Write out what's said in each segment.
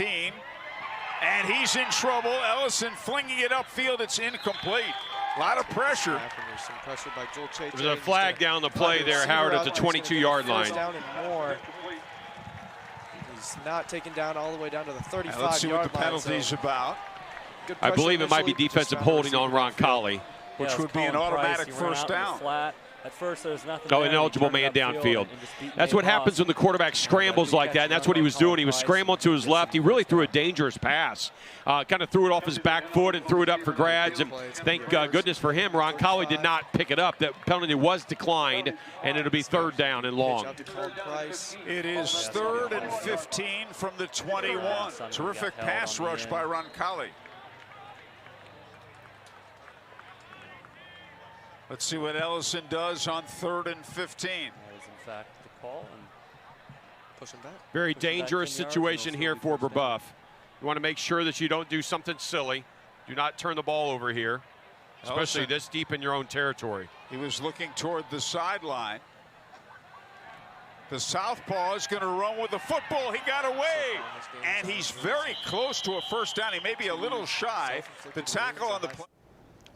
And he's in trouble. Ellison flinging it upfield. It's incomplete. A lot of pressure. Some pressure by Joel Che. There's a flag down the play there, Howard, at the 22-yard line. Down and more. He's not taken down all the way down to the 35-yard line. Let's see what the penalty's about. I believe it might be defensive holding on Roncalli, which would be an automatic first down. At first, there was nothing. Oh, ineligible man downfield. That's what happens when the quarterback scrambles like that, and that's what he was doing. He was scrambling to his left. He really threw a dangerous pass. Kind of threw it off his back foot and threw it up for grabs. And thank goodness for him, Roncalli did not pick it up. That penalty was declined, and it'll be third down and long. It is 3rd and 15 from the 21. Terrific pass rush by Roncalli. Let's see what Ellison does on 3rd and 15. That is, in fact, the call. And push him back. Very dangerous situation here for Brebeuf. You want to make sure that you don't do something silly. Do not turn the ball over here, especially Ellison, this deep in your own territory. He was looking toward the sideline. The southpaw is going to run with the football. He got away, and he's very close to a first down. He may be a little shy. The tackle on the play.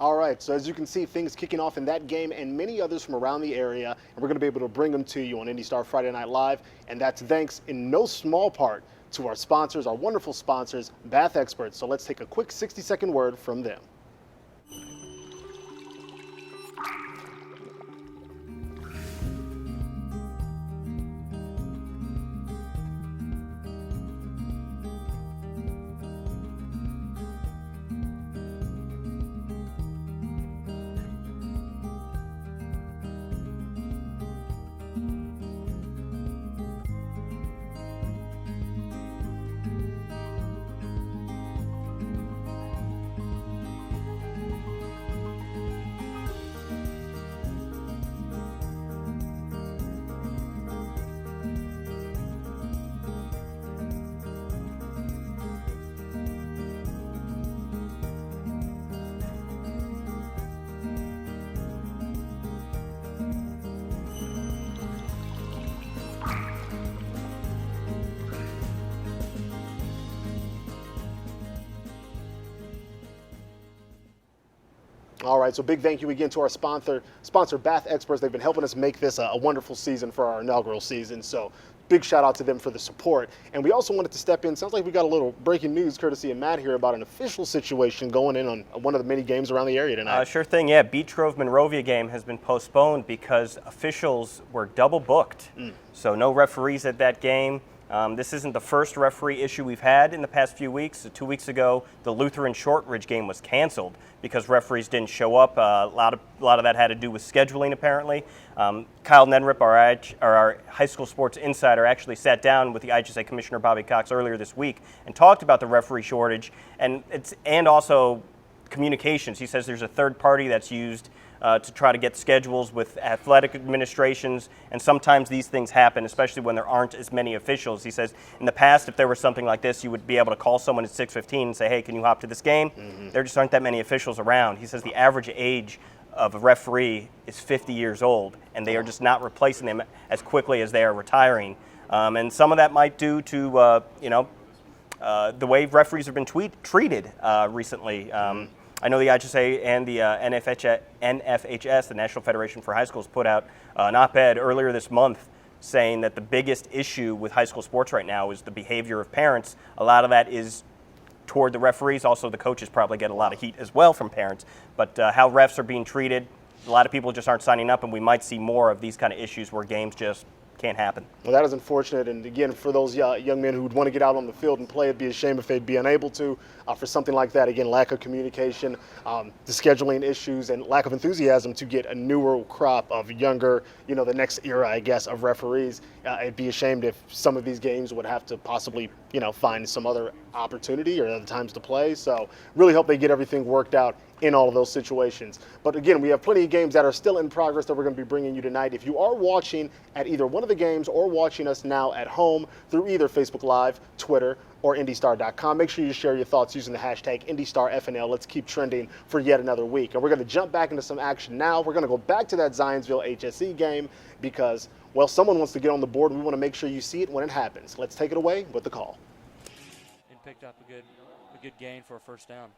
All right, so as you can see, things kicking off in that game and many others from around the area, and we're going to be able to bring them to you on IndyStar Friday Night Live, and that's thanks in no small part to our sponsors, our wonderful sponsors, Bath Experts. So let's take a quick 60-second word from them. All right, so big thank you again to our sponsor Bath Experts. They've been helping us make this a wonderful season for our inaugural season. So big shout out to them for the support. And we also wanted to step in. Sounds like we got a little breaking news courtesy of Matt here about an official situation going in on one of the many games around the area tonight. Sure thing, yeah. Beach Grove Monrovia game has been postponed because officials were double booked. So no referees at that game. This isn't the first referee issue we've had in the past few weeks. 2 weeks ago, the Lutheran Shortridge game was canceled because referees didn't show up. A lot of that had to do with scheduling, apparently. Kyle Nedrip, our high school sports insider, actually sat down with the IHSA Commissioner Bobby Cox earlier this week and talked about the referee shortage and also communications. He says there's a third party that's used to try to get schedules with athletic administrations, and sometimes these things happen, especially when there aren't as many officials. He says in the past, if there was something like this, you would be able to call someone at 6:15 and say, hey, can you hop to this game? There just aren't that many officials around. He says the average age of a referee is 50 years old, and they are just not replacing them as quickly as they are retiring. And some of that might due to, the way referees have been treated recently. I know the IHSA and the NFHS, the National Federation for High Schools, put out an op-ed earlier this month saying that the biggest issue with high school sports right now is the behavior of parents. A lot of that is toward the referees. Also, the coaches probably get a lot of heat as well from parents. But how refs are being treated, a lot of people just aren't signing up, and we might see more of these kind of issues where games just can't happen. Well, that is unfortunate, and again, for those young men who would want to get out on the field and play, it'd be a shame if they'd be unable to. For something like that, again, lack of communication, the scheduling issues, and lack of enthusiasm to get a newer crop of younger, the next era, I guess, of referees. It'd be a shame if some of these games would have to possibly, find some other opportunity or other times to play. So really hope they get everything worked out in all of those situations. But again, we have plenty of games that are still in progress that we're going to be bringing you tonight. If you are watching at either one of the games or watching us now at home through either Facebook Live, Twitter, or IndyStar.com, make sure you share your thoughts using the hashtag IndyStarFNL. Let's keep trending for yet another week. And we're going to jump back into some action now. We're going to go back to that Zionsville HSE game because, well, someone wants to get on the board. We want to make sure you see it when it happens. Let's take it away with the call. In picked up a good gain for a first down.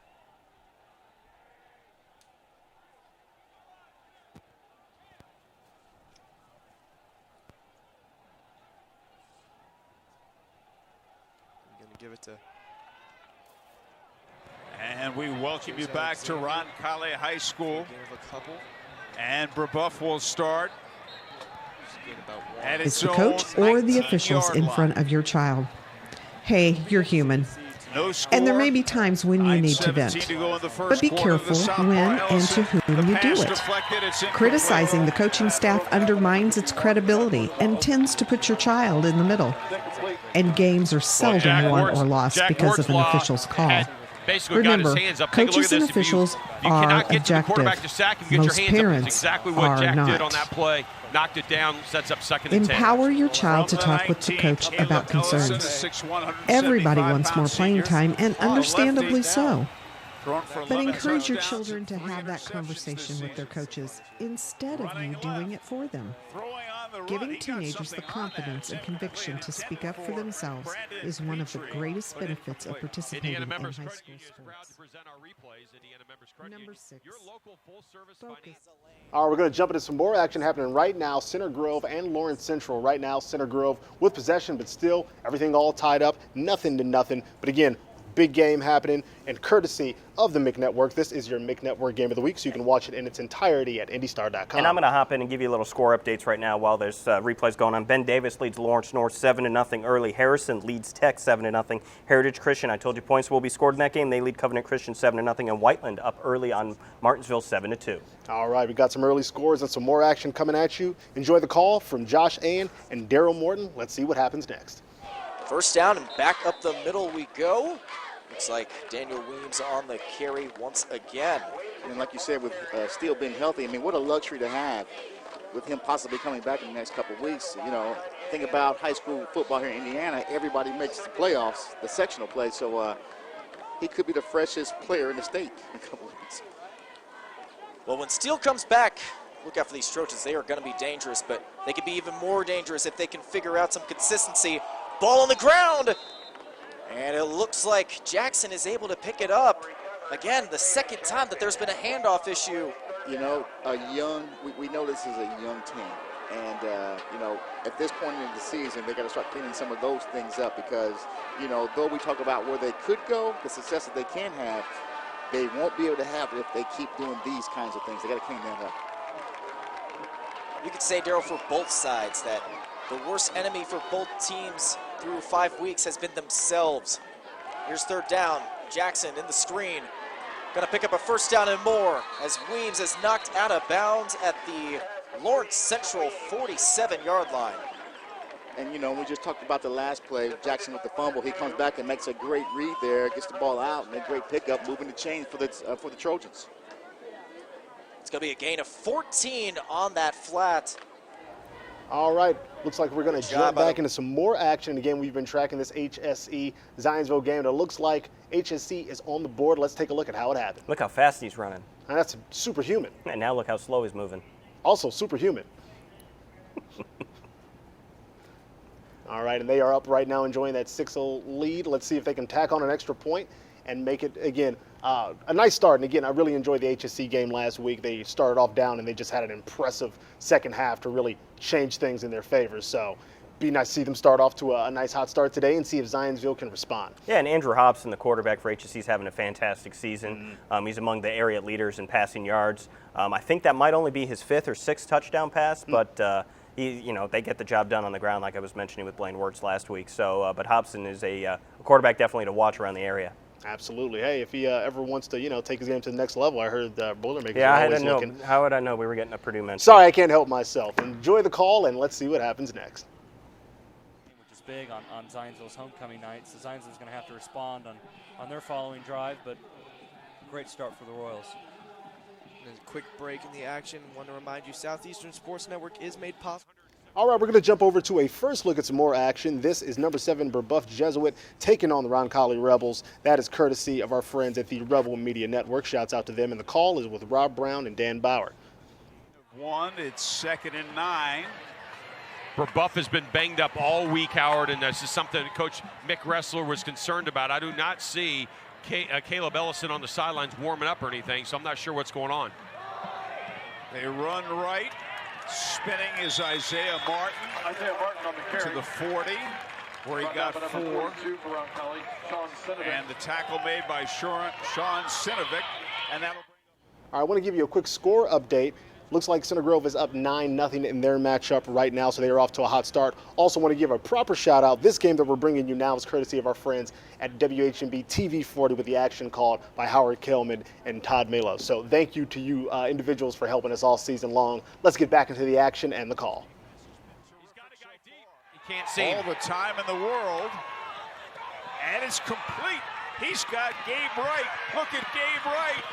I'm going to give it to. And we welcome you back to Roncalli High School. Give a couple. And Brebeuf will start. At It's the coach or the officials in front of your child. Hey, you're human. No score. And there may be times when you need to vent. But be careful when and to whom you do it. Criticizing the coaching staff undermines its credibility and tends to put your child in the middle. And games are seldom won or lost because of an official's call. Remember, coaches and officials are objective. Most parents are not. Knocked it down, sets up second and 10. Empower your child to talk with the coach about concerns. Everybody wants more playing time, and understandably so. But encourage your children to have that conversation with their coaches instead of you doing it for them. Giving teenagers the confidence and conviction to speak up for themselves is one of the greatest benefits of participating in high school sports. Number 6, focus. All right, we're going to jump into some more action happening right now. Center Grove and Lawrence Central right now. Center Grove with possession, but still everything all tied up, nothing to nothing. But again, big game happening, and courtesy of the MIC Network, this is your MIC Network Game of the Week, so you can watch it in its entirety at IndyStar.com. And I'm going to hop in and give you a little score updates right now while there's replays going on. Ben Davis leads Lawrence North 7-0 early. Harrison leads Tech 7-0. Heritage Christian, I told you points will be scored in that game. They lead Covenant Christian 7-0, and Whiteland up early on Martinsville 7-2. All right, we got some early scores and some more action coming at you. Enjoy the call from Josh Ayen and Daryl Morton. Let's see what happens next. First down and back up the middle we go. Looks like Daniel Weems on the carry once again. And like you said, with Steele being healthy, I mean, what a luxury to have with him possibly coming back in the next couple of weeks. You know, think about high school football here in Indiana. Everybody makes the playoffs, the sectional play, so he could be the freshest player in the state in a couple of weeks. Well, when Steele comes back, look out for these Trojans. They are going to be dangerous, but they could be even more dangerous if they can figure out some consistency. Ball on the ground. And it looks like Jackson is able to pick it up. Again, the second time that there's been a handoff issue. You know, we know this is a young team. And, you know, at this point in the season, they got to start cleaning some of those things up because, you know, though we talk about where they could go, the success that they can have, they won't be able to have it if they keep doing these kinds of things. They got to clean that up. You could say, Daryl, for both sides that the worst enemy for both teams through 5 weeks has been themselves. Here's third down. Jackson in the screen. Going to pick up a first down and more as Weems is knocked out of bounds at the Lawrence Central 47-yard line. And, you know, we just talked about the last play, Jackson with the fumble. He comes back and makes a great read there, gets the ball out, and a great pickup, moving the chains for the Trojans. It's going to be a gain of 14 on that flat. All right, looks like we're going to jump back into some more action. Again, we've been tracking this HSE Zionsville game, and it looks like HSE is on the board. Let's take a look at how it happened. Look how fast he's running. And that's superhuman. And now look how slow he's moving. Also superhuman. All right, and they are up right now enjoying that 6-0 lead. Let's see if they can tack on an extra point and make it, again, a nice start. And again, I really enjoyed the HSC game last week. They started off down and they just had an impressive second half to really change things in their favor. So be nice to see them start off to a nice hot start today and see if Zionsville can respond. Yeah, and Andrew Hobson, the quarterback for HSC, is having a fantastic season. He's among the area leaders in passing yards. I think that might only be his 5th or 6th touchdown pass, but they get the job done on the ground, like I was mentioning with Blaine Wirtz last week. So, but Hobson is a quarterback definitely to watch around the area. Absolutely. Hey, if he ever wants to, take his game to the next level, I heard Boilermakers are always looking. How would I know we were getting a Purdue mention? Sorry, I can't help myself. Enjoy the call, and let's see what happens next. Which is big on Zionsville's homecoming night. So Zionsville's going to have to respond on their following drive, but great start for the Royals. And a quick break in the action. Want to remind you, Southeastern Sports Network is made possible. All right, we're going to jump over to a first look at some more action. This is number 7 Brebeuf Jesuit taking on the Roncalli Rebels. That is courtesy of our friends at the Rebel Media Network. Shouts out to them. And the call is with Rob Brown and Dan Bauer. It's 2nd and 9. Brebuff has been banged up all week, Howard, and this is something that Coach Mick Ressler was concerned about. I do not see Caleb Ellison on the sidelines warming up or anything, so I'm not sure what's going on. They run right. Spinning is Isaiah Martin. Isaiah Martin on the carry. To the 40, where he got 4. And the tackle made by Sean Sinovic. And that'll bring All right, I want to give you a quick score update. Looks like Center Grove is up 9-0 in their matchup right now, so they are off to a hot start. Also want to give a proper shout out. This game that we're bringing you now is courtesy of our friends at WHMB TV 40 with the action called by Howard Kelman and Todd Melo. So thank you to you individuals for helping us all season long. Let's get back into the action and the call. He's got a guy deep. He can't see all the time in the world. And it's complete. He's got Gabe Wright. Look at Gabe Wright.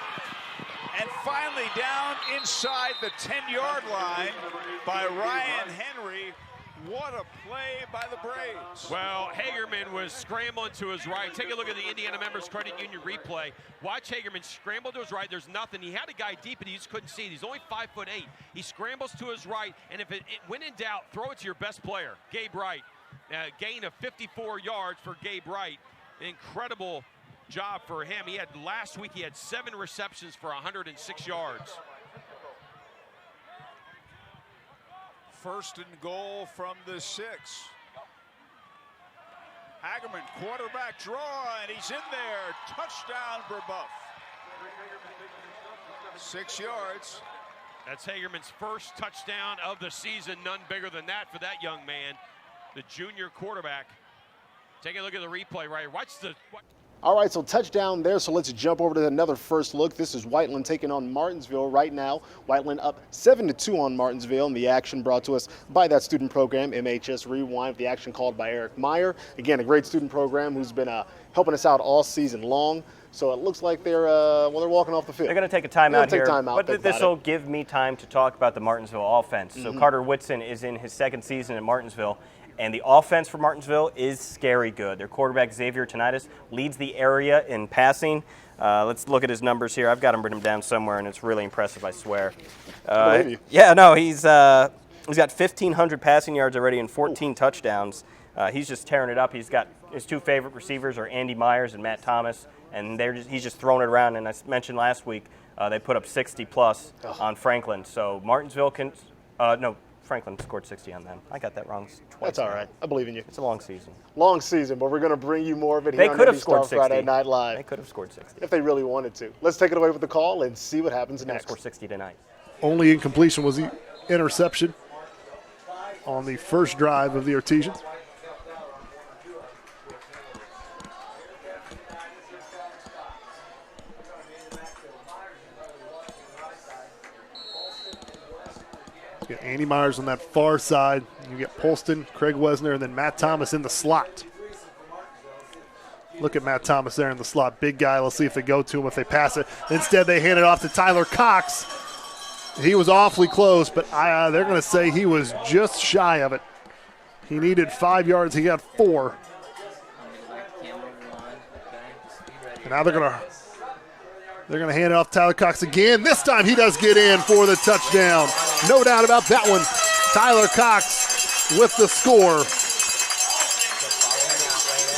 And finally down inside the 10-yard line by Ryan Henry. What a play by the Braves. Well, Hagerman was scrambling to his right. Take a look at the Indiana Members Credit Union replay. Watch Hagerman scramble to his right. There's nothing. He had a guy deep, and he just couldn't see it. He's only 5'8". He scrambles to his right, and if it when in doubt, throw it to your best player, Gabe Wright. Gain of 54 yards for Gabe Wright. Incredible job for him. Last week he had 7 receptions for 106 yards. First and goal from the 6. Hagerman, quarterback draw, and he's in there. Touchdown, Brebuff. 6 yards. That's Hagerman's first touchdown of the season. None bigger than that for that young man, the junior quarterback. Take a look at the replay right here. Watch the... All right, so touchdown there, so let's jump over to another first look. This is Whiteland taking on Martinsville right now. Whiteland up 7-2 on Martinsville, and the action brought to us by that student program, MHS Rewind, with the action called by Eric Meyer. Again, a great student program who's been helping us out all season long. So it looks like they're walking off the field. They're going to take a timeout here, but this will give me time to talk about the Martinsville offense. So Carter Whitson is in his second season at Martinsville. And the offense for Martinsville is scary good. Their quarterback, Xavier Tonitis, leads the area in passing. Let's look at his numbers here. I've got them written down somewhere, and it's really impressive, I swear. Yeah, no, he's got 1,500 passing yards already and 14 touchdowns. He's just tearing it up. He's got his 2 favorite receivers are Andy Myers and Matt Thomas, and he's just throwing it around. And I mentioned last week they put up 60-plus on Franklin. So Martinsville can Franklin scored 60 on them. I got that wrong twice. That's all right. I believe in you. It's a long season. Long season, but we're going to bring you more of it here on IndyStar Friday Night Live. They could have scored 60. If they really wanted to. Let's take it away with the call and see what happens next. Score 60 tonight. Only incompletion was the interception on the first drive of the Artesians. You get Andy Myers on that far side. You get Polston, Craig Wesner, and then Matt Thomas in the slot. Look at Matt Thomas there in the slot. Big guy. Let's see if they go to him, if they pass it. Instead, they hand it off to Tyler Cox. He was awfully close, but they're going to say he was just shy of it. He needed 5 yards. He got 4. And now they're going to hand it off to Tyler Cox again. This time he does get in for the touchdown. No doubt about that one. Tyler Cox with the score.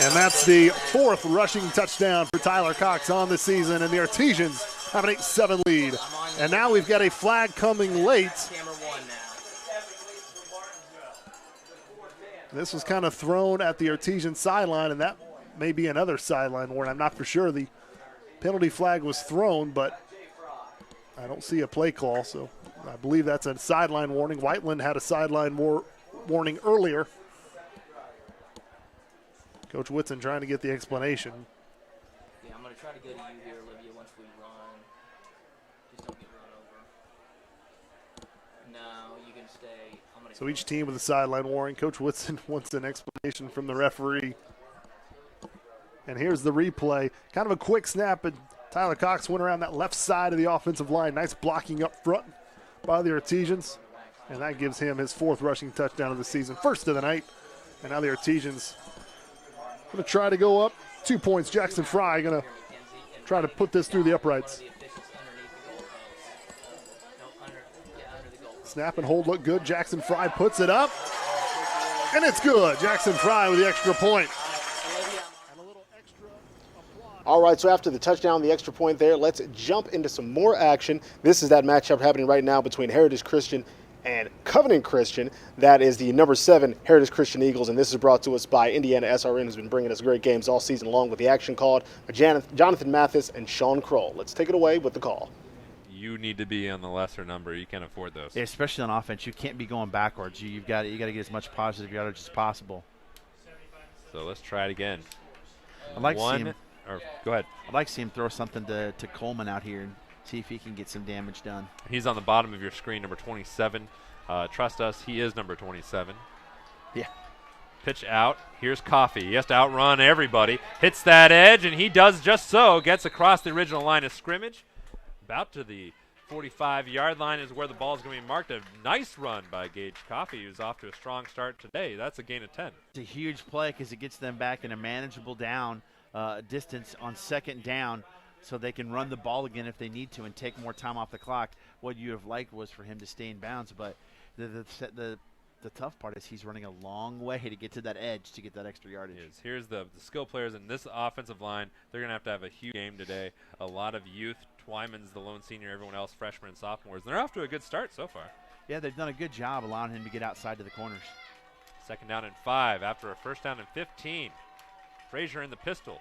And that's the 4th rushing touchdown for Tyler Cox on the season. And the Artesians have an 8-7 lead. And now we've got a flag coming late. This was kind of thrown at the Artesian sideline, and that may be another sideline warning. I'm not for sure. The penalty flag was thrown, but I don't see a play call, so I believe that's a sideline warning. Whiteland had a sideline warning earlier. Coach Whitson trying to get the explanation. Yeah, I'm going to try to go to you here, Olivia, once we run. Just don't get run over. No, you can stay. So each team with a sideline warning. Coach Whitson wants an explanation from the referee. And here's the replay. Kind of a quick snap, and Tyler Cox went around that left side of the offensive line. Nice blocking up front by the Artesians. And that gives him his 4th rushing touchdown of the season, first of the night. And now the Artesians going to try to go up 2 points. Jackson Fry going to try to put this through the uprights. Snap and hold look good. Jackson Fry puts it up. And it's good. Jackson Fry with the extra point. All right, so after the touchdown, the extra point there, let's jump into some more action. This is that matchup happening right now between Heritage Christian and Covenant Christian. That is the number 7 Heritage Christian Eagles, and this is brought to us by Indiana SRN, who's been bringing us great games all season long with the action called by Jonathan Mathis and Sean Kroll. Let's take it away with the call. You need to be on the lesser number. You can't afford those. Yeah, especially on offense, you can't be going backwards. You got to get as much positive yardage as possible. So let's try it again. I'd like to see him. Go ahead. I'd like to see him throw something to Coleman out here and see if he can get some damage done. He's on the bottom of your screen, number 27. Trust us, he is number 27. Yeah. Pitch out. Here's Coffee. He has to outrun everybody. Hits that edge, and he does just so. Gets across the original line of scrimmage. About to the 45-yard line is where the ball is going to be marked. A nice run by Gage Coffee, who's off to a strong start today. That's a gain of 10. It's a huge play because it gets them back in a manageable down distance on second down, so they can run the ball again if they need to and take more time off the clock. What you have liked was for him to stay in bounds, but the tough part is he's running a long way to get to that edge to get that extra yardage. Here's the skill players in this offensive line. They're going to have a huge game today. A lot of youth. Twyman's the lone senior, everyone else freshmen and sophomores. They're off to a good start so far. Yeah, they've done a good job allowing him to get outside to the corners. Second down and 5 after a first down and 15. Frazier in the pistol.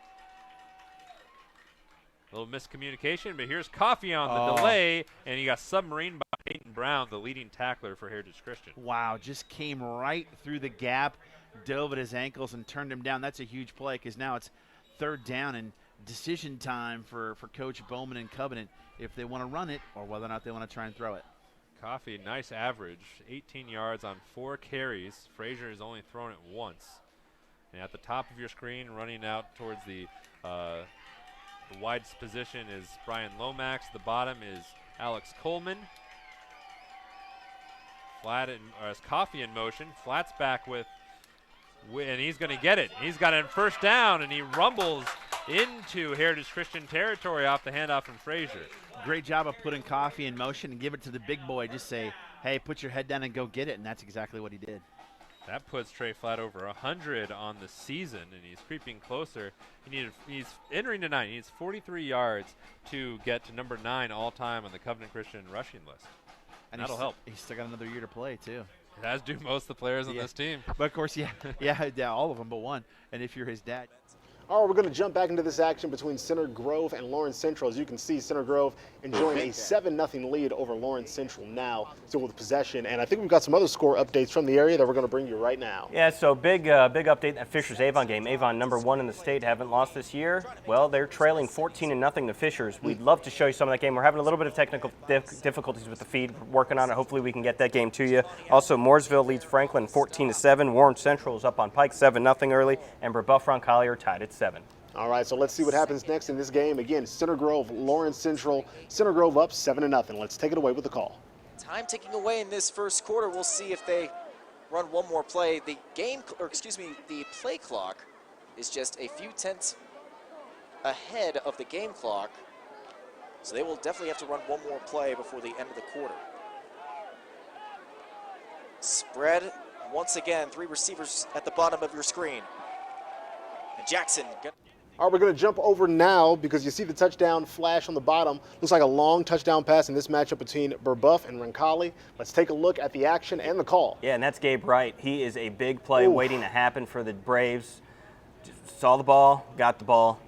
A little miscommunication, but here's Coffee on the delay, and he got submarined by Peyton Brown, the leading tackler for Heritage Christian. Wow, just came right through the gap, dove at his ankles, and turned him down. That's a huge play because now it's third down and decision time for Coach Bowman and Covenant if they want to run it or whether or not they want to try and throw it. Coffee, nice average, 18 yards on 4 carries. Frazier has only thrown it once. And at the top of your screen, running out towards the wide position is Brian Lomax. The bottom is Alex Coleman. As Coffee in motion. Flats back and he's going to get it. He's got a first down, and he rumbles into Heritage Christian territory off the handoff from Frazier. Great job of putting Coffee in motion and give it to the big boy. Just say, hey, put your head down and go get it, and that's exactly what he did. That puts Trey Flatt over 100 on the season, and he's creeping closer. He's entering tonight. He needs 43 yards to get to number 9 all-time on the Covenant Christian rushing list. And that'll help. He's still got another year to play, too. As do most of the players on this team. But, of course, yeah, all of them but one. And if you're his dad. All right, we're going to jump back into this action between Center Grove and Lawrence Central. As you can see, Center Grove enjoying a 7-0 lead over Lawrence Central now, still with possession. And I think we've got some other score updates from the area that we're going to bring you right now. Yeah, so big update in that Fishers-Avon game. Avon, number 1 in the state, haven't lost this year. Well, they're trailing 14-0 to Fishers. We'd love to show you some of that game. We're having a little bit of technical difficulties with the feed. We're working on it. Hopefully we can get that game to you. Also, Mooresville leads Franklin 14-7. Warren Central is up on Pike 7-0 early. And Brebeuf-Roncalli are tied at 7. All right, so let's see what happens next in this game. Again, Center Grove, Lawrence Central. Center Grove up 7-0. Let's take it away with the call. Time ticking away in this first quarter. We'll see if they run one more play. The play clock is just a few tenths ahead of the game clock. So they will definitely have to run one more play before the end of the quarter. Spread, once again, 3 receivers at the bottom of your screen. And Jackson. All right, we're going to jump over now because you see the touchdown flash on the bottom. Looks like a long touchdown pass in this matchup between Brebeuf and Roncalli. Let's take a look at the action and the call. Yeah, and that's Gabe Wright. He is a big play waiting to happen for the Braves. Just saw the ball, got the ball,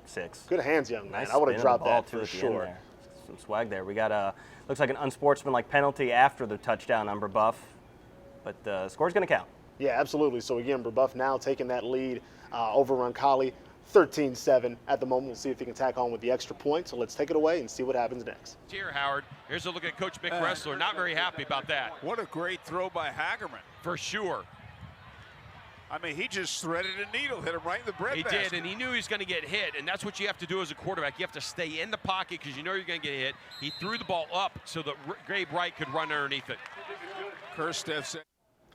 6. Good hands, young man. Nice I would have spin dropped of the ball that too for at the end sure. there. Some swag there. We got looks like an unsportsmanlike penalty after the touchdown on Brebeuf, but the score's going to count. Yeah, absolutely. So again, Brebeuf now taking that lead over Roncalli. 13-7 at the moment. We'll see if he can tack on with the extra point. So let's take it away and see what happens next. Here, Howard. Here's a look at Coach Mick Ressler. Not very happy about that. What a great throw by Hagerman. For sure. I mean, he just threaded a needle, hit him right in the breadbasket. He did, and he knew he was going to get hit, and that's what you have to do as a quarterback. You have to stay in the pocket because you know you're going to get hit. He threw the ball up so that Gabe Wright could run underneath it. Kersteff said.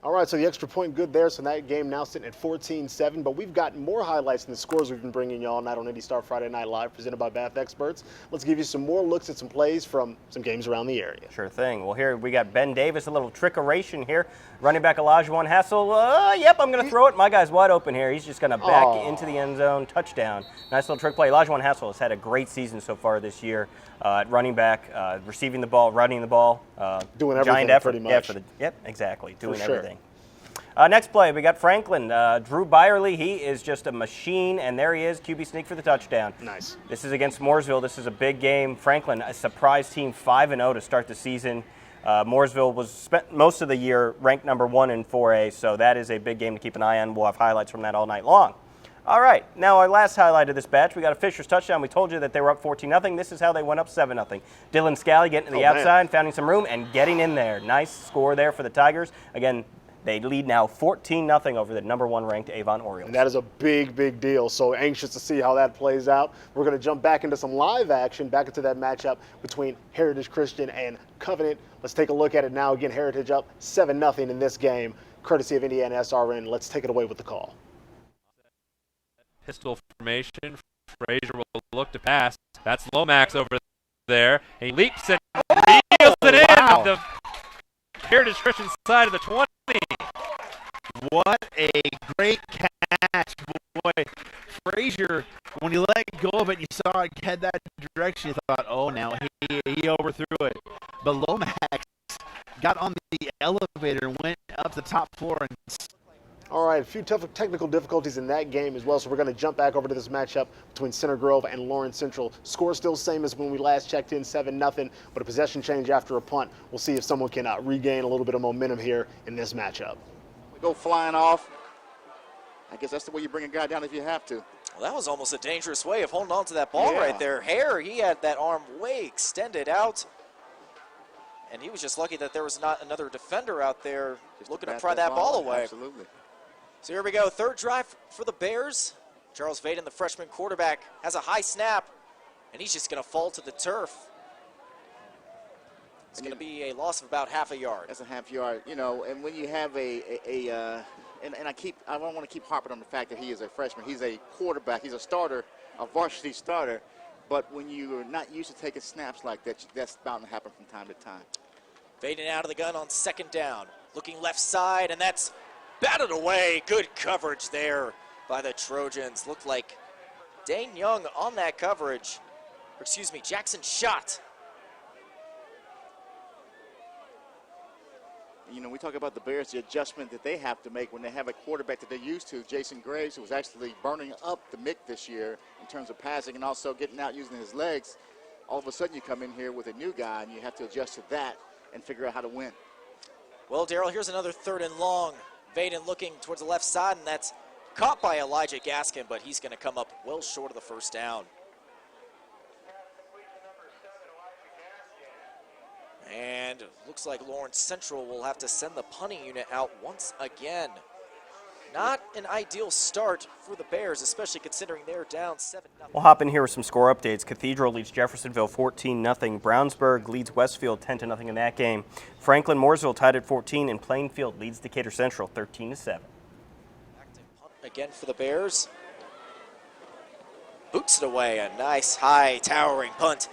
All right, so the extra point good there, so that game now sitting at 14-7, but we've got more highlights than the scores we've been bringing you all night on IndyStar Friday Night Live, presented by Bath Experts. Let's give you some more looks at some plays from some games around the area. Sure thing. Well, here we got Ben Davis, a little trickeration here. Running back Elijah Hassel. Yep, I'm going to throw it. My guy's wide open here. He's just going to back into the end zone. Touchdown. Nice little trick play. Elijah Hassel has had a great season so far this year at running back, receiving the ball, running the ball. Doing everything giant effort. pretty much. Yep, exactly. Doing For sure. everything. Next play, we got Franklin. Drew Byerly, he is just a machine, and there he is, QB sneak for the touchdown. Nice. This is against Mooresville. This is a big game. Franklin, a surprise team, 5-0 to start the season. Mooresville was spent most of the year ranked number 1 in 4A, so that is a big game to keep an eye on. We'll have highlights from that all night long. All right, now our last highlight of this batch, we got a Fisher's touchdown. We told you that they were up 14-0. This is how they went up 7-0. Dylan Scally getting to the outside, finding some room, and getting in there. Nice score there for the Tigers. Again, they lead now 14-0 over the number 1 ranked Avon Orioles. And that is a big, big deal. So anxious to see how that plays out. We're going to jump back into some live action, back into that matchup between Heritage Christian and Covenant. Let's take a look at it now. Again, Heritage up 7-0 in this game, courtesy of Indiana SRN. Let's take it away with the call. Pistol formation. Frazier will look to pass. That's Lomax over there. He leaps and reels it in at the Heritage Christian side of the 20. What a great catch, boy. Frazier, when you let go of it and you saw it head that direction, you thought, oh, now he overthrew it. But Lomax got on the elevator and went up the top floor. And all right, a few tough technical difficulties in that game as well, so we're going to jump back over to this matchup between Center Grove and Lawrence Central. Score still same as when we last checked in, 7-0, but a possession change after a punt. We'll see if someone can regain a little bit of momentum here in this matchup. We go flying off. I guess that's the way you bring a guy down if you have to. Well, that was almost a dangerous way of holding on to that ball right there. Hare, he had that arm way extended out, and he was just lucky that there was not another defender out there just looking to pry that ball away. Absolutely. So here we go, third drive for the Bears. Charles Vaden, the freshman quarterback, has a high snap, and he's just going to fall to the turf. It's going to be a loss of about half a yard. That's a half yard, you know, and when you have and I don't want to keep harping on the fact that he is a freshman. He's a quarterback. He's a starter, a varsity starter. But when you're not used to taking snaps like that, that's bound to happen from time to time. Vaden out of the gun on second down. Looking left side, and that's batted away. Good coverage there by the Trojans. Looked like Dane Young on that coverage. Or excuse me, Jackson Schott. You know, we talk about the Bears, the adjustment that they have to make when they have a quarterback that they're used to, Jason Graves, who was actually burning up the MIC this year in terms of passing and also getting out using his legs. All of a sudden you come in here with a new guy and you have to adjust to that and figure out how to win. Well, Darryl, here's another 3rd and long. Vaden looking towards the left side, and that's caught by Elijah Gaskin, but he's going to come up well short of the first down. And looks like Lawrence Central will have to send the punting unit out once again. Not an ideal start for the Bears, especially considering they're down 7-0. We'll hop in here with some score updates. Cathedral leads Jeffersonville 14-0. Brownsburg leads Westfield 10-0 in that game. Franklin Mooresville tied at 14, and Plainfield leads Decatur Central 13-7. Active punt again for the Bears. Boots it away, a nice high towering punt.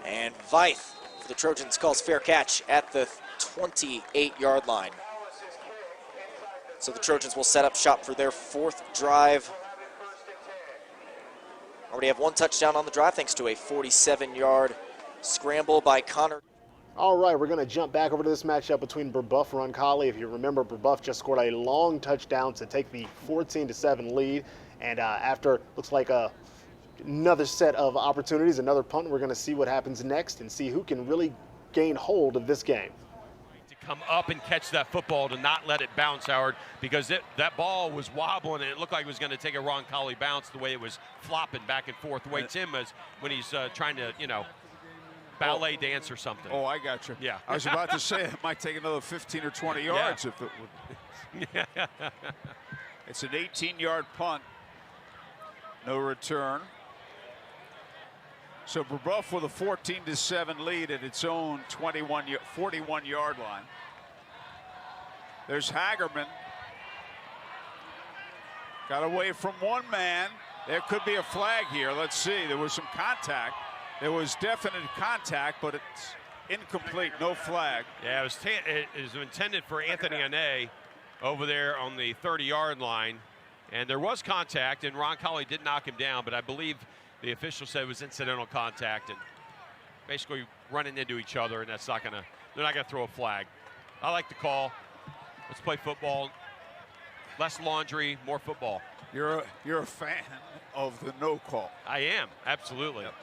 And Veith for the Trojans calls fair catch at the 28-yard line. So the Trojans will set up shop for their 4th drive. Already have 1 touchdown on the drive thanks to a 47-yard scramble by Connor. All right, we're going to jump back over to this matchup between Brebeuf and Roncalli. If you remember, Brebeuf just scored a long touchdown to take the 14-7 lead. And after, looks like another set of opportunities, another punt, we're going to see what happens next and see who can really gain hold of this game. Come up and catch that football, to not let it bounce, Howard, because that ball was wobbling and it looked like it was going to take a Roncalli bounce the way it was flopping back and forth, the way Tim is when he's trying to, ballet dance or something. Oh, I got you. Yeah. I was about to say it might take another 15 or 20 yards if it would. Yeah. It's an 18-yard punt. No return. So Brebeuf with a 14-7 lead at its own 41-yard line. There's Hagerman. Got away from one man. There could be a flag here. Let's see. There was some contact. There was definite contact, but it's incomplete. No flag. Yeah, it was intended for Anthony Ane over there on the 30-yard line. And there was contact, and Ron Colley did knock him down, but I believe the official said it was incidental contact and basically running into each other, and that's not going to, they're not going to throw a flag. I like the call. Let's play football. Less laundry, more football. You're a fan of the no call. I am, absolutely. Yep.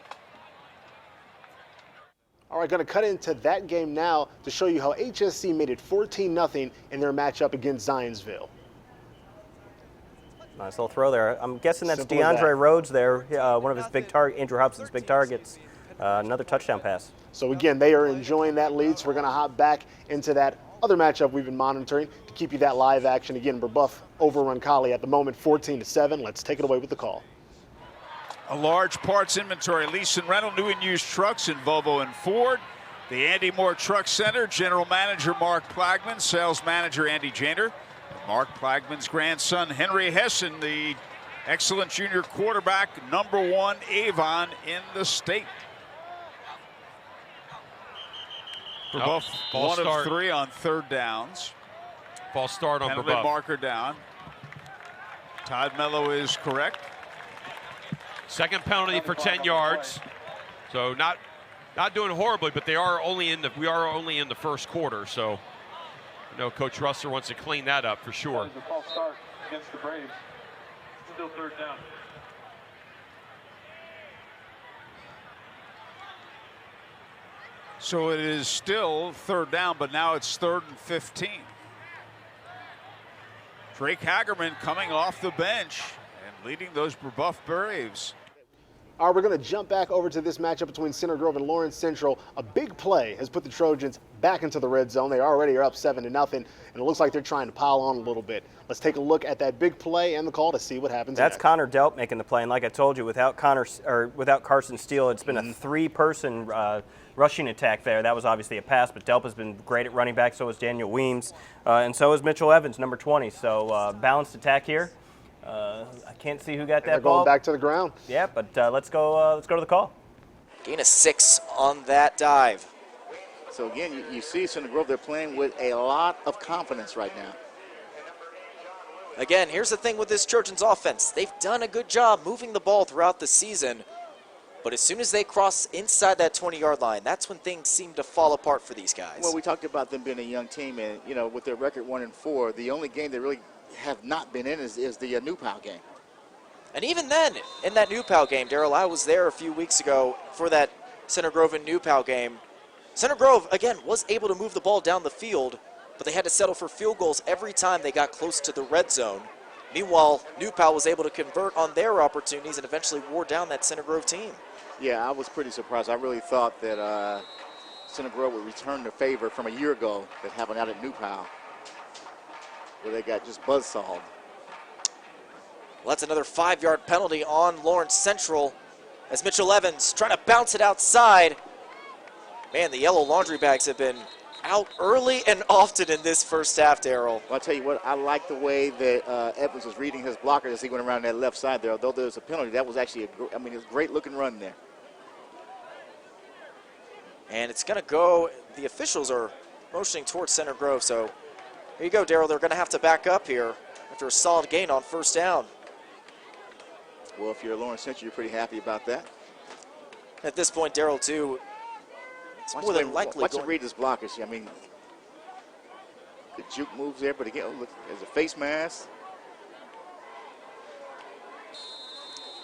All right, going to cut into that game now to show you how HSC made it 14-0 in their matchup against Zionsville. Nice little throw there. I'm guessing that's DeAndre Rhodes there, one of his big Andrew Hobson's big targets. Another touchdown pass. So again, they are enjoying that lead, so we're going to hop back into that other matchup we've been monitoring to keep you that live action. Again, Brebeuf over Roncalli at the moment 14-7. Let's take it away with the call. A large parts inventory, lease and rental, new and used trucks in Volvo and Ford. The Andy Moore Truck Center, General Manager Mark Plagman, Sales Manager Andy Janer. Mark Plagman's grandson, Henry Hessen, the excellent junior quarterback, #1 Avon in the state. Brebeuf, 1 of 3 on 3rd downs. False start on Penalty Brebeuf. marker down. Todd Mello is correct. Second penalty for 10 yards. So not doing horribly, but we are only in the first quarter. So I know Coach Russer wants to clean that up for sure. That was a false start against the Braves. Still 3rd down. So it is still 3rd down, but now it's 3rd and 15. Drake Hagerman coming off the bench and leading those Brebeuf Braves. All right, we're going to jump back over to this matchup between Center Grove and Lawrence Central. A big play has put the Trojans back into the red zone. They already are up 7-0, and it looks like they're trying to pile on a little bit. Let's take a look at that big play and the call to see what happens. That's next. Connor Delp making the play, and like I told you, without Carson Steele, it's been a 3-person rushing attack there. That was obviously a pass, but Delp has been great at running back. So is Daniel Weems, and so is Mitchell Evans, number 20. So balanced attack here. I can't see who got that they're ball. Going back to the ground. Yeah, but let's go to the call. Gain of 6 on that dive. So again, you see Center Grove, they're playing with a lot of confidence right now. Again, here's the thing with this Trojans offense. They've done a good job moving the ball throughout the season, but as soon as they cross inside that 20-yard line, that's when things seem to fall apart for these guys. Well, we talked about them being a young team, and with their record 1-4, the only game they really have not been in is the New Pal game. And even then, in that New Pal game, Darrell, I was there a few weeks ago for that Center Grove and New Pal game. Center Grove, again, was able to move the ball down the field, but they had to settle for field goals every time they got close to the red zone. Meanwhile, New Pal was able to convert on their opportunities and eventually wore down that Center Grove team. Yeah, I was pretty surprised. I really thought that Center Grove would return the favor from a year ago that happened out at New Pal, where they got just buzzsawed. Well, that's another 5-yard penalty on Lawrence Central as Mitchell Evans trying to bounce it outside. Man, the yellow laundry bags have been out early and often in this first half, Darrell. Well, I'll tell you what, I like the way that Evans was reading his blocker as he went around that left side there. Although there was a penalty, that was actually, it was a great-looking run there. And it's going to go, the officials are motioning towards Center Grove, so here you go, Darrell. They're going to have to back up here after a solid gain on 1st down. Well, if you're Lawrence Central, you're pretty happy about that. At this point, Darrell, too, it's more than likely Watch him read his blockers. I mean, the juke moves there, but again, look, there's a face mask.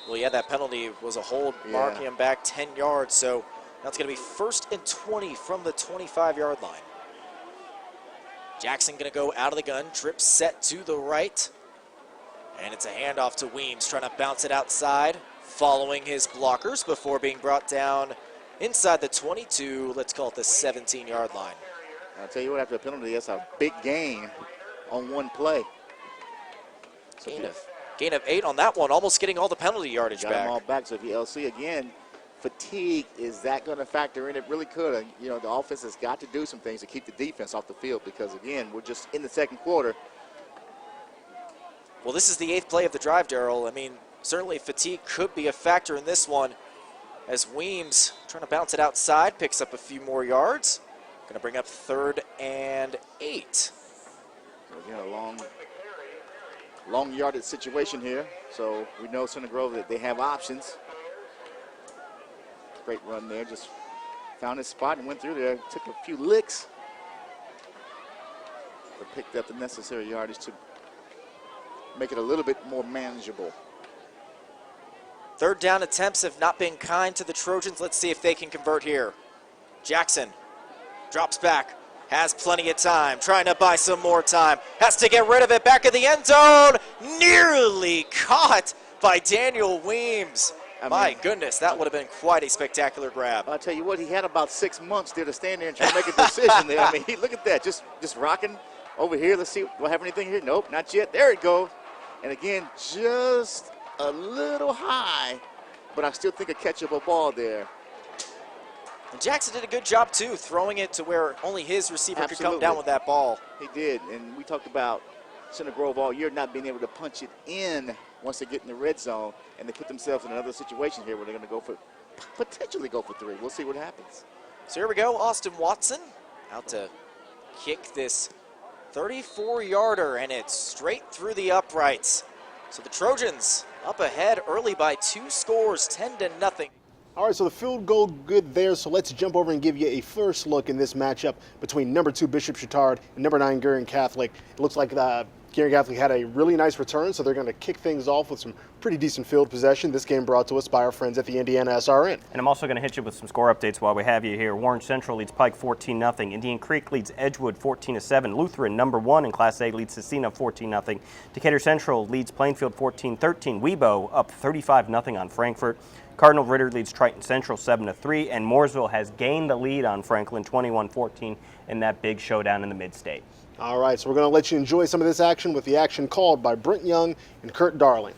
Well, yeah, that penalty was a hold, marking him back 10 yards, so that's going to be 1st and 20 from the 25-yard line. Jackson going to go out of the gun, trip set to the right. And it's a handoff to Weems, trying to bounce it outside, following his blockers before being brought down inside the 22, let's call it the 17-yard line. I'll tell you what, after a penalty, that's a big gain on one play. So Gain of 8 on that one, almost getting all the penalty yardage got back. them all back, so if you LC again, fatigue, is that going to factor in? It really could. You know, the offense has got to do some things to keep the defense off the field because, again, we're just in the second quarter. Well, this is the 8th play of the drive, Darryl. I mean, certainly fatigue could be a factor in this one as Weems trying to bounce it outside, picks up a few more yards. Going to bring up 3rd and 8. So again, a long yardage situation here. So we know Center Grove that they have options. Great run there, just found his spot and went through there, took a few licks, but picked up the necessary yardage to make it a little bit more manageable. 3rd down attempts have not been kind to the Trojans. Let's see if they can convert here. Jackson drops back, has plenty of time, trying to buy some more time, has to get rid of it, back of the end zone, nearly caught by Daniel Weems. My goodness, that would have been quite a spectacular grab. I'll tell you what, he had about 6 months there to stand there and try to make a decision there. I mean, look at that, just rocking over here. Let's see, do I have anything here? Nope, not yet. There it goes. And again, just a little high, but I still think a catchable ball there. And Jackson did a good job, too, throwing it to where only his receiver could come down with that ball. He did, and we talked about Center Grove all year not being able to punch it in once they get in the red zone, and they put themselves in another situation here where they're going to potentially go for 3. We'll see what happens. So here we go, Austin Watson out to kick this 34-yarder, and it's straight through the uprights. So the Trojans up ahead early by 2 scores, 10-0. All right, so the field goal good there, so let's jump over and give you a first look in this matchup between number 2 Bishop Chatard and number 9 Guerin Catholic. It looks like Guerin Catholic had a really nice return, so they're going to kick things off with some pretty decent field possession. This game brought to us by our friends at the Indiana SRN. And I'm also going to hit you with some score updates while we have you here. Warren Central leads Pike 14-0. Indian Creek leads Edgewood 14-7. Lutheran, number 1 in Class A, leads Cecina 14-0. Decatur Central leads Plainfield 14-13. Webo up 35-0 on Frankfort. Cardinal Ritter leads Triton Central 7-3, and Mooresville has gained the lead on Franklin 21-14 in that big showdown in the Mid-State. All right, so we're going to let you enjoy some of this action with the action called by Brent Young and Kurt Darling.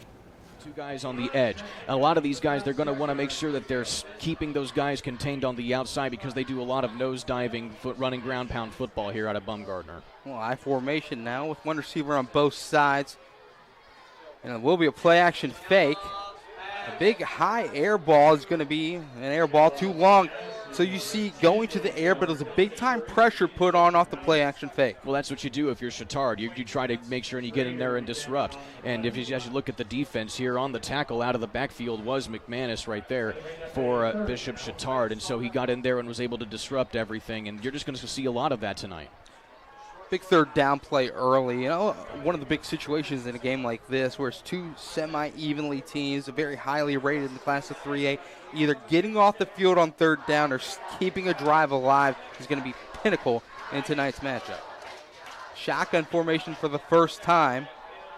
2 guys on the edge. A lot of these guys, they're going to want to make sure that they're keeping those guys contained on the outside because they do a lot of nose diving, running ground pound football here out of Baumgartner. Well, I formation now with one receiver on both sides, and it will be a play action fake. A big high air ball is going to be an air ball too long. So you see going to the air, but it was a big-time pressure put on off the play-action fake. Well, that's what you do if you're Chatard. You try to make sure and you get in there and disrupt. And if you, as you look at the defense here on the tackle out of the backfield was McManus right there for Bishop Chatard. And so he got in there and was able to disrupt everything. And you're just going to see a lot of that tonight. Big 3rd down play early. You know, one of the big situations in a game like this where it's 2 semi-evenly teams, very highly rated in the Class of 3A, either getting off the field on 3rd down or keeping a drive alive is going to be pinnacle in tonight's matchup. Shotgun formation for the first time.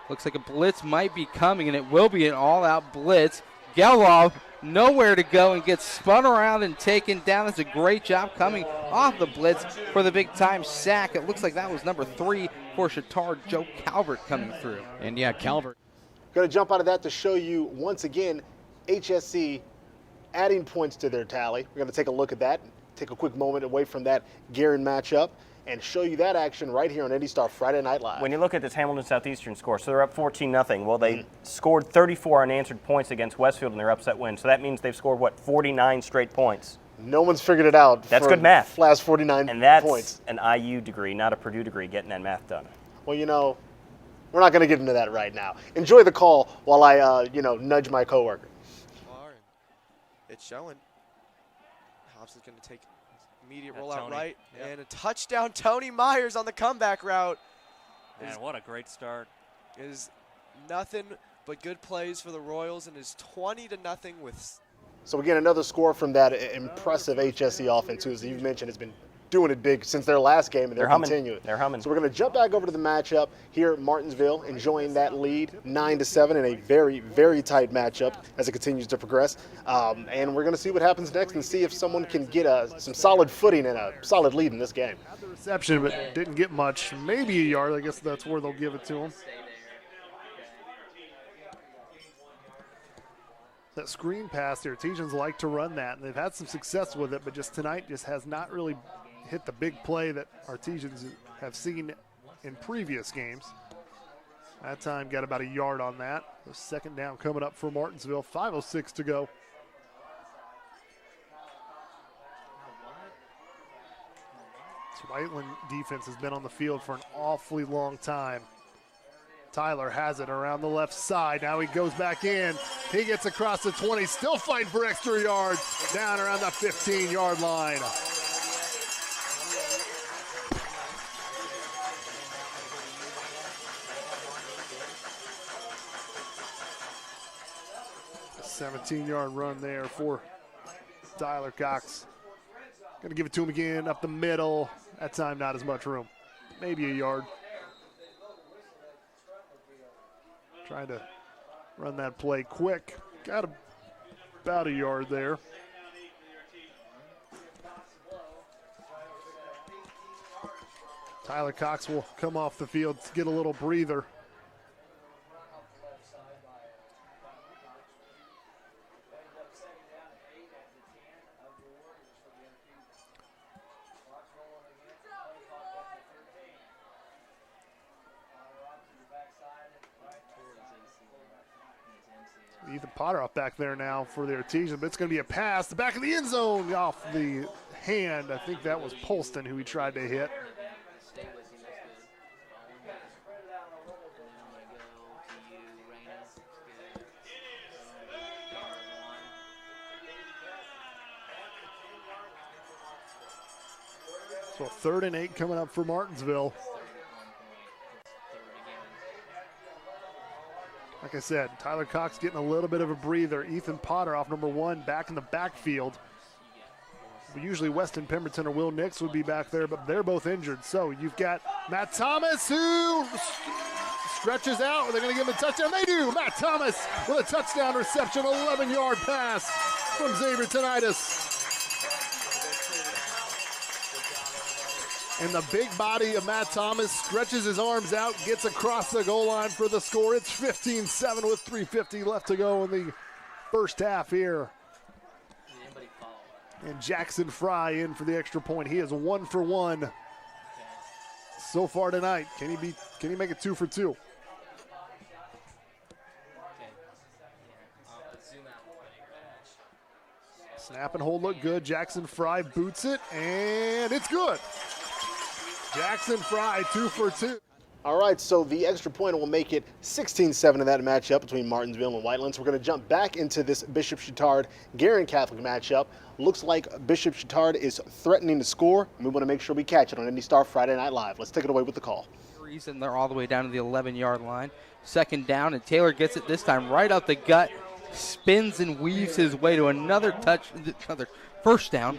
Looks like a blitz might be coming, and it will be an all-out blitz. Gelov nowhere to go and gets spun around and taken down. That's a great job coming off the blitz for the big-time sack. It looks like that was number 3 for Chatard, Joe Calvert, coming through. And, yeah, Calvert. Going to jump out of that to show you, once again, HSC adding points to their tally. We're going to take a look at that, take a quick moment away from that Guerin matchup, and show you that action right here on IndyStar Friday Night Live. When you look at this Hamilton Southeastern score, so they're up 14-0. Well, they scored 34 unanswered points against Westfield in their upset win. So that means they've scored, 49 straight points. No one's figured it out. That's good math. Last 49 and that's points. An IU degree, not a Purdue degree, getting that math done. Well, you know, we're not going to get into that right now. Enjoy the call while I, nudge my coworker. It's showing. Hobbs is going to take immediate rollout right, and a touchdown. Tony Myers on the comeback route. Man, what a great start. Is nothing but good plays for the Royals, and is 20-0 with. So again, another score from that impressive HSC offense, who, as you've mentioned, has been doing it big since their last game, and they're continuing. They're humming. So we're going to jump back over to the matchup here at Martinsville, enjoying that lead 9-7 in a very, very tight matchup as it continues to progress. And we're going to see what happens next and see if someone can get some solid footing and a solid lead in this game. Had the reception, but didn't get much. Maybe a yard. I guess that's where they'll give it to him. That screen pass, the Artesians like to run that, and they've had some success with it, but just tonight just has not really hit the big play that Artesians have seen in previous games. That time got about a yard on that. The second down coming up for Martinsville, 5:06 to go. This Whiteland defense has been on the field for an awfully long time. Tyler has it around the left side. Now he goes back in. He gets across the 20, still fighting for extra yards, down around the 15-yard line. A 17-yard run there for Tyler Cox. Gonna give it to him again up the middle. That time not as much room. Maybe a yard. Trying to run that play quick. Got about a yard there. Tyler Cox will come off the field to get a little breather. Ethan Potter off back there now for the Artesian, but it's going to be a pass. The back of the end zone off the hand. I think that was Polston who he tried to hit. So 3rd and 8 coming up for Martinsville. Like I said, Tyler Cox getting a little bit of a breather. Ethan Potter off number 1 back in the backfield. Usually Weston Pemberton or Will Nix would be back there, but they're both injured. So you've got Matt Thomas who stretches out. Are they going to give him a touchdown? They do. Matt Thomas with a touchdown reception, 11-yard pass from Xavier Tinnitus. And the big body of Matt Thomas stretches his arms out, gets across the goal line for the score. It's 15-7 with 3:50 left to go in the first half here. And Jackson Fry in for the extra point. He is 1 for 1 so far tonight. Can he make it 2 for 2? Snap and hold look good. Jackson Fry boots it, and it's good. Jackson Fry, 2 for 2. All right, so the extra point will make it 16-7 in that matchup between Martinsville and Whiteland. So we're going to jump back into this Bishop Chatard Guerin Catholic matchup. Looks like Bishop Chatard is threatening to score, and we want to make sure we catch it on IndyStar Friday Night Live. Let's take it away with the call. Reason they're all the way down to the 11-yard line. 2nd down, and Taylor gets it this time right out the gut, spins and weaves his way to another first down.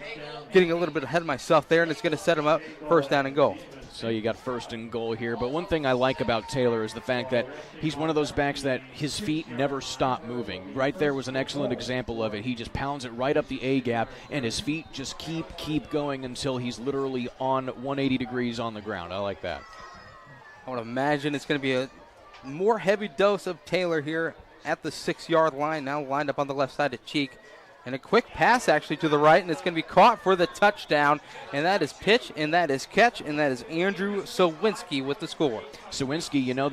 Getting a little bit ahead of myself there, and it's going to set him up 1st down and goal. So you got 1st and goal here. But one thing I like about Taylor is the fact that he's one of those backs that his feet never stop moving. Right there was an excellent example of it. He just pounds it right up the A gap, and his feet just keep going until he's literally on 180 degrees on the ground. I like that. I would imagine it's going to be a more heavy dose of Taylor here at the 6-yard line, now lined up on the left side of Cheek. And a quick pass actually to the right, and it's going to be caught for the touchdown. And that is pitch, and that is catch, and that is Andrew Sowinski with the score. Sowinski, you know,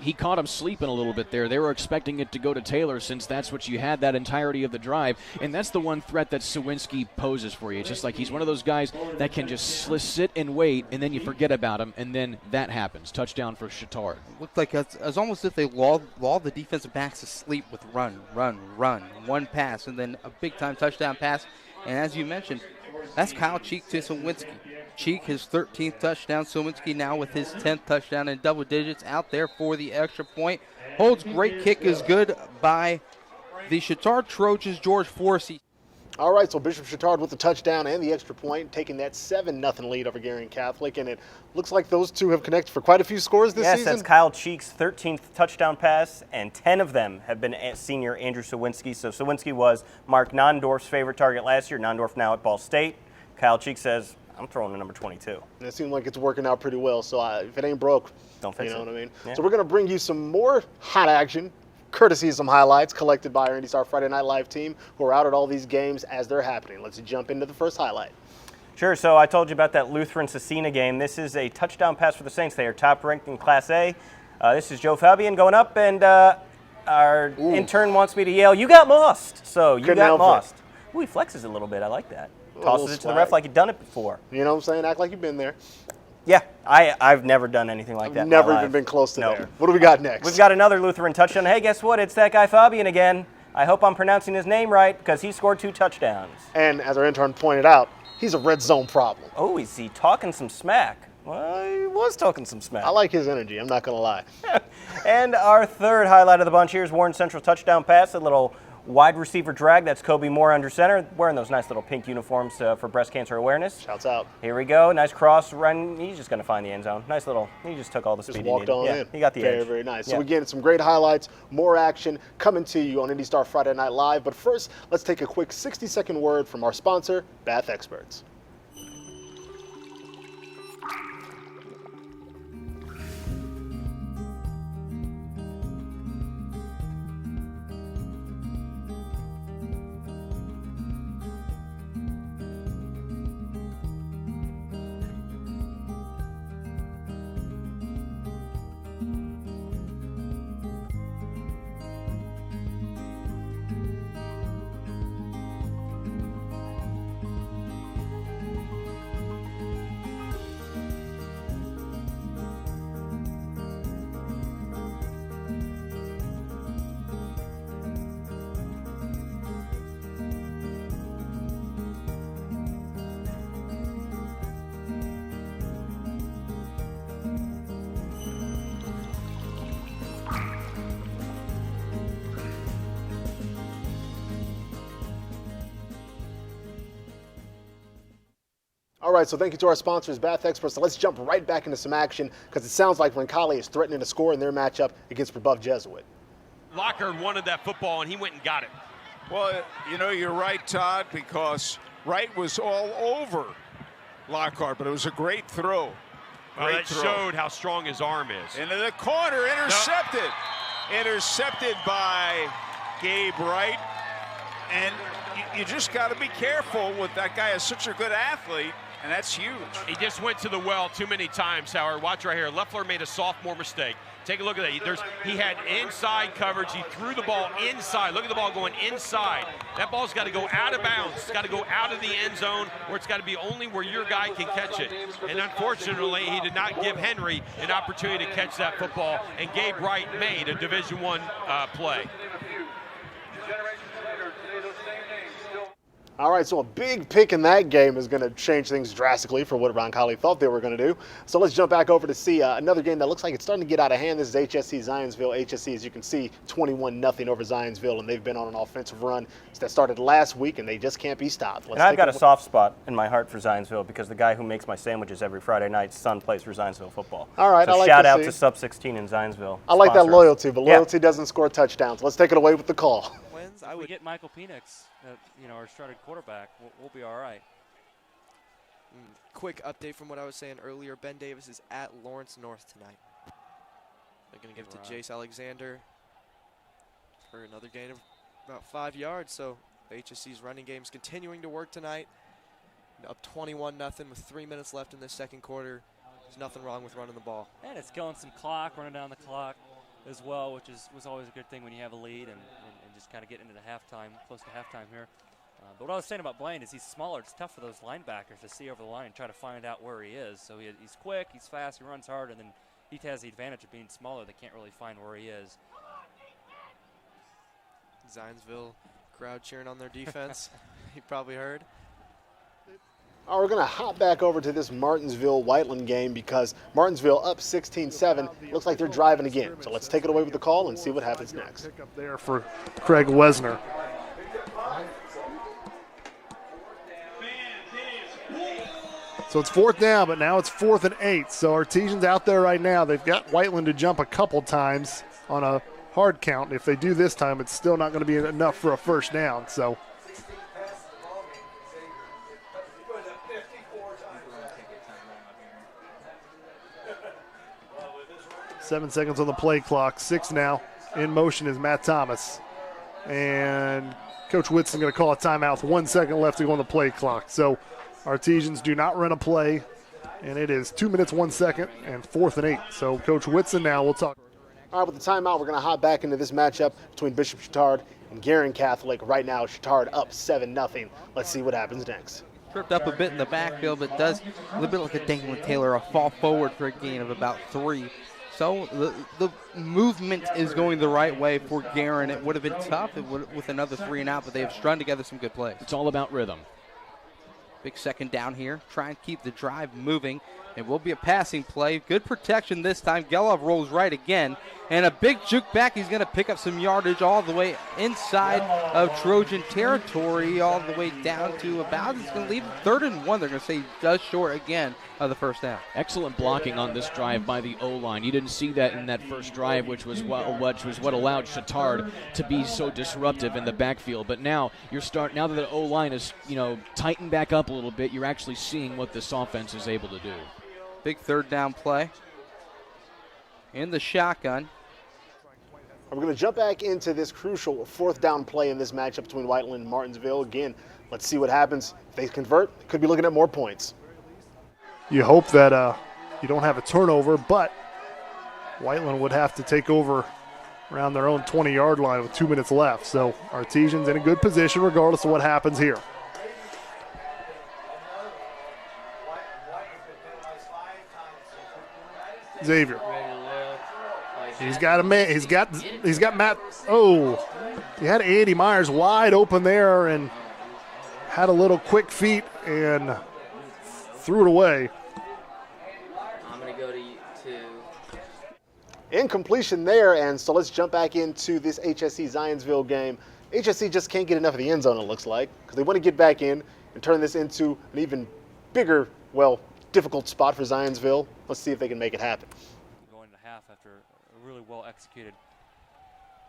he caught him sleeping a little bit there. They were expecting it to go to Taylor since that's what you had that entirety of the drive. And that's the one threat that Sowinski poses for you. It's just like he's one of those guys that can just sit and wait, and then you forget about him, and then that happens. Touchdown for Chatard. Looked like it's almost as if they lulled the defensive backs to sleep with run. One pass, and then a big-time touchdown pass. And as you mentioned, that's Kyle Cheek to Sowinski. Cheek, his 13th touchdown. Sowinski now with his 10th touchdown in double digits out there for the extra point. Holds great kick is good by the Chatard Trojans, George Forsey. All right, so Bishop Chatard with the touchdown and the extra point, taking that 7-0 lead over Guerin Catholic, and it looks like those two have connected for quite a few scores this season. Yes, that's Kyle Cheek's 13th touchdown pass, and 10 of them have been senior Andrew Sowinski. So Sowinski was Mark Nondorf's favorite target last year. Nondorf now at Ball State. Kyle Cheek says, I'm throwing to number 22. And it seems like it's working out pretty well, so if it ain't broke, don't fix it. You know what I mean? Yeah. So we're going to bring you some more hot action courtesy of some highlights collected by our IndyStar Friday Night Live team who are out at all these games as they're happening. Let's jump into the first highlight. Sure, so I told you about that Lutheran-Cecina game. This is a touchdown pass for the Saints. They are top-ranked in Class A. This is Joe Fabian going up, and our intern wants me to yell, "You got mossed!" So you got mossed. Ooh, he flexes a little bit. I like that. Tosses it to the ref like he'd done it before. You know what I'm saying? Act like you've been there. Yeah, I've never done anything like that in my Never life. even been close to there. What do we got next? We've got another Lutheran touchdown. Hey, guess what? It's that guy Fabian again. I hope I'm pronouncing his name right because he scored 2 touchdowns. And as our intern pointed out, he's a red zone problem. Oh, is he talking some smack? Well, he was talking some smack. I like his energy, I'm not going to lie. And our third highlight of the bunch here is Warren Central touchdown pass, a little wide receiver drag. That's Kobe Moore under center, wearing those nice little pink uniforms for breast cancer awareness. Shouts out. Here we go. Nice cross run. He's just going to find the end zone. Nice little, he just took all the speed he needed. Just walked on in. He got the edge. Very, very nice. So again, some great highlights, more action coming to you on IndyStar Friday Night Live. But first, let's take a quick 60-second word from our sponsor, Bath Experts. All right, so thank you to our sponsors, Bath Experts. So let's jump right back into some action because it sounds like Roncalli is threatening to score in their matchup against Brebeuf Jesuit. Lockhart wanted that football, and he went and got it. Well, you know, you're right, Todd, because Wright was all over Lockhart, but it was a great throw. That showed how strong his arm is. Into the corner, intercepted. Intercepted by Gabe Wright. And you just got to be careful with that guy is such a good athlete, and that's huge. He just went to the well too many times, Howard. Watch right here. Leffler made a sophomore mistake. Take a look at that. He had inside coverage. He threw the ball inside. Look at the ball going inside. That ball's got to go out of bounds. It's got to go out of the end zone, where it's got to be only where your guy can catch it. And unfortunately, he did not give Henry an opportunity to catch that football, and Gabe Wright made a Division I play. All right, so a big pick in that game is going to change things drastically for what Roncalli thought they were going to do. So let's jump back over to see another game that looks like it's starting to get out of hand. This is HSC Zionsville. HSC, as you can see, 21-0 over Zionsville, and they've been on an offensive run that started last week, and they just can't be stopped. And I've got a soft spot in my heart for Zionsville because the guy who makes my sandwiches every Friday night, son, plays for Zionsville football. All right, so I like shout out to Sub-16 in Zionsville. I like that loyalty, but loyalty doesn't score touchdowns. Let's take it away with the call. If we get Michael Penix, our starting quarterback, we'll be all right. Quick update from what I was saying earlier. Ben Davis is at Lawrence North tonight. They're going to give it to Jace Alexander for another gain of about 5 yards. So HSC's running game is continuing to work tonight. Up 21-0 with 3 minutes left in this second quarter. There's nothing wrong with running the ball. And it's killing some clock, running down the clock as well, which was always a good thing when you have a lead and just kind of getting into halftime, close to halftime here. But what I was saying about Blaine is he's smaller. It's tough for those linebackers to see over the line and try to find out where he is. So he's quick, he's fast, he runs hard, and then he has the advantage of being smaller. They can't really find where he is. Zionsville crowd cheering on their defense. You probably heard. All right, we're going to hop back over to this Martinsville-Whiteland game because Martinsville up 16-7. Looks like they're driving again. So let's take it away with the call and see what happens next. Pick up there for Craig Wesner. So it's 4th down, but now it's 4th and 8. So Artesian's out there right now. They've got Whiteland to jump a couple times on a hard count. If they do this time, it's still not going to be enough for a first down. So 7 seconds on the play clock. 6 now. In motion is Matt Thomas. And Coach Whitson going to call a timeout with 1 second left to go on the play clock. So Artesians do not run a play, and it is 2 minutes, 1 second, and 4th and 8. So Coach Whitson now will talk. All right, with the timeout, we're going to hop back into this matchup between Bishop Chatard and Guerin Catholic. Right now, Chatard up 7-0. Let's see what happens next. Tripped up a bit in the backfield, but does a little bit like a Danklin Taylor, a fall forward for a gain of about 3. So the movement is going the right way for Guerin. It would have been tough with another 3 and out, but they have strung together some good plays. It's all about rhythm. Big second down here. Try and keep the drive moving. It will be a passing play. Good protection this time. Gelov rolls right again. And a big juke back. He's going to pick up some yardage all the way inside of Trojan territory, all the way down to about, it's going to leave 3rd and 1. They're going to say just short again of the first down. Excellent blocking on this drive by the O-line. You didn't see that in that first drive, which was what allowed Chatard to be so disruptive in the backfield. But now now that the O-line is, tightened back up a little bit, you're actually seeing what this offense is able to do. Big 3rd down play in the shotgun. We're going to jump back into this crucial 4th down play in this matchup between Whiteland and Martinsville. Again, let's see what happens. If they convert, could be looking at more points. You hope that you don't have a turnover, but Whiteland would have to take over around their own 20-yard line with 2 minutes left. So Artesians in a good position regardless of what happens here. Xavier. He's got a man. He's got Matt. Oh, he had Andy Myers wide open there and had a little quick feet and threw it away. I'm going to go to Incompletion there, and so let's jump back into this HSC Zionsville game. HSC just can't get enough of the end zone, it looks like, because they want to get back in and turn this into an even bigger, difficult spot for Zionsville. Let's see if they can make it happen. Going to half after a really well executed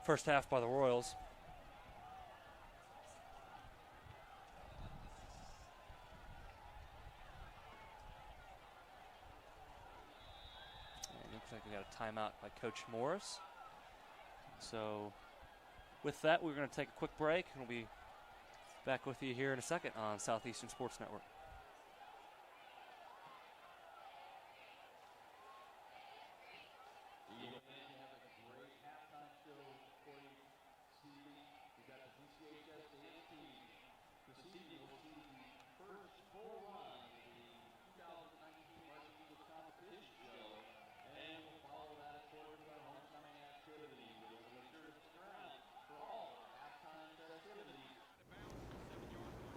first half by the Royals. And it looks like we got a timeout by Coach Morris. So with that, we're going to take a quick break, and we'll be back with you here in a second on Southeastern Sports Network.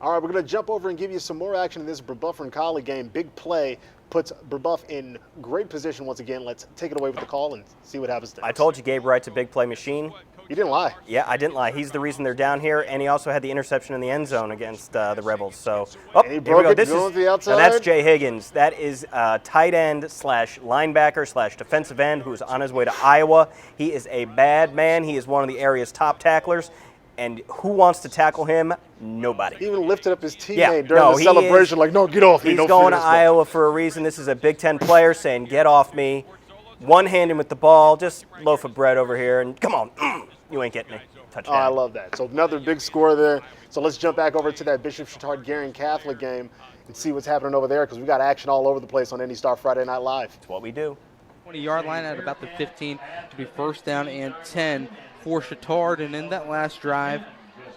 All right, we're going to jump over and give you some more action in this Brebeuf and Collie game. Big play puts Brebeuf in great position once again. Let's take it away with the call and see what happens next. I told you Gabe Wright's a big play machine. You didn't lie. Yeah, I didn't lie. He's the reason they're down here, and he also had the interception in the end zone against the Rebels. So, and he broke it going to the outside. Now that's Jay Higgins. That is tight end / linebacker / defensive end who is on his way to Iowa. He is a bad man. He is one of the area's top tacklers. And who wants to tackle him? Nobody. He even lifted up his teammate during the celebration, no, get off me. He's going to Iowa for a reason. This is a Big Ten player saying, get off me. One-handed with the ball, just loaf of bread over here, and come on, you ain't getting me. Touchdown. Oh, I love that. So another big score there. So let's jump back over to that Bishop Chatard Guerin Catholic game and see what's happening over there, because we got action all over the place on IndyStar Friday Night Live. That's what we do. 20-yard line at about the 15 to be 1st down and 10 for Chatard. And in that last drive,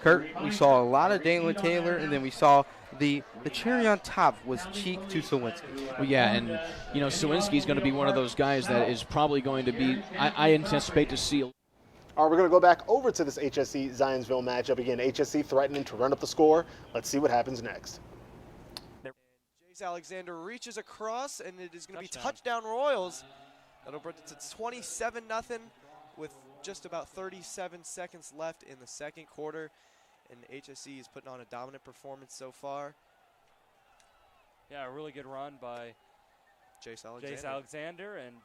Kurt, we saw a lot of Danklin Taylor, and then we saw the cherry on top was Cheek to Sawinski. Well, yeah, and Sawinski's going to be one of those guys that is probably going to be. I anticipate to see. All right, we're going to go back over to this HSC Zionsville matchup again. HSC threatening to run up the score. Let's see what happens next. Jace Alexander reaches across, and it is going to be touchdown Royals. That'll bring it to 27-0 with just about 37 seconds left in the second quarter. And HSC is putting on a dominant performance so far. Yeah, a really good run by Jace Alexander, and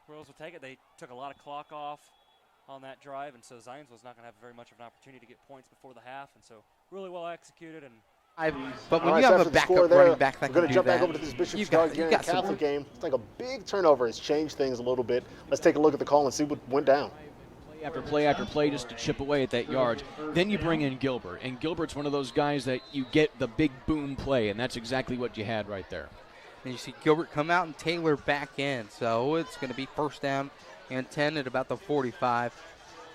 Royals will take it. They took a lot of clock off on that drive, and so Zionsville's not going to have very much of an opportunity to get points before the half, and so really well executed. And but when you have a backup running back that can do that, we're going to jump back over to this Bishop Chatard Guerin Catholic game. It's like a big turnover has changed things a little bit. Let's take a look at the call and see what went down. after play just to chip away at that yards. Then you bring in Gilbert, and Gilbert's one of those guys that you get the big boom play, and that's exactly what you had right there. And you see Gilbert come out and Taylor back in, so it's going to be first down and 10 at about the 45.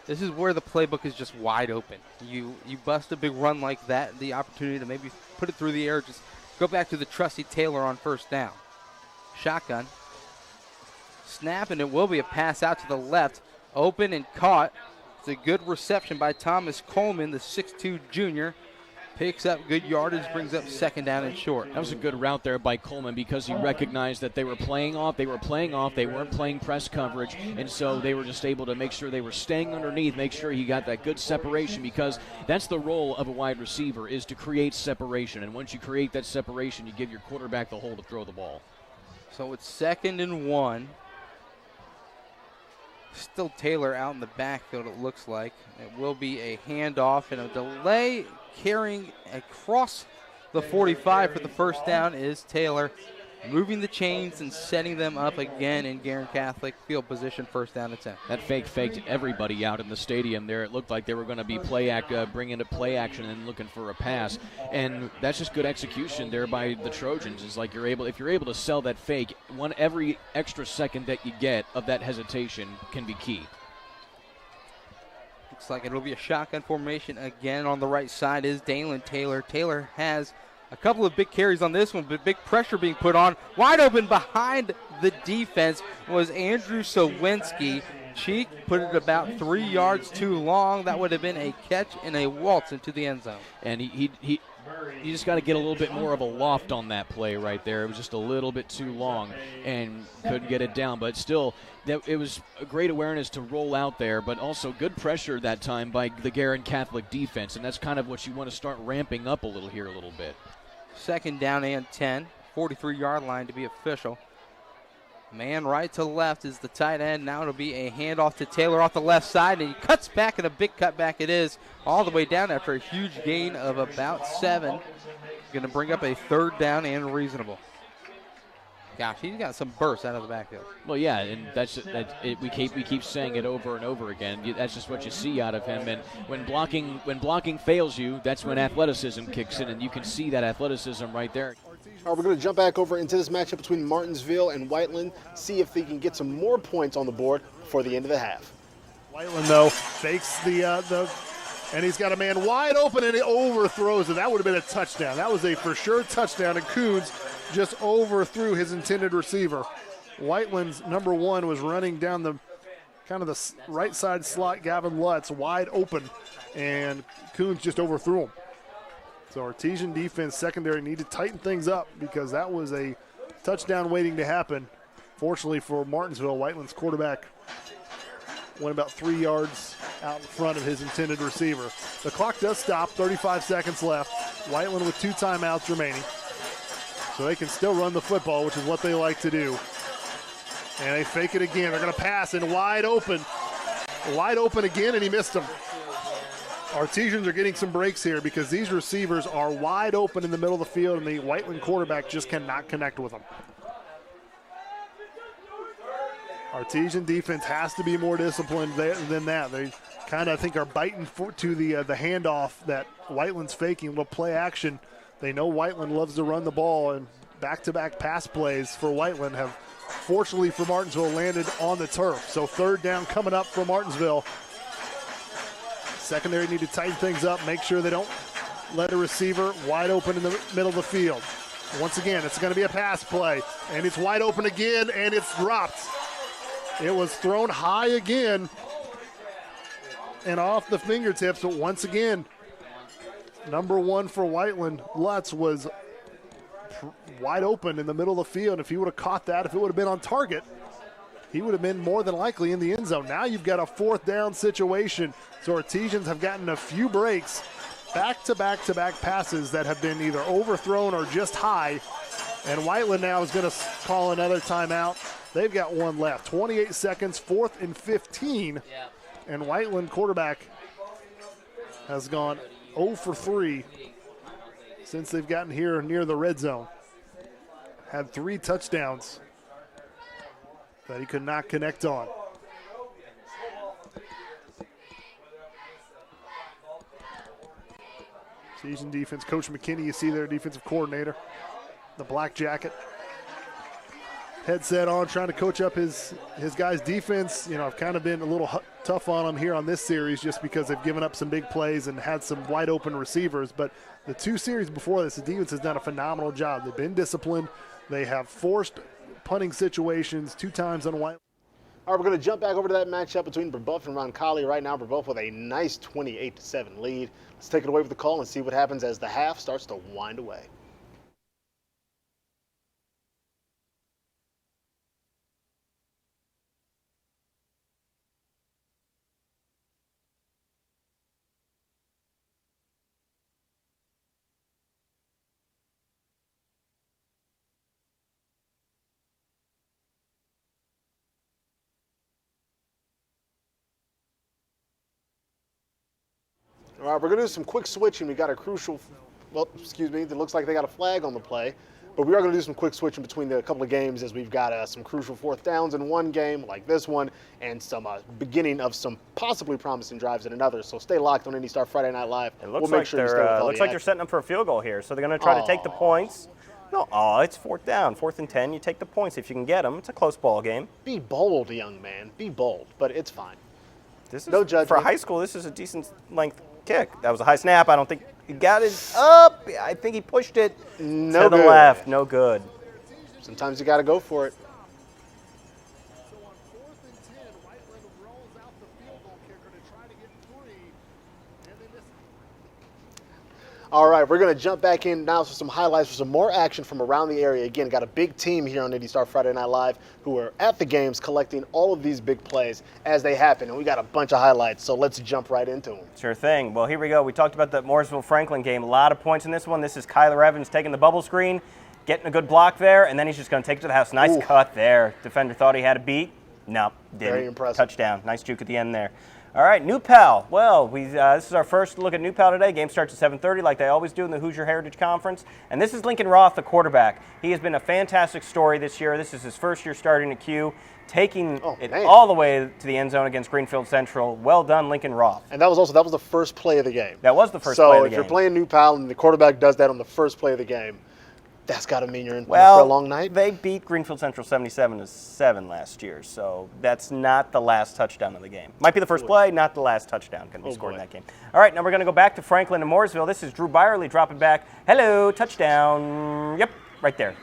This is where the playbook is just wide open. You bust a big run like that, the opportunity to maybe put it through the air, just go back to the trusty Taylor on first down. Shotgun. Snap, and it will be a pass out to the left. Open and caught. It's a good reception by Thomas Coleman, the 6'2 junior. Picks up good yardage, brings up second down and short. That was a good route there by Coleman because he recognized that they were playing off. They weren't playing press coverage, and so they were just able to make sure they were staying underneath, make sure he got that good separation, because that's the role of a wide receiver, is to create separation. And once you create that separation, you give your quarterback the hole to throw the ball. So it's 2nd and 1. Still Taylor out in the backfield, it looks like. It will be a handoff and a delay. Carrying across the 45 for the first down is Taylor, moving the chains and setting them up again in Guerin Catholic field position, first down and 10. That faked everybody out in the stadium there. It looked like they were going to be bringing a play action and looking for a pass, and that's just good execution there by the Trojans. Is like if you're able to sell that fake, every extra second that you get of that hesitation can be key. Looks like it'll be a shotgun formation again. On the right side is Dalen Taylor. Taylor has a couple of big carries on this one, but big pressure being put on. Wide open behind the defense was Andrew Sowinski. Cheek put it about 3 yards too long. That would have been a catch and a waltz into the end zone. And he just got to get a little bit more of a loft on that play right there. It was just a little bit too long and couldn't get it down. But still, it was a great awareness to roll out there, but also good pressure that time by the Guerin Catholic defense. And that's kind of what you want to start ramping up a little bit. Second down and 10, 43-yard line to be official. Man right to left is the tight end. Now it'll be a handoff to Taylor off the left side, and he cuts back, and a big cutback it is, all the way down after a huge gain of about 7. Going to bring up a third down and reasonable. Gosh, he's got some bursts out of the backfield. Well, yeah, and we keep saying it over and over again. That's just what you see out of him. And when blocking fails you, that's when athleticism kicks in, and you can see that athleticism right there. All right, we're going to jump back over into this matchup between Martinsville and Whiteland, see if they can get some more points on the board before the end of the half. Whiteland, though, fakes and he's got a man wide open, and he overthrows it. That would have been a touchdown. That was a for sure touchdown, and Coons just overthrew his intended receiver. Whiteland's number 1 was running down the right side slot. Gavin Lutz wide open, and Coons just overthrew him. So Artesian defense secondary need to tighten things up, because that was a touchdown waiting to happen. Fortunately for Martinsville, Whiteland's quarterback went about 3 yards out in front of his intended receiver. The clock does stop, 35 seconds left. Whiteland with 2 timeouts remaining. So they can still run the football, which is what they like to do. And they fake it again. They're going to pass, and wide open. Wide open again, and he missed him. Artesians are getting some breaks here because these receivers are wide open in the middle of the field, and the Whiteland quarterback just cannot connect with them. Artesian defense has to be more disciplined than that. They kind of, I think, are biting to the handoff that Whiteland's faking, little play action. They know Whiteland loves to run the ball, and back-to-back pass plays for Whiteland have, fortunately for Martinsville, landed on the turf. So third down coming up for Martinsville. Secondary need to tighten things up, make sure they don't let a receiver wide open in the middle of the field. Once again, it's going to be a pass play, and it's wide open again, and it's dropped. It was thrown high again and off the fingertips, but once again, number 1 for Whiteland, Lutz, was wide open in the middle of the field. If he would have caught that, if it would have been on target, he would have been more than likely in the end zone. Now you've got a 4th down situation. So Artesians have gotten a few breaks, back-to-back-to-back passes that have been either overthrown or just high. And Whiteland now is going to call another timeout. They've got 1 left. 28 seconds, 4th and 15. And Whiteland quarterback has gone 0 for 3 since they've gotten here near the red zone. Had 3 touchdowns that he could not connect on. Seasoned defense. Coach McKinney, you see their defensive coordinator, the black jacket. Headset on, trying to coach up his guys' defense. You know, I've kind of been a little tough on them here on this series just because they've given up some big plays and had some wide open receivers. But the 2 series before this, the defense has done a phenomenal job. They've been disciplined. They have forced punting situations 2 times on white. All right, we're going to jump back over to that matchup between Brebeuf and Roncalli. Right now, Brebeuf with a nice 28-7 lead. Let's take it away with the call and see what happens as the half starts to wind away. All right, we're going to do some quick switching. We got a crucial, well, excuse me, it looks like they got a flag on the play. But we are going to do some quick switching between the couple of games as we've got some crucial 4th downs in one game like this one and some beginning of some possibly promising drives in another. So stay locked on IndyStar Friday Night Live. It looks like they're setting up for a field goal here. So they're going to try to take the points. No, it's 4th down, 4th and 10. You take the points if you can get them. It's a close ball game. Be bold, young man. Be bold, but it's fine. This is, no judgment. For high school, this is a decent length kick. That was a high snap. I don't think he got it up. I think he pushed it to the left. No good. Sometimes you got to go for it. All right, we're going to jump back in now for some highlights for some more action from around the area. Again, got a big team here on IndyStar Friday Night Live who are at the games collecting all of these big plays as they happen, and we got a bunch of highlights, so let's jump right into them. Sure thing. Well, here we go. We talked about the Mooresville-Franklin game. A lot of points in this one. This is Kyler Evans taking the bubble screen, getting a good block there, and then he's just going to take it to the house. Nice cut there. Defender thought he had a beat. Nope, didn't. Very impressive. Touchdown. Nice juke at the end there. All right, New Pal. Well, this is our first look at New Pal today. Game starts at 7:30 like they always do in the Hoosier Heritage Conference. And this is Lincoln Roth, the quarterback. He has been a fantastic story this year. This is his first year starting at Q, taking it all the way to the end zone against Greenfield Central. Well done, Lincoln Roth. And that was the first play of the game. That was the first play of the game. So if you're playing New Pal and the quarterback does that on the first play of the game, that's got to mean you're in for a long night. They beat Greenfield Central 77-7 last year, so that's not the last touchdown of the game. Might be the first play, not the last touchdown going to be scored in that game. All right, now we're going to go back to Franklin and Mooresville. This is Drew Byerly dropping back. Hello, touchdown. Yep, right there.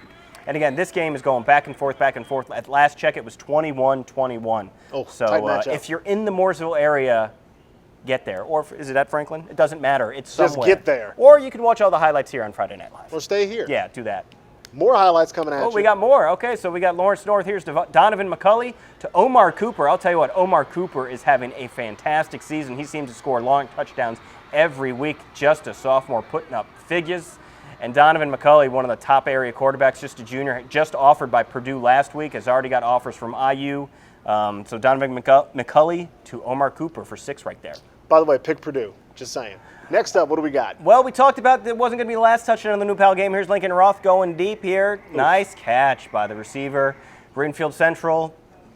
And again, this game is going back and forth, back and forth. At last check, it was 21-21. So if you're in the Mooresville area, get there. Or is it at Franklin? It doesn't matter. It's somewhere. Just get there. Or you can watch all the highlights here on Friday Night Live. Or stay here. Yeah, do that. More highlights coming at you. Oh, we got more. Okay, so we got Lawrence North. Here's Donovan McCulley to Omar Cooper. I'll tell you what, Omar Cooper is having a fantastic season. He seems to score long touchdowns every week. Just a sophomore putting up figures. And Donovan McCulley, one of the top area quarterbacks, just a junior, just offered by Purdue last week, has already got offers from IU. So Donovan McCulley to Omar Cooper for 6 right there. By the way, pick Purdue. Just saying. Next up, what do we got? Well, we talked about that it wasn't going to be the last touchdown in the New Pal game. Here's Lincoln Roth going deep here. Nice catch by the receiver. Greenfield Central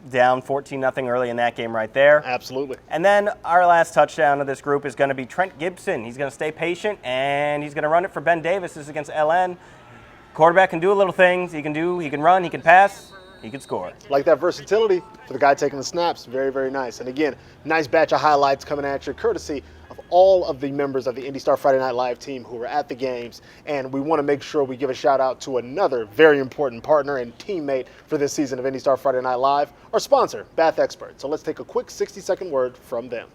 down 14-0 early in that game right there. Absolutely. And then our last touchdown of this group is going to be Trent Gibson. He's going to stay patient, and he's going to run it for Ben Davis. This is against LN. Quarterback can do a little things. He can run, he can pass. He could score. Like that versatility for the guy taking the snaps. Very, very nice. And again, nice batch of highlights coming at you, courtesy of all of the members of the IndyStar Friday Night Live team who were at the games. And we want to make sure we give a shout out to another very important partner and teammate for this season of IndyStar Friday Night Live, our sponsor, Bath Expert. So let's take a quick 60-second word from them.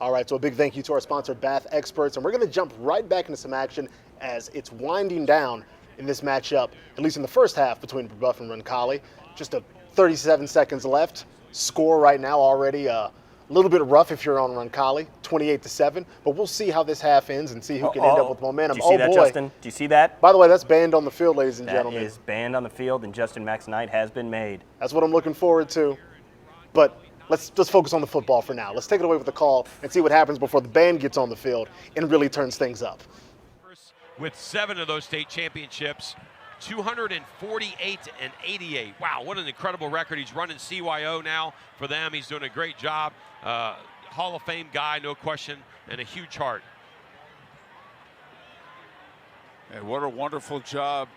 All right, so a big thank you to our sponsor, Bath Experts, and we're going to jump right back into some action as it's winding down in this matchup, at least in the first half between Brebeuf and Roncalli. Just 37 seconds left. Score right now already a little bit rough if you're on Roncalli, 28-7, but we'll see how this half ends and see who can end up with momentum. Do you see that, Justin? Do you see that? By the way, that's banned on the field, ladies and gentlemen. That is banned on the field, and Justin Mack's night has been made. That's what I'm looking forward to. But let's just focus on the football for now. Let's take it away with the call and see what happens before the band gets on the field and really turns things up. With 7 of those state championships, 248 and 88. Wow, what an incredible record. He's running CYO now for them. He's doing a great job. Hall of Fame guy, no question, and a huge heart. And what a wonderful job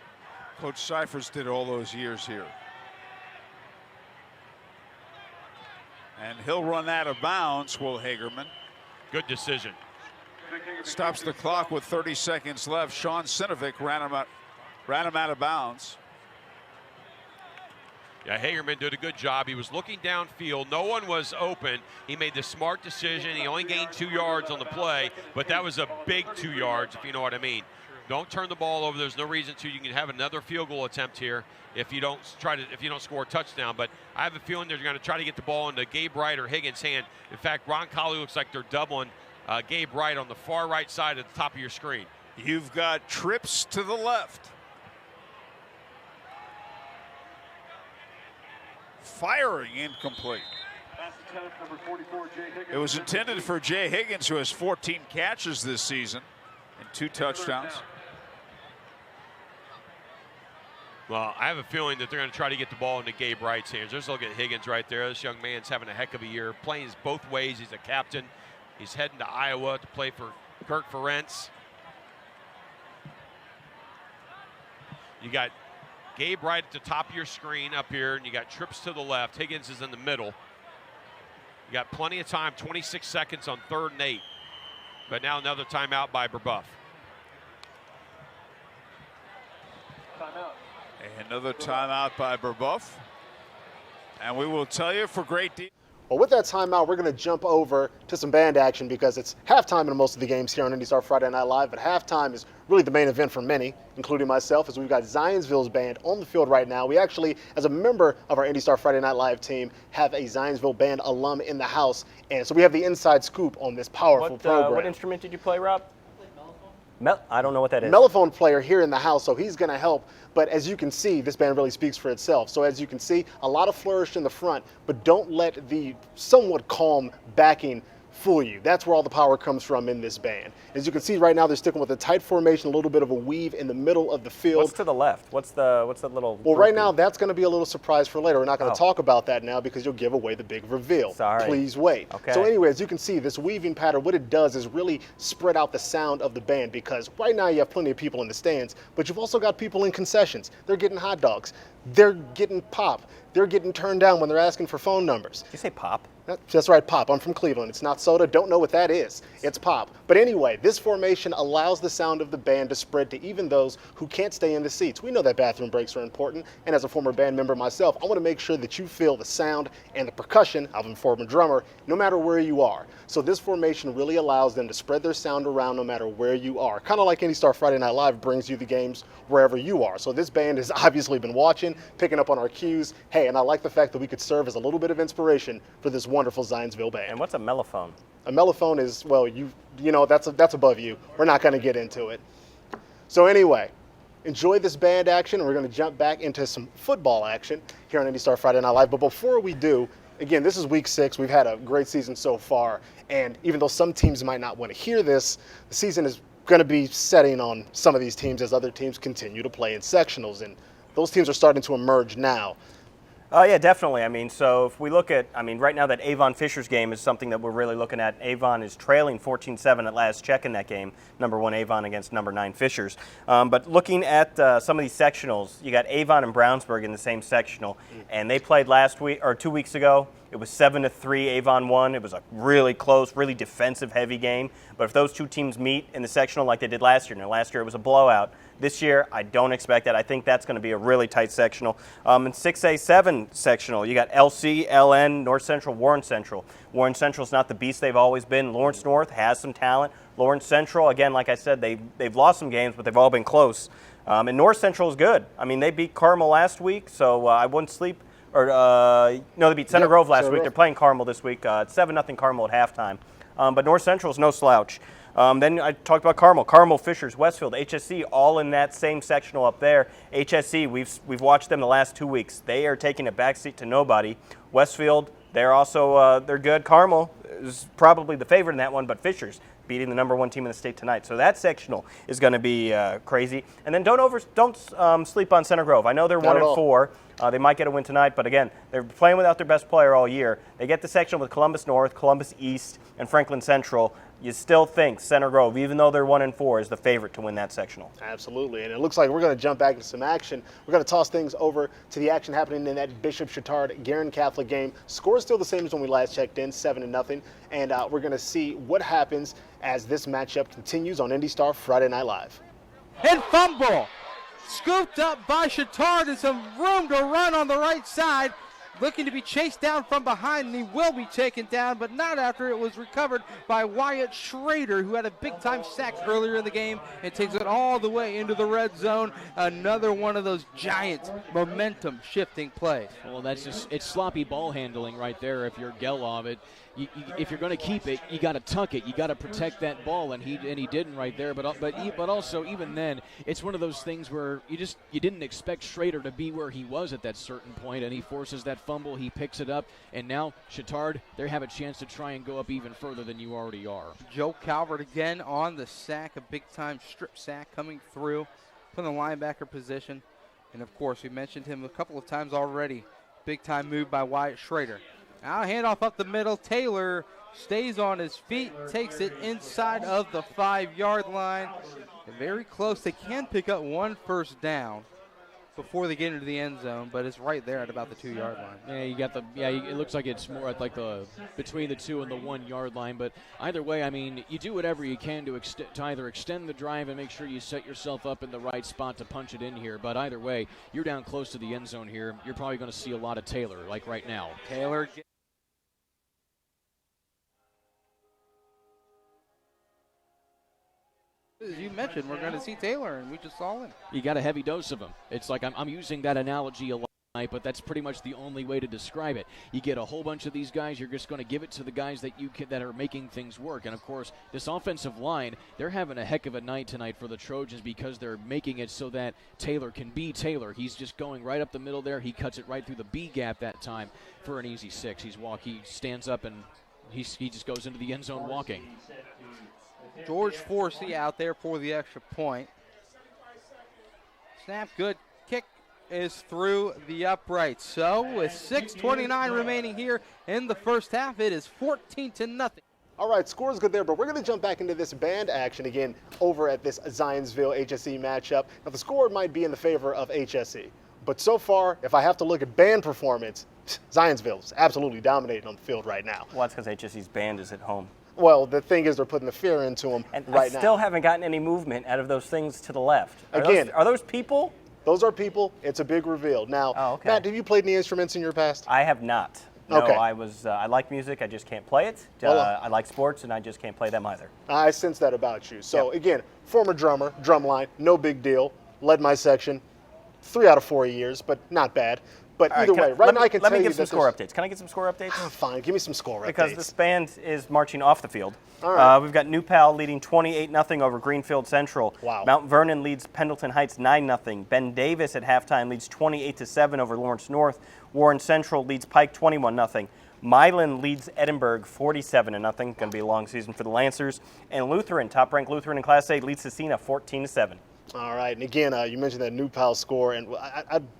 Coach Cyphers did all those years here. And he'll run out of bounds, Will Hagerman. Good decision. Stops the clock with 30 seconds left. Sean Sinovic ran him out of bounds. Yeah, Hagerman did a good job. He was looking downfield. No one was open. He made the smart decision. He only gained 2 yards on the play, but that was a big 2 yards, if you know what I mean. Don't turn the ball over. There's no reason to. You can have another field goal attempt here if you don't score a touchdown. But I have a feeling they're going to try to get the ball into Gabe Wright or Higgins' hand. In fact, Roncalli looks like they're doubling Gabe Wright on the far right side at the top of your screen. You've got trips to the left. Firing incomplete. It was intended for Jay Higgins, who has 14 catches this season and 2 touchdowns. Well, I have a feeling that they're going to try to get the ball into Gabe Wright's hands. Just look at Higgins right there. This young man's having a heck of a year. Playing both ways. He's a captain. He's heading to Iowa to play for Kirk Ferentz. You got Gabe Wright at the top of your screen up here, and you got trips to the left. Higgins is in the middle. You got plenty of time, 26 seconds on 3rd and 8. But now another timeout by Brebeuf. Another timeout by Brebeuf. And we will tell you for great detail. Well, with that timeout, we're going to jump over to some band action because it's halftime in most of the games here on IndyStar Friday Night Live, but halftime is really the main event for many, including myself, as we've got Zionsville's band on the field right now. We actually, as a member of our IndyStar Friday Night Live team, have a Zionsville band alum in the house, and so we have the inside scoop on this powerful program. What instrument did you play, Rob? I don't know what that is. Mellophone player here in the house, so he's going to help. But as you can see, this band really speaks for itself. So as you can see, a lot of flourish in the front, but don't let the somewhat calm backing fool you. That's where all the power comes from in this band. As you can see right now, they're sticking with a tight formation, a little bit of a weave in the middle of the field. What's to the left? What's that little? Well, right now, that's going to be a little surprise for later. We're not going to talk about that now because you'll give away the big reveal. Sorry. Please wait. Okay. So anyway, as you can see, this weaving pattern, what it does is really spread out the sound of the band, because right now you have plenty of people in the stands, but you've also got people in concessions. They're getting hot dogs. They're getting pop. They're getting turned down when they're asking for phone numbers. Did you say pop? That's right, pop. I'm from Cleveland. It's not soda. Don't know what that is. It's pop. But anyway, this formation allows the sound of the band to spread to even those who can't stay in the seats. We know that bathroom breaks are important, and as a former band member myself, I want to make sure that you feel the sound and the percussion. I'm a former drummer, no matter where you are. So this formation really allows them to spread their sound around no matter where you are. Kind of like IndyStar Friday Night Live brings you the games wherever you are. So this band has obviously been watching, picking up on our cues. Hey, and I like the fact that we could serve as a little bit of inspiration for this wonderful Zionsville band. And what's a mellophone? A mellophone is, well, you know, that's above you. We're not going to get into it. So anyway, enjoy this band action, and we're going to jump back into some football action here on IndyStar Friday Night Live. But before we do, again, this is week 6. We've had a great season so far, and even though some teams might not want to hear this, the season is going to be setting on some of these teams as other teams continue to play in sectionals, and those teams are starting to emerge now. Yeah, definitely. I mean, so if we look at, right now that Avon Fishers game is something that we're really looking at. Avon is trailing 14-7 at last check in that game, number 1 Avon against number 9 Fishers. But looking at some of these sectionals, you got Avon and Brownsburg in the same sectional, and they played last week or 2 weeks ago. It was 7-3, Avon won. It was a really close, really defensive-heavy game. But if those two teams meet in the sectional like they did last year, now last year it was a blowout, This year, I don't expect that. I think that's going to be a really tight sectional. In 6A7 sectional, you got LC, LN, North Central, Warren Central. Warren Central's not the beast they've always been. Lawrence North has some talent. Lawrence Central, again, like I said, they've lost some games, but they've all been close. And North Central is good. I mean, they beat Carmel last week, so I wouldn't sleep. They beat Center Grove last week. They're playing Carmel this week. It's 7-0 Carmel at halftime. But North Central is no slouch. Then I talked about Carmel, Fishers, Westfield, HSC, all in that same sectional up there. HSC, we've watched them the last 2 weeks. They are taking a backseat to nobody. Westfield, they're also they're good. Carmel is probably the favorite in that one, but Fishers beating the #1 team in the state tonight. So that sectional is going to be crazy. And then don't sleep on Center Grove. I know they're 1-4. They might get a win tonight, but again, they're playing without their best player all year. They get the sectional with Columbus North, Columbus East, and Franklin Central. You still think Center Grove, even though they're 1-4, is the favorite to win that sectional. Absolutely, and it looks like we're going to jump back into some action. We're going to toss things over to the action happening in that Bishop Chatard Guerin Catholic game. Score is still the same as when we last checked in, 7-0, and we're going to see what happens as this matchup continues on IndyStar Friday Night Live. And fumble, scooped up by Chatard, and some room to run on the right side. Looking to be chased down from behind, and he will be taken down, but not after it was recovered by Wyatt Schrader, who had a big-time sack earlier in the game and takes it all the way into the red zone. Another one of those giant momentum-shifting plays. Well, that's just, it's sloppy ball handling right there. If you're Gelov, if you're going to keep it, you got to tuck it. You got to protect that ball, and he didn't right there. But also even then, it's one of those things where you didn't expect Schrader to be where he was at that certain point, and he forces that fumble. He picks it up, and now Chatard, they have a chance to try and go up even further than you already are. Joe Calvert again on the sack, a big-time strip sack coming through, put in the linebacker position, and of course we mentioned him a couple of times already. Big-time move by Wyatt Schrader. Now handoff up the middle. Taylor stays on his feet, takes it inside of the 5-yard line. Very close. They can pick up one first down before they get into the end zone, but it's right there at about the 2-yard line. Yeah, it looks like it's more at like between the 2 and the 1-yard line. But either way, I mean, you do whatever you can to either extend the drive and make sure you set yourself up in the right spot to punch it in here. But either way, you're down close to the end zone here. You're probably going to see a lot of Taylor, like right now. Taylor. As you mentioned, we're going to see Taylor, and we just saw him. You got a heavy dose of him. It's like I'm using that analogy a lot tonight, but that's pretty much the only way to describe it. You get a whole bunch of these guys. You're just going to give it to the guys that are making things work. And of course, this offensive line, they're having a heck of a night tonight for the Trojans because they're making it so that Taylor can be Taylor. He's just going right up the middle there. He cuts it right through the B gap that time for an easy 6. He stands up and he just goes into the end zone walking. George Forsey out there for the extra point. Snap good. Kick is through the upright. So with 6:29 remaining here in the first half, it is 14-0. All right, score's good there, but we're going to jump back into this band action again over at this Zionsville HSE matchup. Now, the score might be in the favor of HSE, but so far, if I have to look at band performance, Zionsville's absolutely dominating on the field right now. Well, that's because HSE's band is at home. Well, the thing is they're putting the fear into them and right now. I still haven't gotten any movement out of those things to the left. Are those people? Those are people. It's a big reveal. Now, Matt, have you played any instruments in your past? I have not. No, okay. I like music. I just can't play it. I like sports, and I just can't play them either. I sense that about you. So, again, former drummer, drumline, no big deal. Led my section 3 out of 4 years, but not bad. But either way, right now I can tell you Let me get some score updates. Can I get some score updates? Fine, give me some score updates. Because this band is marching off the field. All right. We've got New Pal leading 28-0 over Greenfield Central. Wow. Mount Vernon leads Pendleton Heights 9-0. Ben Davis at halftime leads 28-7 over Lawrence North. Warren Central leads Pike 21-0. Milan leads Edinburgh 47-0. Going to be a long season for the Lancers. And Lutheran, top-ranked Lutheran in Class A, leads Cecina 14-7. All right, and again, you mentioned that New Pal score, and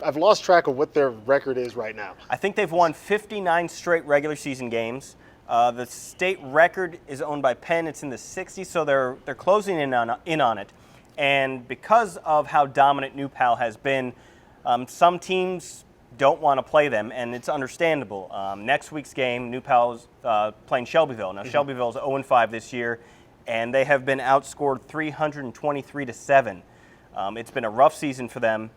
I've lost track of what their record is right now. I think they've won 59 straight regular season games. The state record is owned by Penn. It's in the 60s, so they're closing in on it. And because of how dominant New Pal has been, some teams don't want to play them, and it's understandable. Next week's game, New Pal's playing Shelbyville. Now, Shelbyville's 0-5 this year, and they have been outscored 323-7. It's been a rough season for them.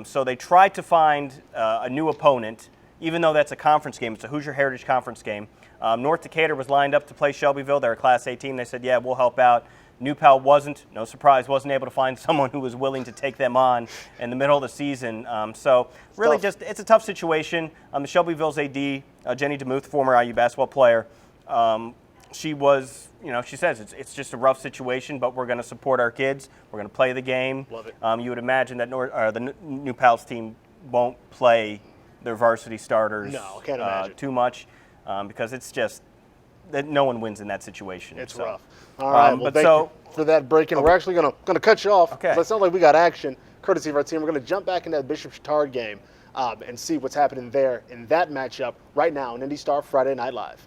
So they tried to find a new opponent, even though that's a conference game. It's a Hoosier Heritage Conference game. North Decatur was lined up to play Shelbyville. They're a Class A team. They said, yeah, we'll help out. New Pal wasn't, no surprise, wasn't able to find someone who was willing to take them on in the middle of the season. So really it's a tough situation. The Shelbyville's AD, Jenny DeMuth, former IU basketball player, she was, she says it's just a rough situation, but we're going to support our kids. We're going to play the game. Love it. You would imagine that the New Pals team won't play their varsity starters can't imagine. too much because it's just that no one wins in that situation. It's so. rough. All right, well, thank you for that break, and we're actually going to cut you off. Okay. But it sounds like we got action, courtesy of our team. We're going to jump back into that Bishop Chatard game and see what's happening there in that matchup right now on IndyStar Friday Night Live.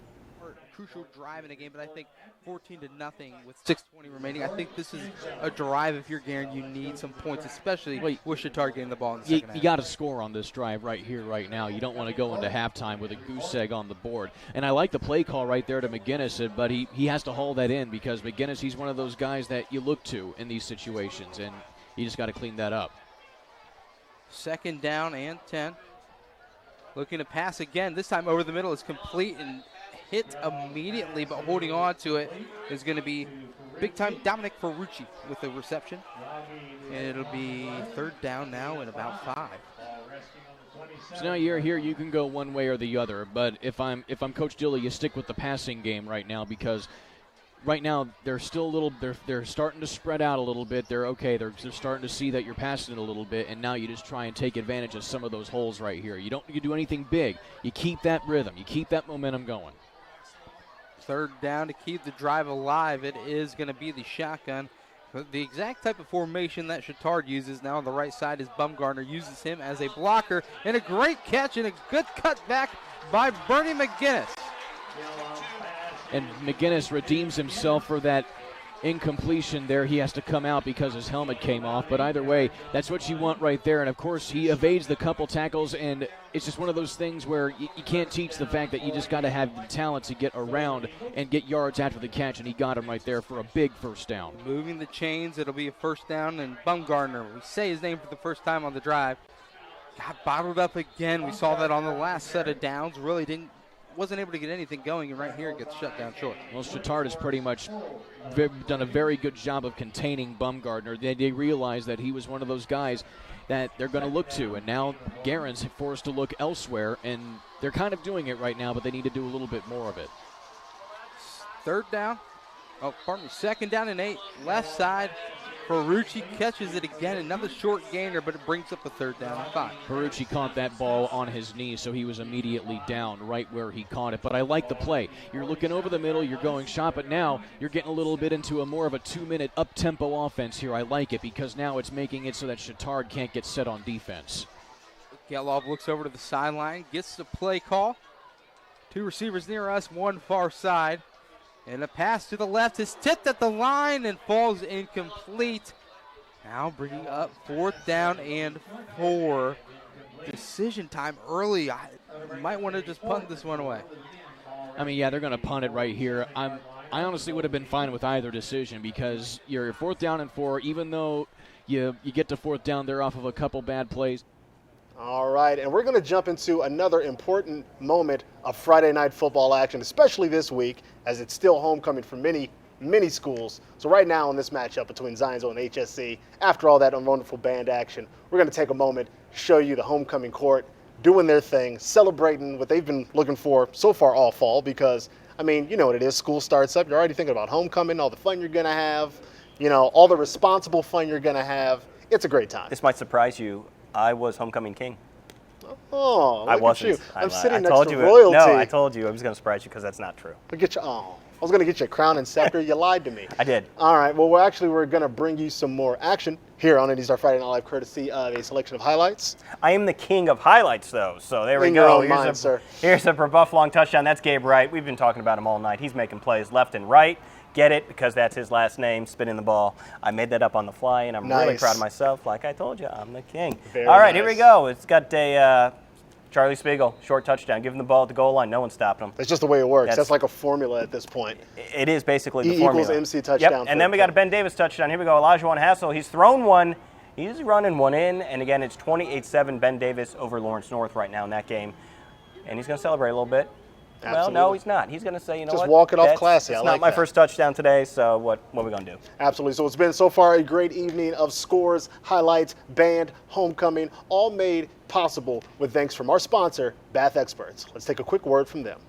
Crucial drive in a game, but I think 14-0 with 6:20 remaining. I think this is a drive if you're guaranteed you need some points, especially with Chatard getting the ball in the second half. You got to score on this drive right here, right now. You don't want to go into halftime with a goose egg on the board. And I like the play call right there to McGinnis, but he has to haul that in because McGinnis, he's one of those guys that you look to in these situations, and you just got to clean that up. 2nd down and 10. Looking to pass again. This time over the middle is complete and hit immediately, but holding on to it is going to be big-time Dominic Ferrucci with the reception. And it'll be 3rd down now and about 5. So now you're here, you can go one way or the other, but if I'm Coach Dilley, you stick with the passing game right now because right now they're still a little they're starting to spread out a little bit. They're starting to see that you're passing it a little bit, and now you just try and take advantage of some of those holes right here. You don't do anything big. You keep that rhythm. You keep that momentum going. 3rd down to keep the drive alive. It is going to be the shotgun. The exact type of formation that Chatard uses now on the right side is Bumgarner uses him as a blocker, and a great catch and a good cut back by Bernie McGinnis. And McGinnis redeems himself for that incompletion there. He has to come out because his helmet came off, but either way, that's what you want right there. And of course, he evades the couple tackles, and it's just one of those things where you can't teach the fact that you just got to have the talent to get around and get yards after the catch, and he got him right there for a big 1st down. Moving the chains, it'll be a 1st down, and Bumgarner, we say his name for the first time on the drive, got bottled up again. We saw that on the last set of downs. Really wasn't able to get anything going, and right here it gets shut down short. Well, Chatard has pretty much done a very good job of containing Bumgarner. They realized that he was one of those guys that they're going to look to, and now Guerin's forced to look elsewhere, and they're kind of doing it right now, but they need to do a little bit more of it. 3rd down. 2nd down and 8. Left side. Ferrucci catches it again. Another short gainer, but it brings up a 3rd down and 5. Ferrucci caught that ball on his knee, so he was immediately down right where he caught it. But I like the play. You're looking over the middle, you're going shot, but now you're getting a little bit into a more of a 2-minute up-tempo offense here. I like it because now it's making it so that Chatard can't get set on defense. Gelov looks over to the sideline, gets the play call. 2 receivers near us, 1 far side. And a pass to the left is tipped at the line and falls incomplete. Now bringing up 4th down and 4. Decision time early. I might want to just punt this one away. I mean, yeah, they're going to punt it right here. I honestly would have been fine with either decision because you're 4th down and 4. Even though you get to 4th down, they're off of a couple bad plays. All right, and we're going to jump into another important moment of Friday night football action, especially this week, as it's still homecoming for many, many schools. So right now in this matchup between Zionsville and HSC, after all that wonderful band action, we're going to take a moment, show you the homecoming court doing their thing, celebrating what they've been looking for so far all fall because, I mean, you know what it is. School starts up. You're already thinking about homecoming, all the fun you're going to have, all the responsible fun you're going to have. It's a great time. This might surprise you. I was homecoming king. Oh, I wasn't. I'm sitting next to royalty. No, I told you I was going to surprise you because that's not true. I was going to get you a crown and scepter. You lied to me. I did. All right. Well, we're going to bring you some more action here on IndyStar Friday Night Live, courtesy of a selection of highlights. I am the king of highlights, though. So there we In go. your own mind, sir. Here's a Brebeuf long touchdown. That's Gabe Wright. We've been talking about him all night. He's making plays left and right. Get it because that's his last name, spinning the ball. I made that up on the fly, and I'm really proud of myself. Like I told you, I'm the king. All right, here we go. It's got a Charlie Spiegel, short touchdown. Give him the ball at the goal line. No one's stopping him. That's just the way it works. That's like a formula at this point. It is basically the E formula. equals MC touchdown. Yep. And then we got a Ben Davis touchdown. Here we go. Elijah Hassel. He's thrown one He's running one in, and again, it's 28-7 Ben Davis over Lawrence North right now in that game. And he's going to celebrate a little bit. Absolutely. Well, no, he's not. He's going to say, you know just what? Just walk it off classy. It's I not like my that. first touchdown today, so what are we going to do? Absolutely. So it's been so far a great evening of scores, highlights, band, homecoming, all made possible with thanks from our sponsor, Bath Experts. Let's take a quick word from them.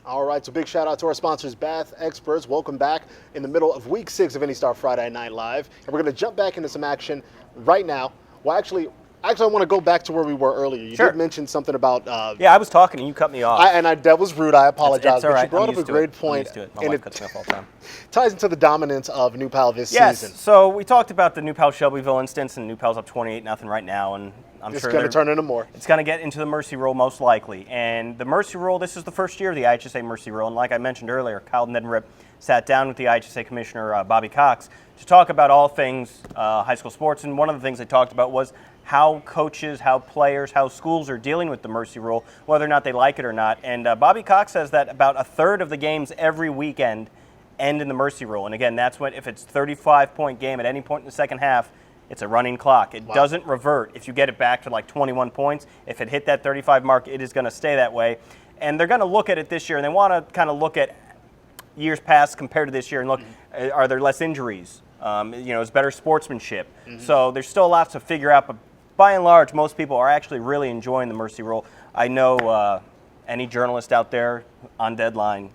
All right, so big shout out to our sponsors, Bath Experts. Welcome back in the middle of week 6 of IndyStar Friday Night Live. And we're going to jump back into some action right now. Well, actually, I want to go back to where we were earlier. You did mention something about... yeah, I was talking and you cut me off. That was rude. I apologize. It's all right. But you brought up a great point. My wife cuts me off all the time. Ties into the dominance of New Pal this season. Yes, so we talked about the New Pal Shelbyville instance, and New Pal's up 28-0 right now, and I'm it's sure it's going to turn into more. It's going to get into the Mercy Rule most likely. And the Mercy Rule, this is the first year of the IHSA Mercy Rule, and like I mentioned earlier, Kyle Neddenrip sat down with the IHSA Commissioner, Bobby Cox, to talk about all things high school sports, and one of the things they talked about was how coaches, how players, how schools are dealing with the Mercy Rule, whether or not they like it or not. And Bobby Cox says that about a third of the games every weekend end in the Mercy Rule. And again, that's when, if it's a 35-point game at any point in the second half, it's a running clock. It doesn't revert if you get it back to like 21 points. If it hit that 35 mark, it is going to stay that way. And they're going to look at it this year, and they want to kind of look at years past compared to this year and look, are there less injuries? It's better sportsmanship. So there's still lots to figure out, but by and large, most people are actually really enjoying the Mercy Rule. I know any journalist out there on deadline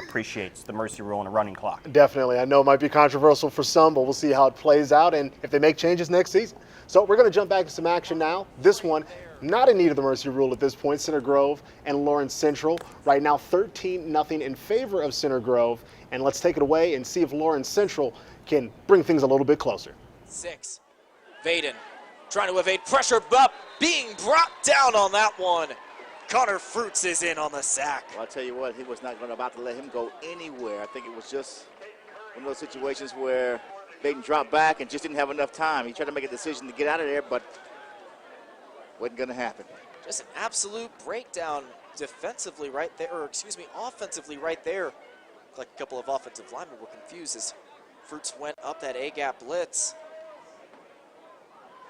appreciates the Mercy Rule and a running clock. Definitely. I know it might be controversial for some, but we'll see how it plays out and if they make changes next season. So we're going to jump back to some action now. This one, not in need of the Mercy Rule at this point. Center Grove and Lawrence Central. Right now, 13-0 in favor of Center Grove. And let's take it away and see if Lawrence Central can bring things a little bit closer. 6. Vaden trying to evade pressure, but being brought down on that one. Connor Fruits is in on the sack. Well, I'll tell you what, he was not about to let him go anywhere. I think it was just one of those situations where Vaden dropped back and just didn't have enough time. He tried to make a decision to get out of there, but wasn't going to happen. Just an absolute breakdown defensively right there, or excuse me, offensively right there. Looked like a couple of offensive linemen were confused as Fruits went up that A-gap blitz.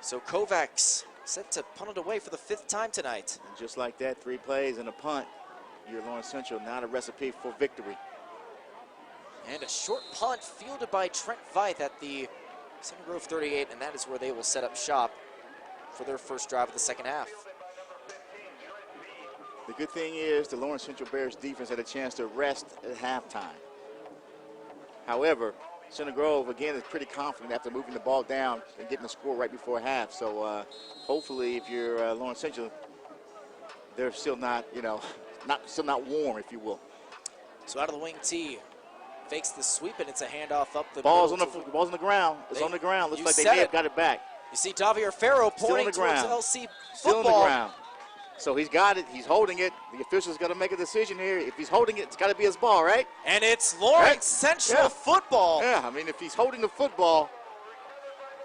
So Kovacs set to punt it away for the 5th time tonight. And just like that, 3 plays and a punt. Your Lawrence Central, not a recipe for victory. And a short punt fielded by Trent Veith at the Center Grove 38, and that is where they will set up shop for their first drive of the second half. The good thing is the Lawrence Central Bears defense had a chance to rest at halftime. However, Center Grove, again, is pretty confident after moving the ball down and getting the score right before half. So hopefully if you're Lawrence Central, they're still not, still not warm, if you will. So out of the wing tee, fakes the sweep, and it's a handoff up the ball's middle. the ball's on the ground. It's on the ground. Looks like they may have got it back. You see Davier Farrow pointing towards LC football. Still on the ground. So he's got it. He's holding it. The official's got to make a decision here. If he's holding it, it's got to be his ball, right? And it's Lawrence Central football. Yeah, I mean, if he's holding the football,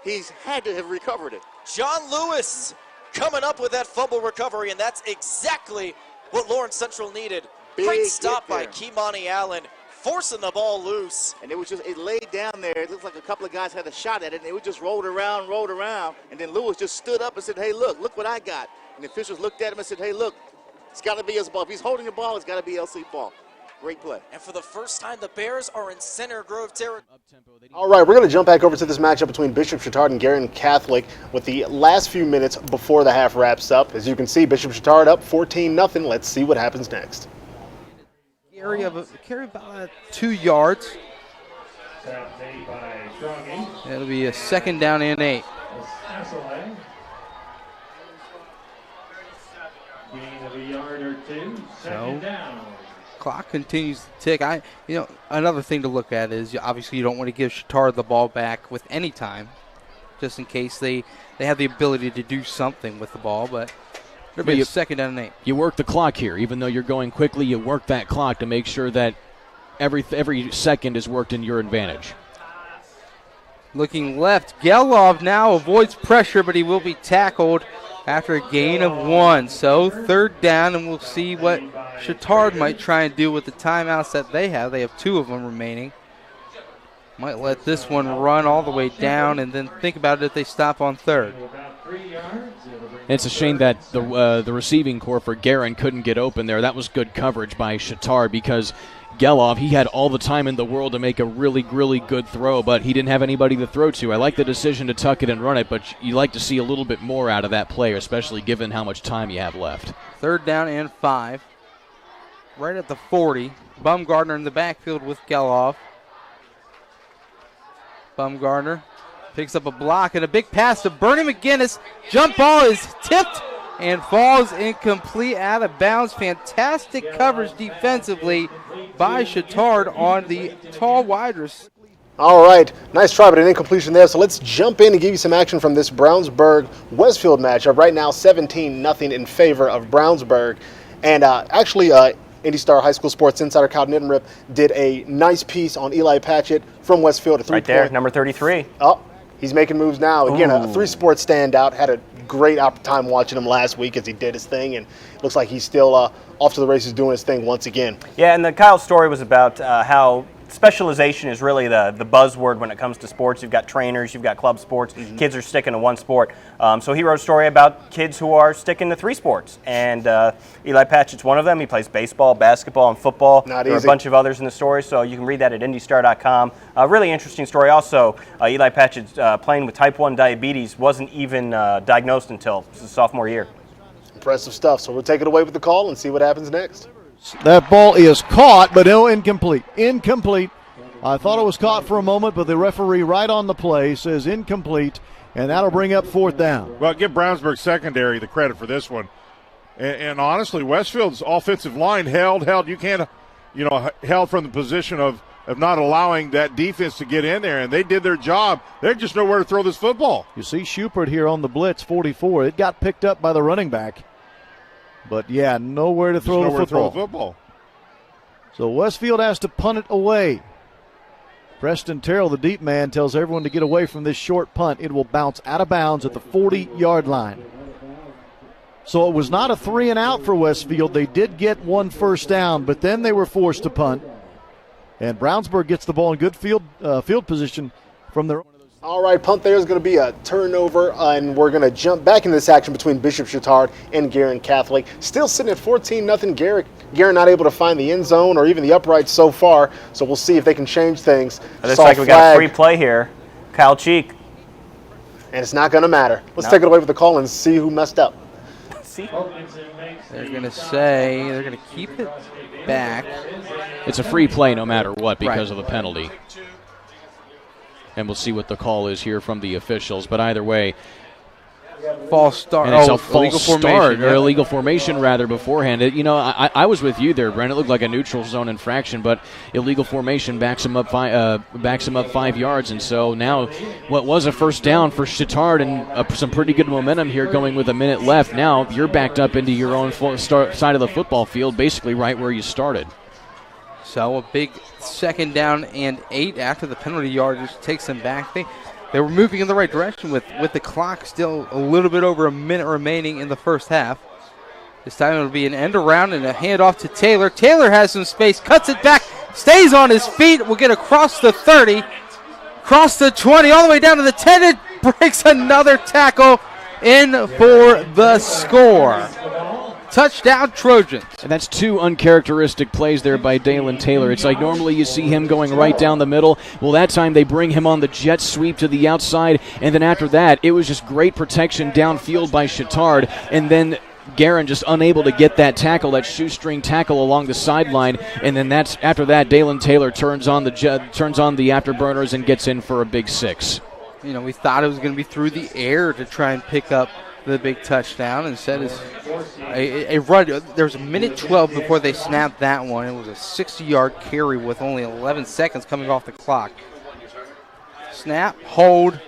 he's had to have recovered it. John Lewis coming up with that fumble recovery, and that's exactly what Lawrence Central needed. Great stop by Kimani Allen, forcing the ball loose. And it laid down there. It looks like a couple of guys had a shot at it, and it just rolled around. And then Lewis just stood up and said, hey, look what I got. And the officials looked at him and said, hey, look, it's got to be his ball. If he's holding the ball, it's got to be LC ball. Great play. And for the first time, the Bears are in Center Grove territory. All right, we're going to jump back over to this matchup between Bishop Chatard and Guerin Catholic with the last few minutes before the half wraps up. As you can see, Bishop Chatard up 14-0. Let's see what happens next. Carry about 2 yards. It'll be a 2nd down and 8. Gain of a yard or 2. So, Down. clock continues to tick. Another thing to look at is obviously you don't want to give Chatard the ball back with any time, just in case they have the ability to do something with the ball. But it'll be a 2nd down and 8. You work the clock here, even though you're going quickly. You work that clock to make sure that every second is worked in your advantage. Looking left, Gelov now avoids pressure, but he will be tackled after a gain of 1. So 3rd down, and we'll see what Chatard might try and do with the timeouts that they have. They have 2 of them remaining. Might let this one run all the way down and then think about it if they stop on 3rd. It's a shame that the receiving corps for Guerin couldn't get open there. That was good coverage by Chatard because Gelov, he had all the time in the world to make a really, really good throw, but he didn't have anybody to throw to. I like the decision to tuck it and run it, but you like to see a little bit more out of that player, especially given how much time you have left. 3rd down and 5. Right at the 40. Bumgardner in the backfield with Gelov. Bumgardner picks up a block and a big pass to Bernie McGinnis. Jump ball is tipped and falls incomplete, out of bounds. Fantastic coverage defensively by Chatard on the tall wide receiver. All right, nice try, but an incompletion there. So let's jump in and give you some action from this Brownsburg-Westfield matchup. Right now, 17-0 in favor of Brownsburg. And actually, IndyStar High School Sports Insider Kyle Nittenrip did a nice piece on Eli Patchett from Westfield. Right there, number 33. Oh, he's making moves now. Again, a 3-sport standout. Had a great time watching him last week as he did his thing, and it looks like he's still off to the races doing his thing once again. Yeah, and Kyle's story was about how specialization is really the buzzword when it comes to sports. You've got trainers, you've got club sports. Kids are sticking to one sport. So he wrote a story about kids who are sticking to 3 sports. And Eli Patchett's one of them. He plays baseball, basketball, and football. There are a bunch of others in the story, so you can read that at IndyStar.com. Really interesting story. Also, Eli Patchett's playing with type 1 diabetes, wasn't even diagnosed until his sophomore year. Impressive stuff. So we'll take it away with the call and see what happens next. That ball is caught, but no, incomplete. Incomplete. I thought it was caught for a moment, but the referee right on the play says incomplete, and that'll bring up 4th down. Well, give Brownsburg secondary the credit for this one. And honestly, Westfield's offensive line held. You can't, held from the position of not allowing that defense to get in there, and they did their job. They just know where to throw this football. You see Schubert here on the blitz, 44. It got picked up by the running back. But, yeah, nowhere to throw the football. So Westfield has to punt it away. Preston Terrell, the deep man, tells everyone to get away from this short punt. It will bounce out of bounds at the 40-yard line. So it was not a 3-and-out for Westfield. They did get 1 first down, but then they were forced to punt. And Brownsburg gets the ball in good field position from their. All right, punt there is going to be a turnover, and we're going to jump back into this action between Bishop Chatard and Guerin Catholic. Still sitting at 14-0. Guerin not able to find the end zone or even the uprights so far, so we'll see if they can change things. It looks like we got a free play here. Kyle Cheek. And it's not going to matter. Let's take it away with the call and see who messed up. They're going to say they're going to keep it back. It's a free play no matter what because of the penalty. And we'll see what the call is here from the officials. But either way, false start. And it's a false start, or illegal formation rather beforehand. I was with you there, Brent. It looked like a neutral zone infraction, but illegal formation backs him up 5 yards. And so now, what was a first down for Chatard and some pretty good momentum here, going with a minute left. Now you're backed up into your own side of the football field, basically right where you started. So a big 2nd down and 8 after the penalty yardage takes them back. They were moving in the right direction with the clock still a little bit over a minute remaining in the first half. This time it'll be an end around and a handoff to Taylor. Taylor has some space, cuts it back, stays on his feet, will get across the 30, across the 20, all the way down to the 10. It breaks another tackle in for the score. Touchdown, Trojans. And that's 2 uncharacteristic plays there by Dalen Taylor. It's like normally you see him going right down the middle. Well, that time they bring him on the jet sweep to the outside, and then after that, it was just great protection downfield by Chittard, and then Guerin just unable to get that tackle, that shoestring tackle along the sideline, and then after that, Dalen Taylor turns on the afterburners and gets in for a big 6. You know, we thought it was going to be through the air to try and pick up the big touchdown. Instead, it's a run. There was a minute 12 before they snapped that one. It was a 60-yard carry with only 11 seconds coming off the clock. Snap, hold,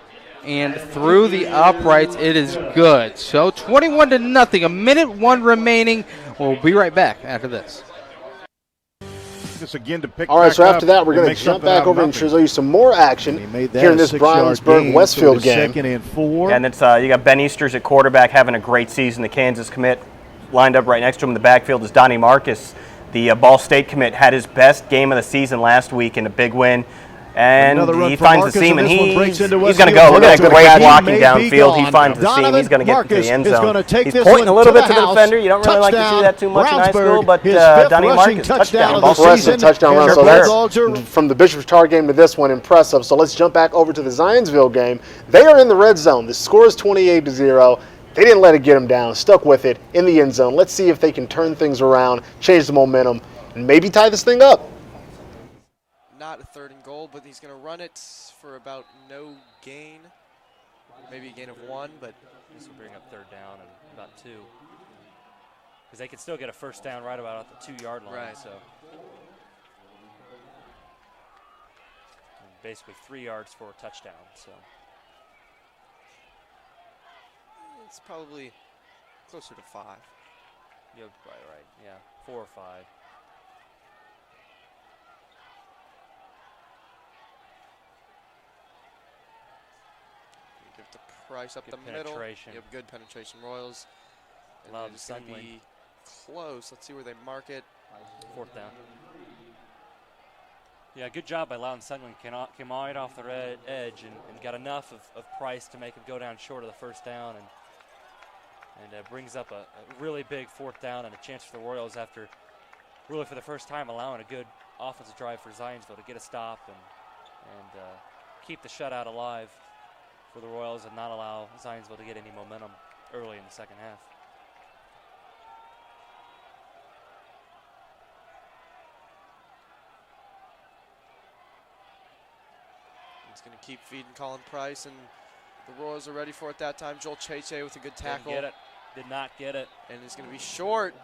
and through the uprights, it is good. So 21-0, a minute 1 remaining. We'll be right back after this. Again to pick all right, so after that, we're going to jump back over and show you some more action here in this Brownsburg-Westfield game. 2nd and 4. And it's you got Ben Easters at quarterback having a great season. The Kansas commit lined up right next to him in the backfield is Donnie Marcus. The Ball State commit had his best game of the season last week in a big win. And he finds the seam, and he's going to go. Look at that great blocking downfield. He finds the seam. He's going to get to the end zone. He's pointing a little bit to the defender. You don't really like to see that too much in high school, but Donnie Marcus, touchdown. Touchdown run. So that's from the Bishop Chittard game to this one, impressive. So let's jump back over to the Zionsville game. They are in the red zone. The score is 28-0. They didn't let it get them down. Stuck with it in the end zone. Let's see if they can turn things around, change the momentum, and maybe tie this thing up. Not a 3rd and goal, but he's going to run it for about no gain. Maybe a gain of 1, but this will bring up 3rd down and about 2. Because they could still get a first down right about at the 2-yard line. Right. So and basically 3 yards for a touchdown. So it's probably closer to 5. You're right. Yeah, 4 or 5. Give the Price up good the middle. Penetration. You have good penetration, Royals. And Loud it's going to be close. Let's see where they mark it. 4th down. Yeah, good job by Loudon Sundling. Came right off the edge and got enough of Price to make him go down short of the first down and brings up a really big 4th down and a chance for the Royals after really for the first time allowing a good offensive drive for Zionsville to get a stop and keep the shutout alive for the Royals and not allow Zionsville to get any momentum early in the second half. He's going to keep feeding Colin Price, and the Royals are ready for it that time. Joel Cheche with a good tackle. Didn't get it. Did not get it. And it's going to be short.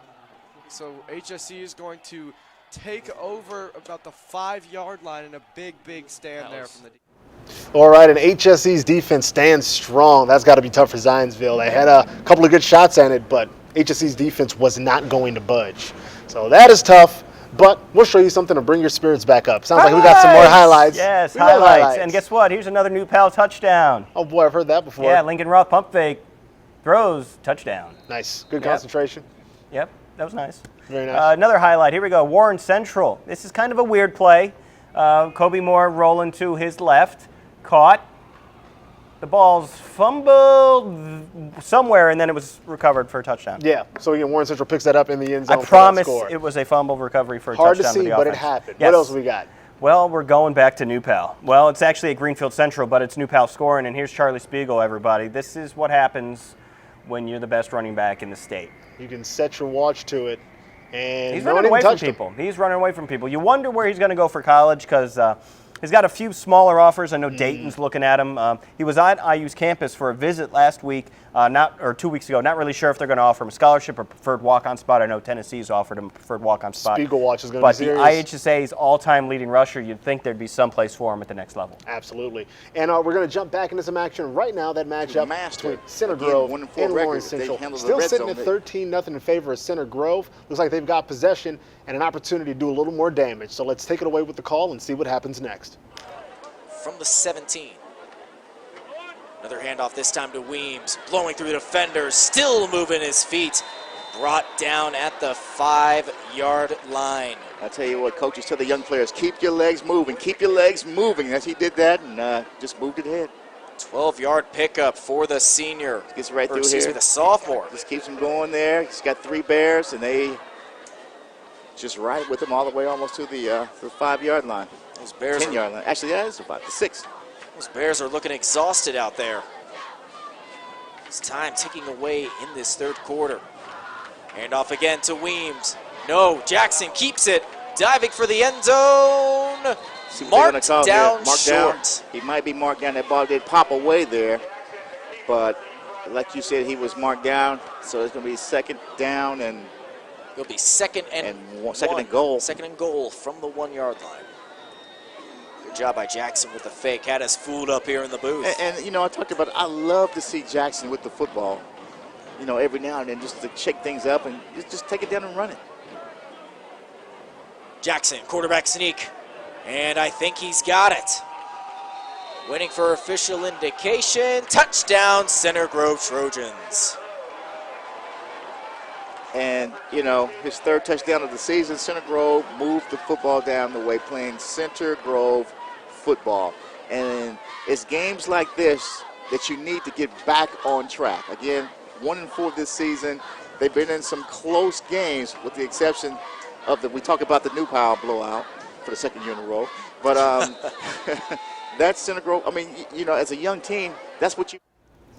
So HSE is going to take over about the 5-yard line in a big stand there from the All right, and HSE's defense stands strong. That's got to be tough for Zionsville. They had a couple of good shots at it, but HSE's defense was not going to budge. So that is tough, but we'll show you something to bring your spirits back up. Sounds like we got some more highlights. Yes, highlights. And guess what? Here's another New Pal touchdown. Oh, boy, I've heard that before. Yeah, Lincoln Roth pump fake, throws, touchdoan. Nice. Good concentration. Yep, that was nice. Very nice. Another highlight. Here we go. Warren Central. This is kind of a weird play. Kobe Moore rolling to his left. Caught. The ball's fumbled somewhere, and then it was recovered for a touchdown. Yeah, so again, Warren Central picks that up in the end zone. I promise it was a fumble recovery for a touchdown. Hard to see, but it happened. Yes. What else we got? Well, we're going back to New Pal. Well, it's actually at Greenfield Central, but it's New Pal scoring, and here's Charlie Spiegel, everybody. This is what happens when you're the best running back in the state. You can set your watch to it. And he's running away from people. He's running away from people. You wonder where he's going to go for college because he's got a few smaller offers. I know Dayton's looking at him. He was at IU's campus for a visit last week, 2 weeks ago. Not really sure if they're going to offer him a scholarship or preferred walk-on spot. I know Tennessee's offered him a preferred walk-on spot. Spiegel watch is going to be serious. But the IHSA's all-time leading rusher, you'd think there'd be someplace for him at the next level. Absolutely. And we're going to jump back into some action right now. That matchup between Center Grove and Lawrence Central. Still sitting at 13-0 in favor of Center Grove. Looks like they've got possession and an opportunity to do a little more damage. So let's take it away with the call and see what happens next. From the 17. Another handoff this time to Weems. Blowing through the defenders, still moving his feet. Brought down at the 5-yard line. I tell you what, coaches tell the young players, keep your legs moving, keep your legs moving. As he did that and just moved it ahead. 12-yard pickup for the senior. Gets right through excuse here. Me, the sophomore. Just keeps him going there. He's got 3 Bears, and they just ride with him all the way almost to the 5-yard line. Those Bears 10-yard line. Actually, that is about the 6. Those Bears are looking exhausted out there. It's time ticking away in this third quarter. And off again to Weems. No, Jackson keeps it. Diving for the end zone. Marked down short. He might be marked down. That ball did pop away there. But like you said, he was marked down. So it's going to be second down and it'll be second and goal. Second and goal from the 1-yard line. Good job by Jackson with the fake. Had us fooled up here in the booth. And you know, I talked about it. I love to see Jackson with the football. You know, every now and then just to shake things up and just take it down and run it. Jackson, quarterback sneak. And I think he's got it. Waiting for official indication. Touchdown, Center Grove Trojans. And, you know, his 3rd touchdown of the season. Center Grove moved the football down the way, playing Center Grove football. And it's games like this that you need to get back on track. Again, 1-4 this season. They've been in some close games with the exception of we talk about the New Powell blowout for the 2nd year in a row. But that's Center Grove. I mean, you know, as a young team, that's what you.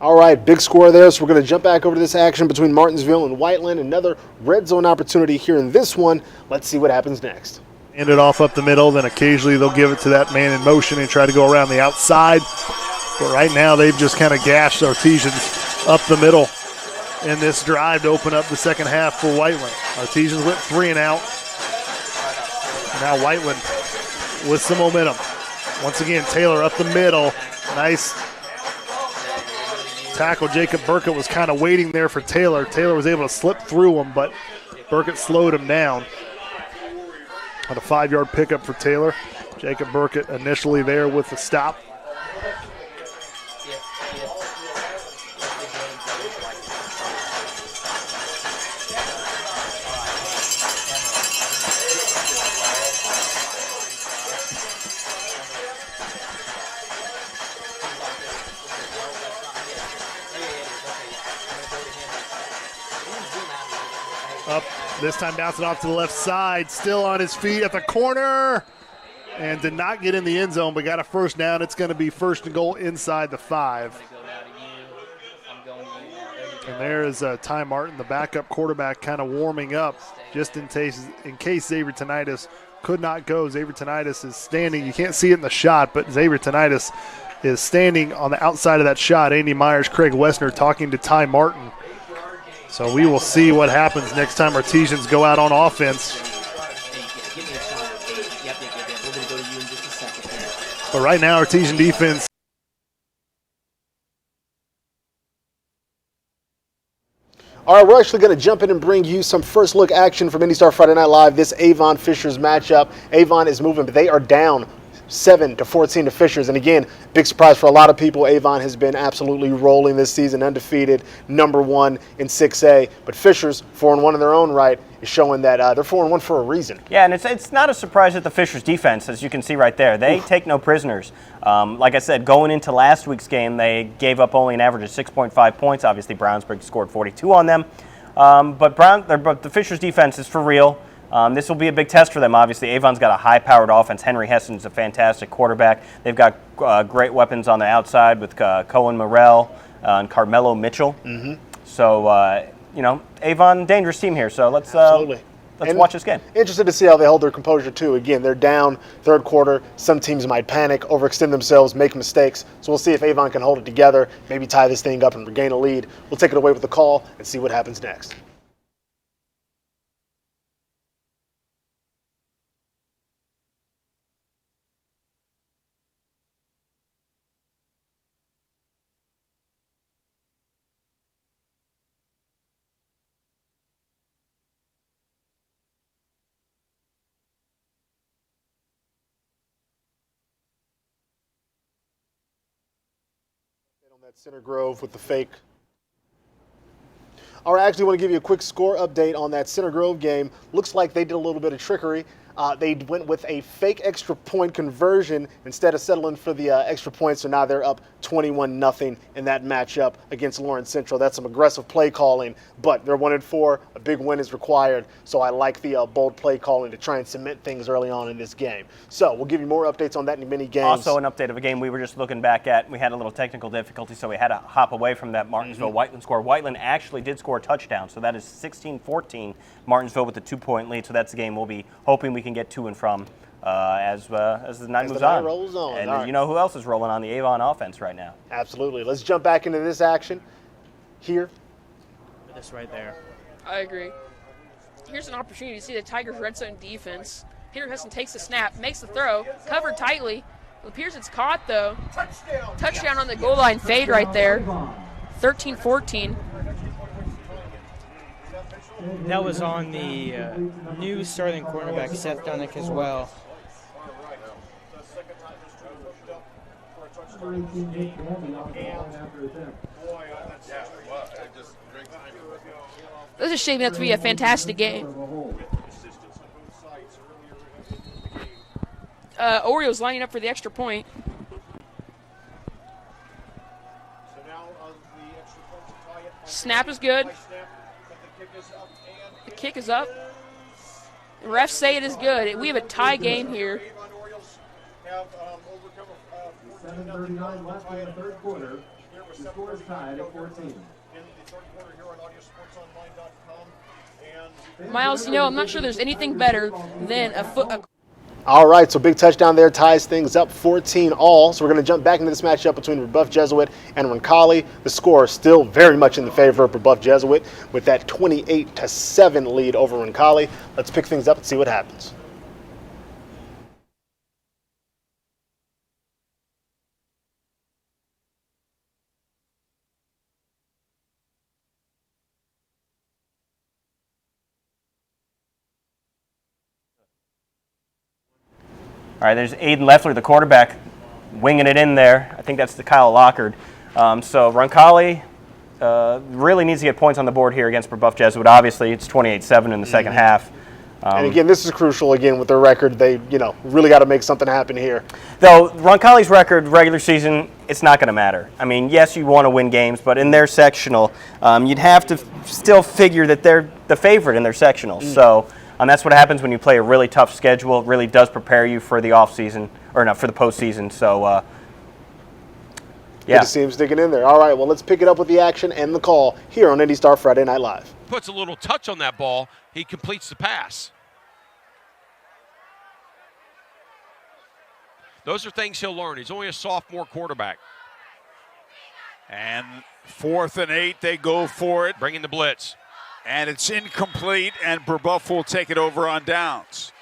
All right, big score there. So we're going to jump back over to this action between Martinsville and Whiteland. Another red zone opportunity here in this one. Let's see what happens next. Hand it off up the middle, then occasionally they'll give it to that man in motion and try to go around the outside. But right now they've just kind of gashed Artesians up the middle in this drive to open up the second half for Whiteland. Artesians went 3 and out. Now Whiteland with some momentum. Once again, Taylor up the middle. Nice tackle. Jacob Burkett was kind of waiting there for Taylor. Taylor was able to slip through him, but Burkett slowed him down. On a 5-yard pickup for Taylor. Jacob Burkett initially there with the stop. Up, this time bouncing off to the left side, still on his feet at the corner, and did not get in the end zone, but got a first down. It's going to be 1st and goal inside the 5. And there is Ty Martin, the backup quarterback, kind of warming up just in case Xavier Tenitis could not go. Xavier Tenitis is standing. You can't see it in the shot, but Xavier Tenitis is standing on the outside of that shot. Andy Myers, Craig Wessner talking to Ty Martin. So we will see what happens next time Artesians go out on offense. But right now, Artesian defense. All right, we're actually going to jump in and bring you some first look action from IndyStar Friday Night Live. This Avon Fishers matchup. Avon is moving, but they are down 7-14 to Fishers. And again, big surprise for a lot of people. Avon has been absolutely rolling this season, undefeated, #1 in 6A. But Fishers, 4-1 in their own right, is showing that they're 4-1 for a reason. Yeah, and it's not a surprise that the Fishers defense, as you can see right there, they take no prisoners. Like I said, going into last week's game, they gave up only an average of 6.5 points. Obviously, Brownsburg scored 42 on them. But the Fishers defense is for real. This will be a big test for them, obviously. Avon's got a high-powered offense. Henry Heston's a fantastic quarterback. They've got great weapons on the outside with Cohen Morrell and Carmelo Mitchell. Mm-hmm. So, you know, Avon, dangerous team here. So let's watch this game. Interested to see how they hold their composure, too. Again, they're down third quarter. Some teams might panic, overextend themselves, make mistakes. So we'll see if Avon can hold it together, maybe tie this thing up and regain a lead. We'll take it away with the call and see what happens next. That Center Grove with the fake. All right, I actually want to give you a quick score update on that Center Grove game. Looks like they did a little bit of trickery. They went with a fake extra point conversion instead of settling for the extra points, so now they're up 21-0 in that matchup against Lawrence Central. That's some aggressive play calling, but they're 1-4. A big win is required, so I like the bold play calling to try and cement things early on in this game. So we'll give you more updates on that in many games. Also an update of a game we were just looking back at. We had a little technical difficulty, so we had to hop away from that Martinsville-Whiteland score. Whiteland actually did score a touchdown, so that is 16-14. Martinsville with a 2-point lead, so that's the game we'll be hoping we can get to and from as the night moves on. Rolls on. And right. you know who else is rolling on the Avon offense right now? Absolutely. Let's jump back into this action here. This right there. I agree. Here's an opportunity to see the Tigers' red zone defense. Peter Heston takes the snap, makes the throw, covered tightly. It appears it's caught, though. Touchdown on the goal line fade right there. 13-14. That was on the new starting cornerback, Seth Dunnick, as well. This is shaping up to be a fantastic game. Orioles lining up for the extra point. Snap is good. The kick is up. The refs say it is good. We have a tie game here. 7:39 left in the third quarter. The score is tied at 14. Miles, you know, I'm not sure there's anything better than a All right, so big touchdown there ties things up 14 all. So we're going to jump back into this matchup between Rebuff Jesuit and Roncalli. The score is still very much in the favor of Rebuff Jesuit with that 28-7 lead over Roncalli. Let's pick things up and see what happens. All right, there's Aiden Leffler, the quarterback, winging it in there. I think that's the Kyle Lockard. So Roncalli really needs to get points on the board here against Rebuff Jesuit. Obviously, it's 28-7 in the second half. And again, this is crucial. Again, with their record, they really got to make something happen here. Though Roncalli's record, regular season, it's not going to matter. I mean, yes, you want to win games, but in their sectional, you'd have to still figure that they're the favorite in their sectional. So. That's what happens when you play a really tough schedule. It really does prepare you for the offseason, or not, for the postseason. So, yeah. Good to see him sticking in there. All right, well, let's pick it up with the action and the call here on IndyStar Friday Night Live. Puts a little touch on that ball. He completes the pass. Those are things he'll learn. He's only a sophomore quarterback. And 4th and 8, they go for it. Bringing the blitz. And it's incomplete, and Brebeuf will take it over on downs.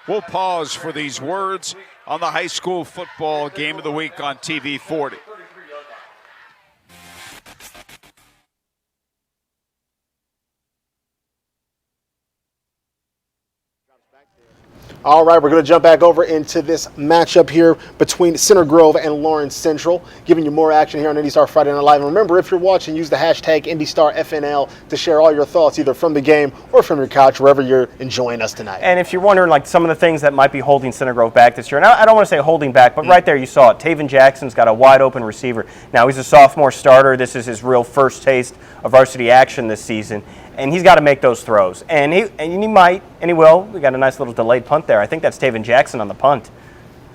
We'll pause for these words on the high school football game of the week on TV 40. All right, we're going to jump back over into this matchup here between Center Grove and Lawrence Central, giving you more action here on IndyStar Friday Night Live. And remember, if you're watching, use the hashtag IndyStarFNL to share all your thoughts, either from the game or from your couch, wherever you're enjoying us tonight. And if you're wondering, like, some of the things that might be holding Center Grove back this year, and I don't want to say holding back, but right there you saw it. Taven Jackson's got a wide open receiver. Now, he's a sophomore starter. This is his real first taste of varsity action this season. And he's got to make those throws. And he might, and he will. We got a nice little delayed punt there. I think that's Taven Jackson on the punt.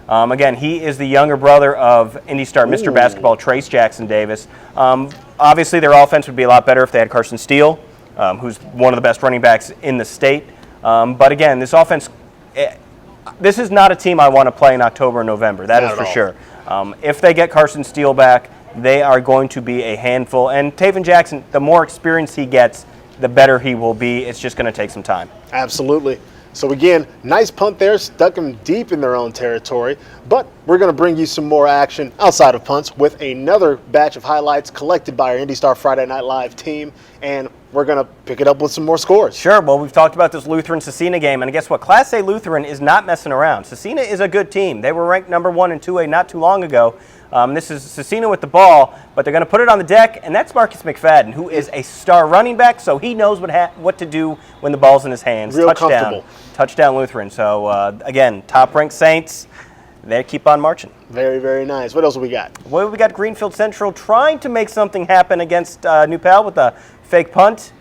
Again, he is the younger brother of IndyStar Mr. Basketball, Trace Jackson Davis. Obviously, their offense would be a lot better if they had Carson Steele, who's one of the best running backs in the state. But again, this offense, this is not a team I want to play in October and November. That is for sure. If they get Carson Steele back, they are going to be a handful. And Taven Jackson, the more experience he gets, the better he will be. It's just going to take some time. Absolutely. So again, nice punt there, stuck them deep in their own territory. But we're going to bring you some more action outside of punts with another batch of highlights collected by our IndyStar Friday Night Live team. And we're going to pick it up with some more scores. Sure. Well, we've talked about this Lutheran-Cecina game. And guess what? Class A Lutheran is not messing around. Cecina is a good team. They were ranked number 1 in 2A not too long ago. This is Cecina with the ball, but they're going to put it on the deck, and that's Marcus McFadden, who is a star running back, so he knows what to do when the ball's in his hands. Real comfortable. Touchdown Lutheran. So, again, top-ranked Saints, they keep on marching. Very, very nice. What else have we got? Well, we got Greenfield Central trying to make something happen against New Pal with a fake punt.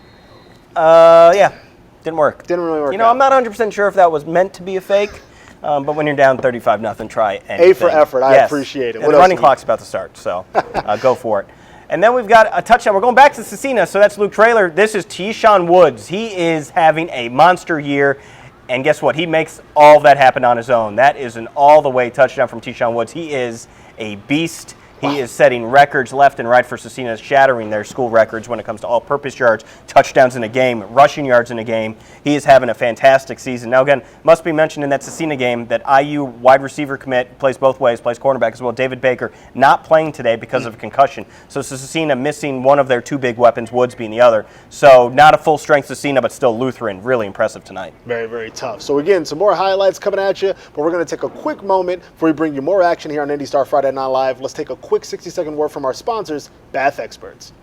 Yeah, didn't work. Didn't really work. I'm not 100% sure if that was meant to be a fake, but when you're down 35-0, try anything. A for effort. I appreciate it. And the running clock's about to start, so go for it. And then we've got a touchdown. We're going back to Cecina, so that's Luke Traylor. This is Tyshawn Woods. He is having a monster year, and guess what? He makes all that happen on his own. That is an all-the-way touchdown from Tyshawn Woods. He is a beast. He is setting records left and right for Cecina, shattering their school records when it comes to all-purpose yards, touchdowns in a game, rushing yards in a game. He is having a fantastic season. Now, again, must be mentioned in that Cecina game that IU wide receiver commit, plays both ways, plays cornerback as well, David Baker, not playing today because of a concussion. So Cecina missing one of their two big weapons, Woods being the other. So not a full-strength Cecina, but still Lutheran. Really impressive tonight. Very, very tough. So, again, some more highlights coming at you, but we're going to take a quick moment before we bring you more action here on IndyStar Friday Night Live. Let's take a quick 60-second word from our sponsors, Bath Experts.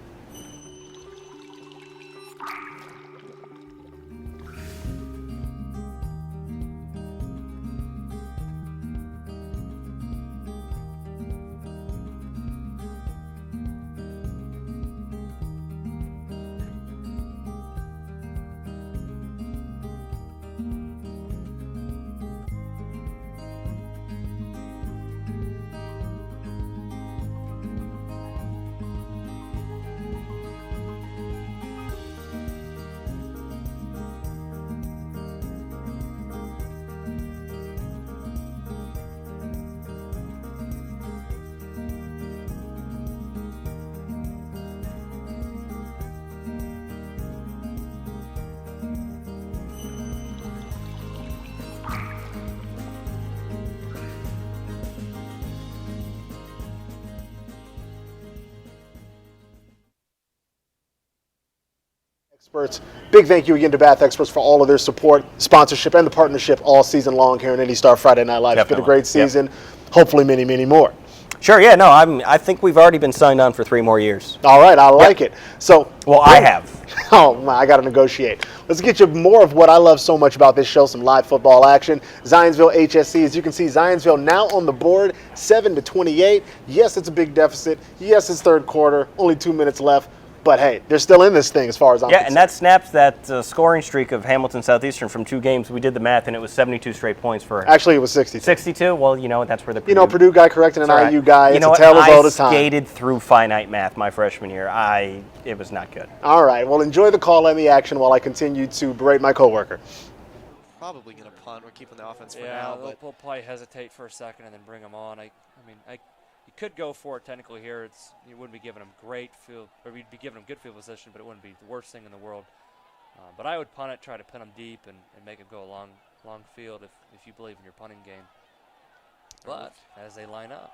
Experts. Big thank you again to Bath Experts for all of their support, sponsorship, and the partnership all season long here in IndyStar Friday Night Live. It's been a great season. Hopefully many, many more. Sure, yeah, no, I think we've already been signed on for 3 more years. All right, I like it. So, well, I have. Oh, my, I got to negotiate. Let's get you more of what I love so much about this show, some live football action. Zionsville HSC, as you can see, Zionsville now on the board, 7-28. Yes, it's a big deficit. Yes, it's third quarter, only 2 minutes left. But, hey, they're still in this thing as far as I'm concerned. And that snaps that scoring streak of Hamilton Southeastern from 2 games. We did the math, and it was 72 straight points for. Actually, it was 62. 62? Well, that's where the Purdue guy correcting an IU guy. You know it's what? a tale as old as time. I skated through finite math my freshman year. It was not good. All right. Well, enjoy the call and the action while I continue to berate my coworker. Probably going to punt. We're keeping the offense for yeah, now. But we'll probably hesitate for a second and then bring them on. You could go for it technically here. You wouldn't be giving them great field, or you'd be giving them good field position, but it wouldn't be the worst thing in the world. But I would punt it, try to pin them deep, and make it go a long field if you believe in your punting game. But as they line up,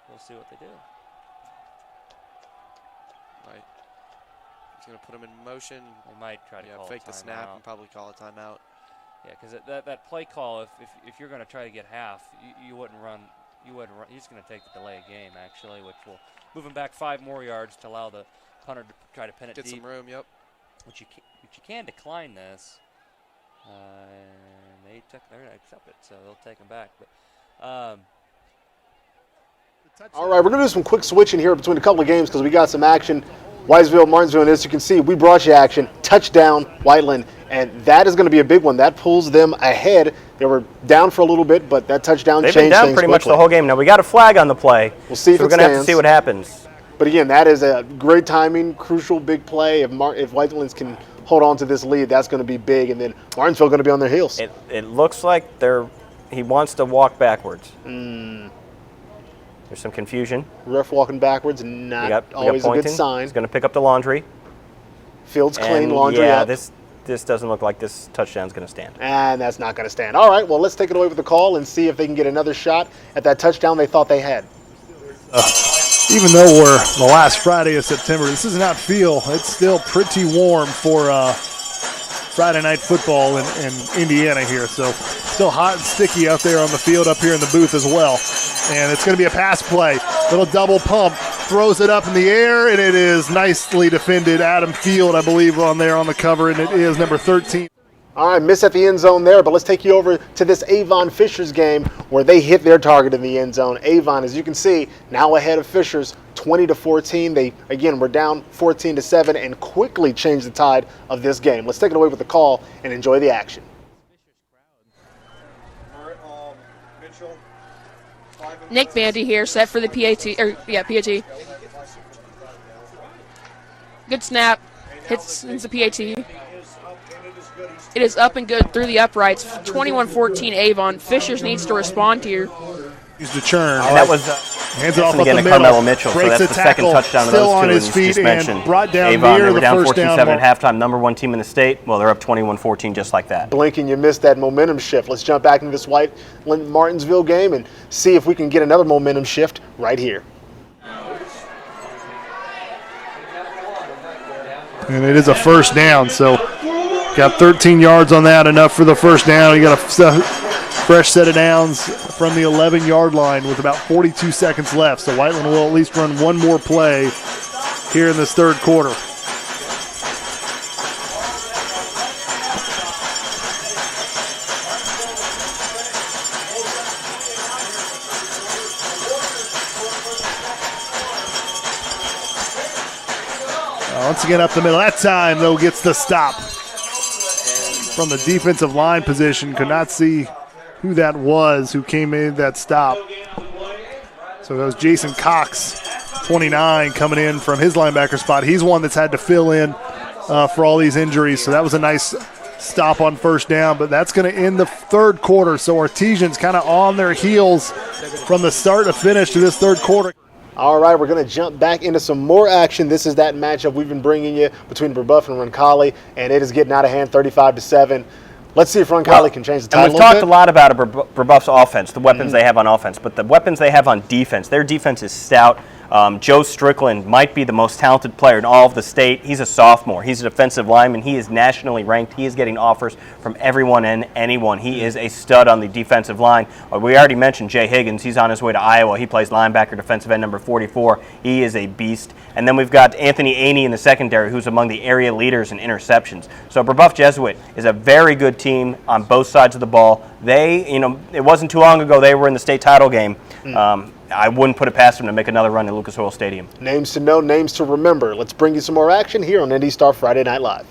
we'll see what they do. Right. He's going to put them in motion. They might try to fake the snap and probably call a timeout. Yeah, because that play call, if you're going to try to get half, you wouldn't run. He's going to take the delay of game, actually, which will move him back 5 more yards to allow the punter to try to pin it deep. Get some room, yep. Which you can decline this. They're going to accept it, so they'll take him back. But all right, we're going to do some quick switching here between a couple of games because we got some action. Whitesville, Martinsville, and as you can see, we brought you action. Touchdown, Whiteland, and that is going to be a big one. That pulls them ahead. They were down for a little bit, but that touchdown changed things quickly. They've been down pretty much the whole game. Now, we got a flag on the play. We'll see if we're going to have to see what happens. But again, that is a great timing, crucial big play. If Whitelands can hold on to this lead, that's going to be big, and then Martinsville going to be on their heels. It looks like he wants to walk backwards. There's some confusion. Ref walking backwards, not always a good sign. He's going to pick up the laundry. Field's clean, laundry up. This doesn't look like this touchdown's going to stand. And that's not going to stand. All right, well, let's take it away with the call and see if they can get another shot at that touchdown they thought they had. Even though we're the last Friday of September, this does not feel, it's still pretty warm for Friday night football in Indiana here. So still hot and sticky out there on the field up here in the booth as well. And it's going to be a pass play. Little double pump, throws it up in the air, and it is nicely defended. Adam Field, I believe, on there on the cover, and it is number 13. All right, miss at the end zone there, but let's take you over to this Avon Fishers game where they hit their target in the end zone. Avon, as you can see, now ahead of Fishers 20-14. They, again, were down 14-7 and quickly changed the tide of this game. Let's take it away with the call and enjoy the action. Nick Bandy here, set for the PAT. Good snap, hits the PAT. It is up and good through the uprights. 21-14 Avon. Fishers needs to respond here. He's the churn. And that was hands it off up the middle. Carmelo Mitchell. So Breaks that's the the second tackle, touchdown of still those on two. his feet just and mentioned. brought down Avon, near they were the down first 14-7 down at halftime, number 1 team in the state. Well, they're up 21-14 just like that. Blink and you missed that momentum shift. Let's jump back into this White-Martinsville game and see if we can get another momentum shift right here. And it is a first down, so got 13 yards on that, enough for the first down. You got a fresh set of downs from the 11-yard line with about 42 seconds left. So Whiteland will at least run one more play here in this third quarter. Once again up the middle. That time, though, gets the stop from the defensive line position. Could not see who that was who came in that stop. So that was Jason Cox, 29, coming in from his linebacker spot. He's one that's had to fill in for all these injuries. So that was a nice stop on first down, but that's going to end the third quarter. So Artesians kind of on their heels from the start to finish to this third quarter. All right, we're going to jump back into some more action. This is that matchup we've been bringing you between Brebeuf and Roncalli, and it is getting out of hand 35-7. Let's see if Roncalli can change the tide. And we've talked a lot about Brebeuf's offense, the weapons they have on offense, but the weapons they have on defense, their defense is stout. Joe Strickland might be the most talented player in all of the state. He's a sophomore. He's a defensive lineman. He is nationally ranked. He is getting offers from everyone and anyone. He is a stud on the defensive line. We already mentioned Jay Higgins. He's on his way to Iowa. He plays linebacker, defensive end number 44. He is a beast. And then we've got Anthony Aney in the secondary, who's among the area leaders in interceptions. So Brebeuf Jesuit is a very good team on both sides of the ball. They, it wasn't too long ago they were in the state title game. I wouldn't put it past them to make another run at Lucas Oil Stadium. Names to know, names to remember. Let's bring you some more action here on IndyStar Friday Night Live.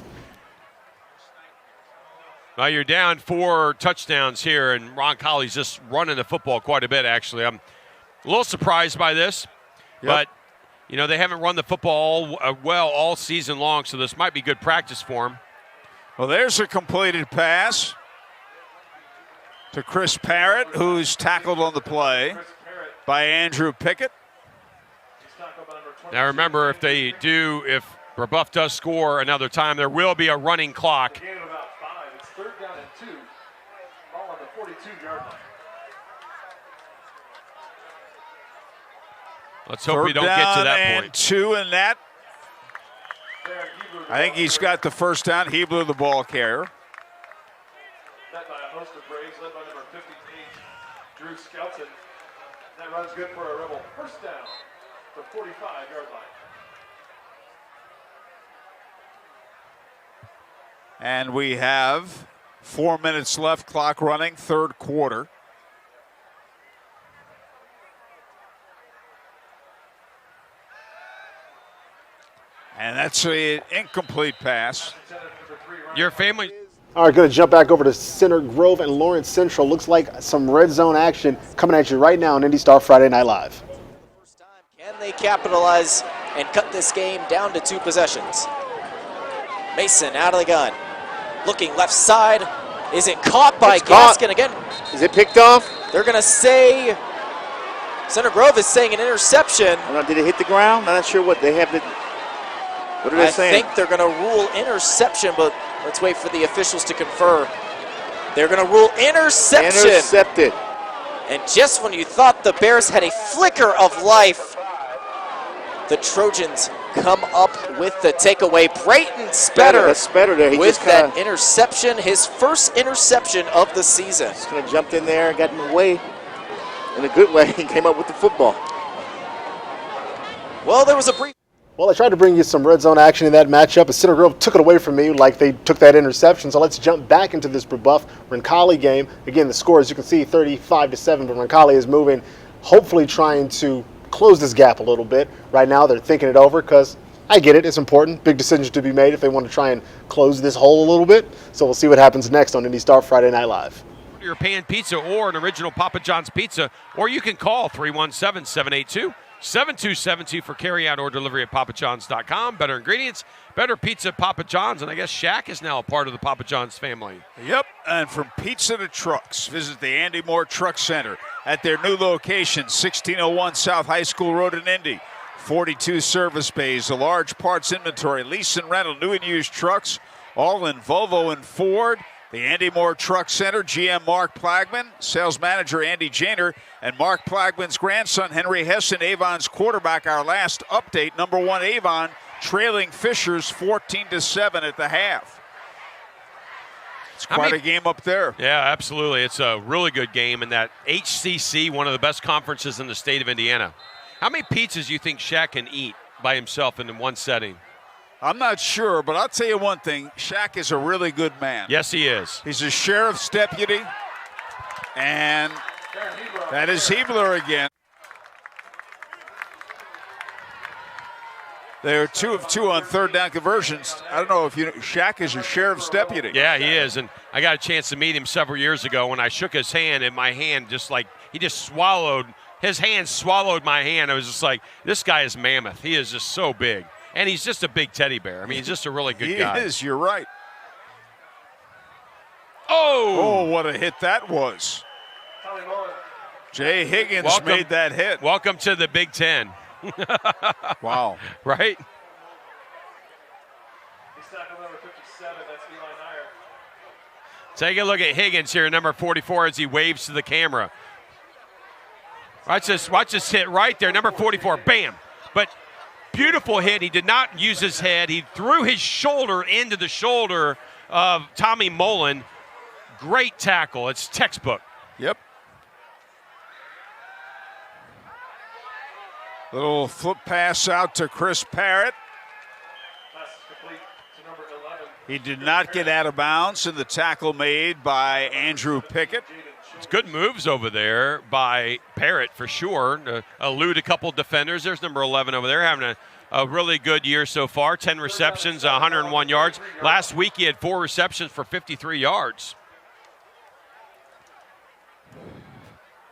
Well, you're down 4 touchdowns here, and Roncalli's just running the football quite a bit, actually. I'm a little surprised by this, but, they haven't run the football well all season long, so this might be good practice for him. Well, there's a completed pass to Chris Parrott, who's tackled on the play by Andrew Pickett. Now remember, if Brebeuf does score another time, there will be a running clock. It's third down and 2. Ball on the 42-yard line. Let's hope we don't get to that point. 2 in that. I think he's got the first down. Hebler, the ball carrier. Led by a host of Braves, led by number 58, Drew Skelton. That run's good for a Rebel first down, the 45-yard line. And we have 4 minutes left, clock running, third quarter. And that's an incomplete pass. Your family. All right, going to jump back over to Center Grove and Lawrence Central. Looks like some red zone action coming at you right now on IndyStar Friday Night Live. Can they capitalize and cut this game down to 2 possessions? Mason out of the gun. Looking left side. Is it caught by Gaskin again? Is it picked off? They're going to say, Center Grove is saying an interception. Did it hit the ground? I'm not sure what they have. What are they saying? I think they're going to rule interception, but let's wait for the officials to confer. They're going to rule interception. Intercepted. And just when you thought the Bears had a flicker of life, the Trojans come up with the takeaway. Brayton Spetter there. He with just kinda, that interception, his first interception of the season. Just kind of jumped in there, got in the way, in a good way, and came up with the football. Well, there was a brief. Well, I tried to bring you some red zone action in that matchup, but Center Grove took it away from me like they took that interception. So let's jump back into this rebuff Roncalli game. Again, the score, as you can see, 35-7, but Roncalli is moving, hopefully trying to close this gap a little bit. Right now, they're thinking it over because I get it. It's important. Big decisions to be made if they want to try and close this hole a little bit. So we'll see what happens next on IndyStar Friday Night Live. Your pan pizza or an original Papa John's pizza, or you can call 317-782-7272 for carryout or delivery at papajohns.com. Better ingredients, better pizza at Papa John's, and I guess Shaq is now a part of the Papa John's family. Yep, and from pizza to trucks, visit the Andy Moore Truck Center at their new location, 1601 South High School Road in Indy. 42 service bays, a large parts inventory, lease and rental, new and used trucks, all in Volvo and Ford. The Andy Moore Truck Center, GM Mark Plagman, sales manager Andy Janer, and Mark Plagman's grandson Henry Hessen, Avon's quarterback. Our last update, number 1 Avon, trailing Fishers 14-7 at the half. It's quite a game up there. Yeah, absolutely. It's a really good game in that HCC, one of the best conferences in the state of Indiana. How many pizzas do you think Shaq can eat by himself in one setting? I'm not sure, but I'll tell you one thing. Shaq is a really good man. Yes, he is. He's a sheriff's deputy, and that is Hebler again. They're 2 of 2 on third down conversions. I don't know if you know, Shaq is a sheriff's deputy. Yeah, he is, and I got a chance to meet him several years ago when I shook his hand, and my hand just like, he just swallowed, his hand swallowed my hand. I was just like, this guy is mammoth. He is just so big. And he's just a big teddy bear. I mean, he's just a really good guy. He is, you're right. Oh, what a hit that was. Jay Higgins made that hit. Welcome to the Big Ten. Wow. Right? Take a look at Higgins here, number 44, as he waves to the camera. Watch this hit right there, number 44, bam. But beautiful hit. He did not use his head. He threw his shoulder into the shoulder of Tommy Mullen. Great tackle. It's textbook. Yep. Little flip pass out to Chris Parrott. He did not get out of bounds, and the tackle made by Andrew Pickett. It's good moves over there by Parrott for sure. Elude a couple defenders. There's number 11 over there having a really good year so far. 10 receptions, 101 yards. Last week he had 4 receptions for 53 yards.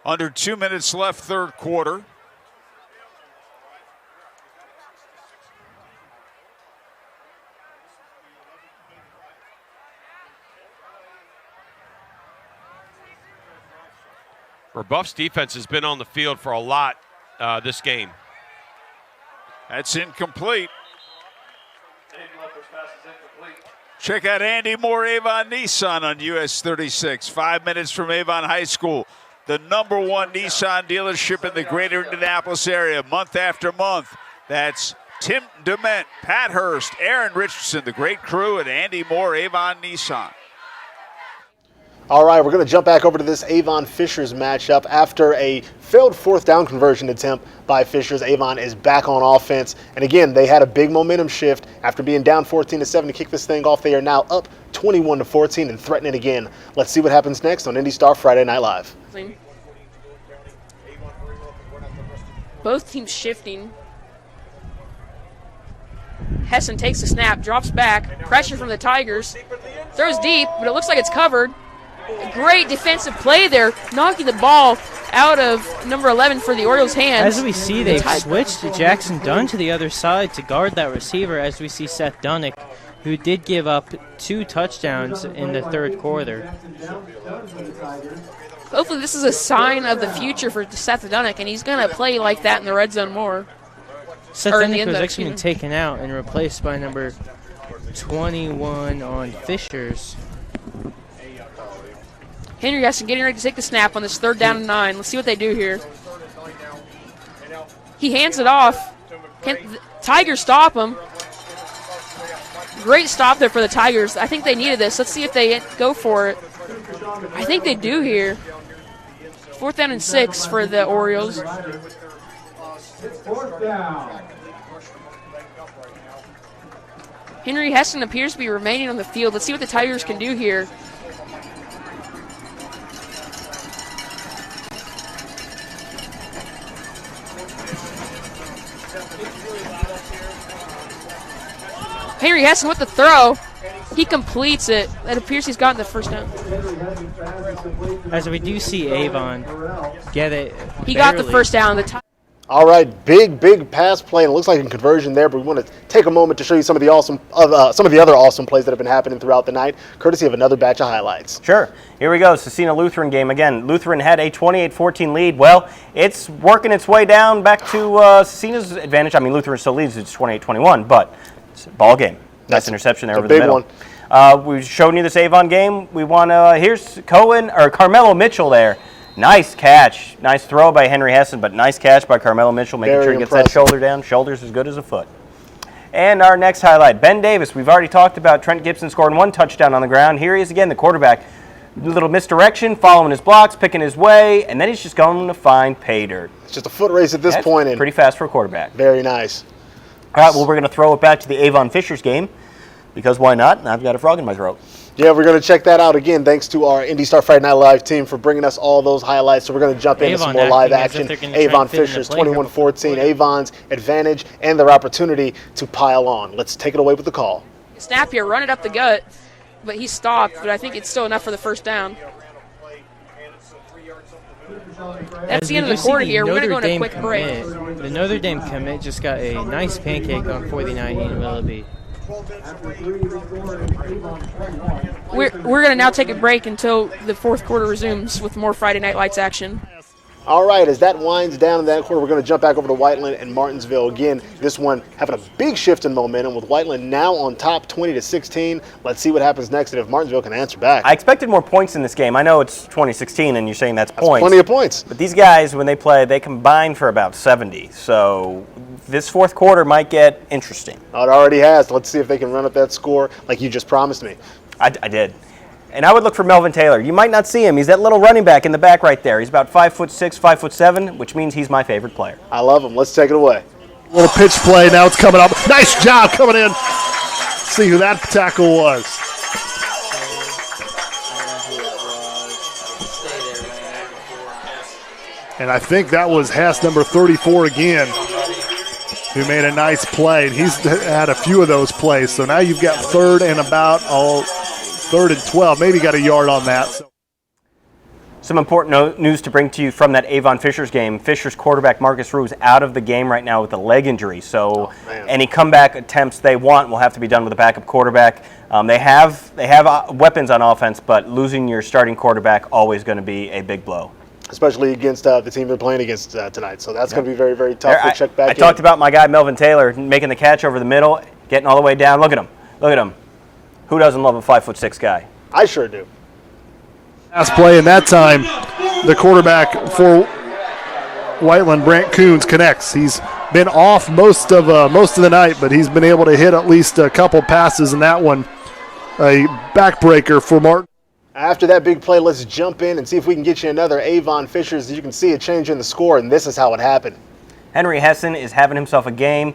Under 2 minutes left, third quarter. Rebuff's defense has been on the field for a lot this game. That's incomplete. Check out Andy Moore Avon Nissan on US 36. 5 minutes from Avon High School. The number 1 Nissan dealership in the greater Indianapolis area, month after month. That's Tim DeMent, Pat Hurst, Aaron Richardson, the great crew at Andy Moore Avon Nissan. All right, we're going to jump back over to this Avon-Fishers matchup. After a failed fourth down conversion attempt by Fishers, Avon is back on offense. And again, they had a big momentum shift after being down 14-7 to kick this thing off. They are now up 21-14 and threatening again. Let's see what happens next on IndyStar Friday Night Live. Both teams shifting. Hessen takes the snap, drops back, pressure from the Tigers, throws deep, but it looks like it's covered. A great defensive play there, knocking the ball out of number 11 for the Orioles' hands. As we see, they've switched to Jackson Dunn to the other side to guard that receiver, as we see Seth Dunnick, who did give up 2 touchdowns in the third quarter. Hopefully this is a sign of the future for Seth Dunnick, and he's going to play like that in the red zone more. Seth Dunnick was actually been taken out and replaced by number 21 on Fishers. Henry Hessen getting ready to take the snap on this 3rd down and 9. Let's see what they do here. He hands it off. Tigers stop him. Great stop there for the Tigers. I think they needed this. Let's see if they go for it. I think they do here. 4th down and 6 for the Orioles. 4th down. Henry Hessen appears to be remaining on the field. Let's see what the Tigers can do here. Henry Hessen with the throw. He completes it. It appears he's gotten the first down. As we do see Avon get it. He got the first down. All right, big pass play, and it looks like a conversion there. But we want to take a moment to show you some of the other awesome plays that have been happening throughout the night, courtesy of another batch of highlights. Sure. Here we go. Cecina Lutheran game again. Lutheran had a 28-14 lead. Well, it's working its way down back to Cecina's advantage. I mean, Lutheran still leads. It's 28-21, but it's a ball game. Nice interception there over the middle. We've shown you this Avon game. We want to. Here's Carmelo Mitchell there. Nice catch. Nice throw by Henry Hessen, but nice catch by Carmelo Mitchell, making sure he gets that shoulder down. Shoulder's as good as a foot. And our next highlight, Ben Davis. We've already talked about Trent Gibson scoring 1 touchdown on the ground. Here he is again, the quarterback. A little misdirection, following his blocks, picking his way, and then he's just going to find pay dirt. It's just a foot race at this point. Pretty fast for a quarterback. Very nice. All right, well, we're going to throw it back to the Avon Fishers game, because why not? And I've got a frog in my throat. Yeah, we're going to check that out again. Thanks to our IndyStar Friday Night Live team for bringing us all those highlights. So we're going to jump into some more live action. Avon Fishers, 21-14, Avon's advantage and their opportunity to pile on. Let's take it away with the call. Snap here, run it up the gut, but he stopped, but I think it's still enough for the first down. That's the end of the quarter here. We're going to go on a quick break. The Notre Dame commit just got a nice pancake on 49 in Willoughby. We're going to now take a break until the fourth quarter resumes with more Friday Night Lights action. All right, as that winds down in that quarter, we're going to jump back over to Whiteland and Martinsville. Again, this one having a big shift in momentum with Whiteland now on top 20-16. Let's see what happens next and if Martinsville can answer back. I expected more points in this game. I know it's 2016 and you're saying that's points. Plenty of points. But these guys, when they play, they combine for about 70. So this fourth quarter might get interesting. Oh, it already has. Let's see if they can run up that score like you just promised me. I did. And I would look for Melvin Taylor. You might not see him. He's that little running back in the back right there. He's about 5'6", 5'7", which means he's my favorite player. I love him. Let's take it away. Little pitch play. Now it's coming up. Nice job coming in. See who that tackle was. And I think that was Hess, number 34 again, who made a nice play. And he's had a few of those plays. So now you've got third and 12, maybe got a yard on that. Some important news to bring to you from that Avon Fishers game. Fishers quarterback Marcus Rue is out of the game right now with a leg injury. So any comeback attempts they want will have to be done with a backup quarterback. They have weapons on offense, but losing your starting quarterback always going to be a big blow. Especially against the team they're playing against tonight. So that's going to be very, very tough to check back in. I talked about my guy Melvin Taylor making the catch over the middle, getting all the way down. Look at him. Look at him. Who doesn't love a 5'6" guy? I sure do. Last play in that time, the quarterback for Whiteland, Brant Coons, connects. He's been off most of the night, but he's been able to hit at least a couple passes in that one. A backbreaker for Martin. After that big play, let's jump in and see if we can get you another Avon Fishers. You can see a change in the score, and this is how it happened. Henry Hessen is having himself a game.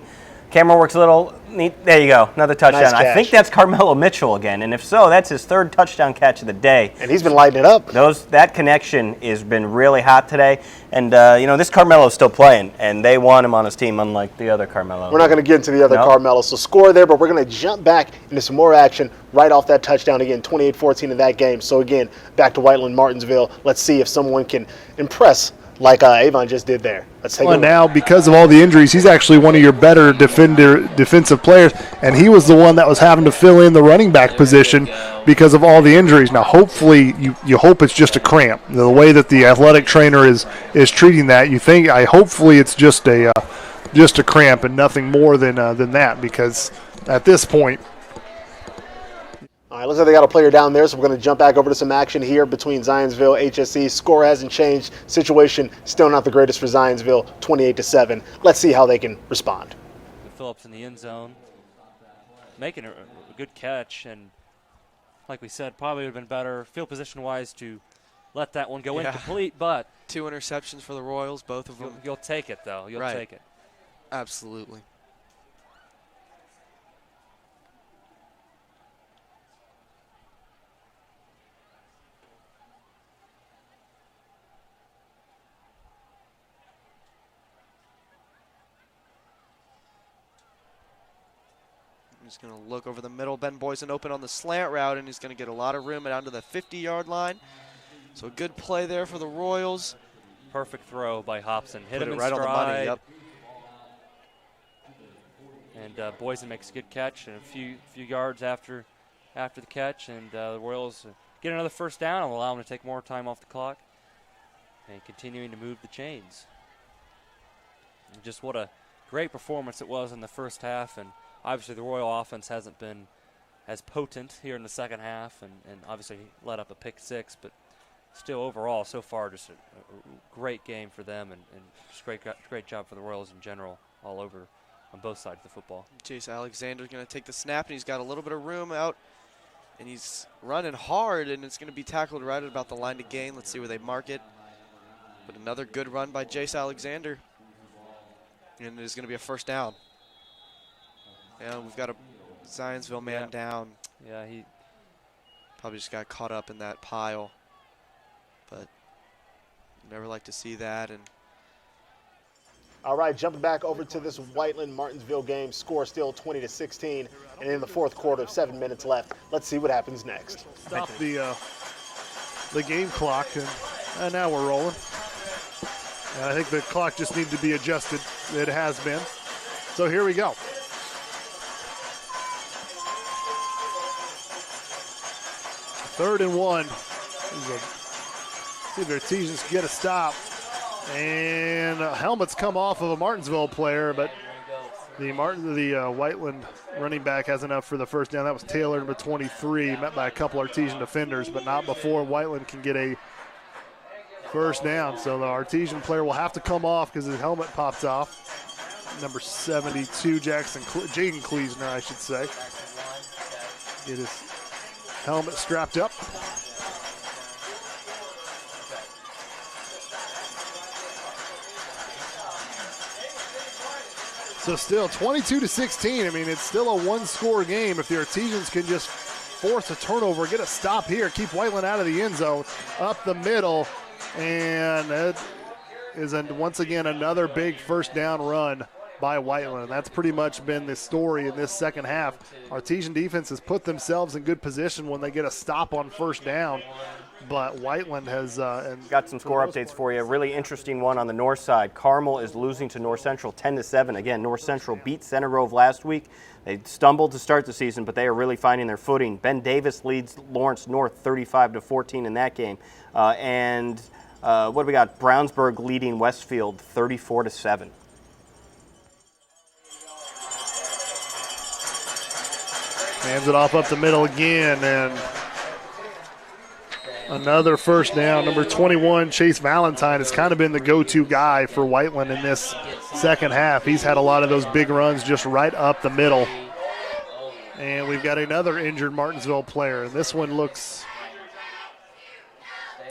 Camera works a little neat. There you go, another touchdown. Nice catch. I think that's Carmelo Mitchell again, and if so, that's his third touchdown catch of the day. And he's been lighting it up. That connection has been really hot today, and this Carmelo's still playing, and they want him on his team, unlike the other Carmelo. We're not going to get into the other Carmelo, so score there, but we're going to jump back into some more action right off that touchdown again, 28-14 in that game. So again, back to Whiteland, Martinsville. Let's see if someone can impress like Avon just did there. Let's take a look. Now, because of all the injuries, he's actually one of your better defensive players, and he was the one that was having to fill in the running back position because of all the injuries. Now, hopefully, you hope it's just a cramp. The way that the athletic trainer is treating that, hopefully it's just a cramp and nothing more than that, because at this point. All right, looks like they got a player down there, so we're going to jump back over to some action here between Zionsville, HSE. Score hasn't changed. Situation still not the greatest for Zionsville, 28-7. Let's see how they can respond. Phillips in the end zone, making a good catch, and like we said, probably would have been better field position-wise to let that one go incomplete, but 2 interceptions for the Royals, both of them. You'll take it, though. You'll take it. Absolutely. He's going to look over the middle. Ben Boysen open on the slant route, and he's going to get a lot of room down to the 50-yard line. So a good play there for the Royals. Perfect throw by Hobson. Hit him in right stride. on the money, yep. And Boysen makes a good catch, and a few yards after the catch, and the Royals get another first down and allow them to take more time off the clock and continuing to move the chains. And just what a great performance it was in the first half, and obviously the Royal offense hasn't been as potent here in the second half, and obviously let up a pick six, but still overall so far just a great game for them, and just great job for the Royals in general all over on both sides of the football. Chase Alexander's going to take the snap, and he's got a little bit of room out, and he's running hard, and it's going to be tackled right at about the line to gain. Let's see where they mark it. But another good run by Chase Alexander, and it is going to be a first down. And we've got a Zionsville man down. Yeah, he probably just got caught up in that pile, but never like to see that. And all right, jumping back over to this Whiteland-Martinsville game, score still 20-16, and in the fourth quarter, 7 minutes left. Let's see what happens next. Stop the game clock, and now we're rolling. I think the clock just needed to be adjusted. It has been. So here we go. Third and one. See if the Artesians get a stop. And helmets come off of a Martinsville player, but the Whiteland running back has enough for the first down. That was Taylor, number 23, met by a couple Artesian defenders, but not before Whiteland can get a first down. So the Artesian player will have to come off because his helmet popped off. Number 72, Jaden Kleesner, I should say. Get his helmet strapped up. So still 22-16. I mean, it's still a one-score game. If the Artesians can just force a turnover, get a stop here, keep Whiteland out of the end zone, up the middle, and it is once again another big first down run by Whiteland. And that's pretty much been the story in this second half. Artesian defense has put themselves in good position when they get a stop on first down. But Whiteland has got some score updates for you. A really interesting one on the north side. Carmel is losing to North Central 10-7. Again, North Central beat Center Grove last week. They stumbled to start the season, but they are really finding their footing. Ben Davis leads Lawrence North 35-14 in that game. What do we got? Brownsburg leading Westfield 34-7. Hands it off up the middle again, and another first down. Number 21, Chase Valentine, has kind of been the go-to guy for Whiteland in this second half. He's had a lot of those big runs just right up the middle. And we've got another injured Martinsville player, and this one looks,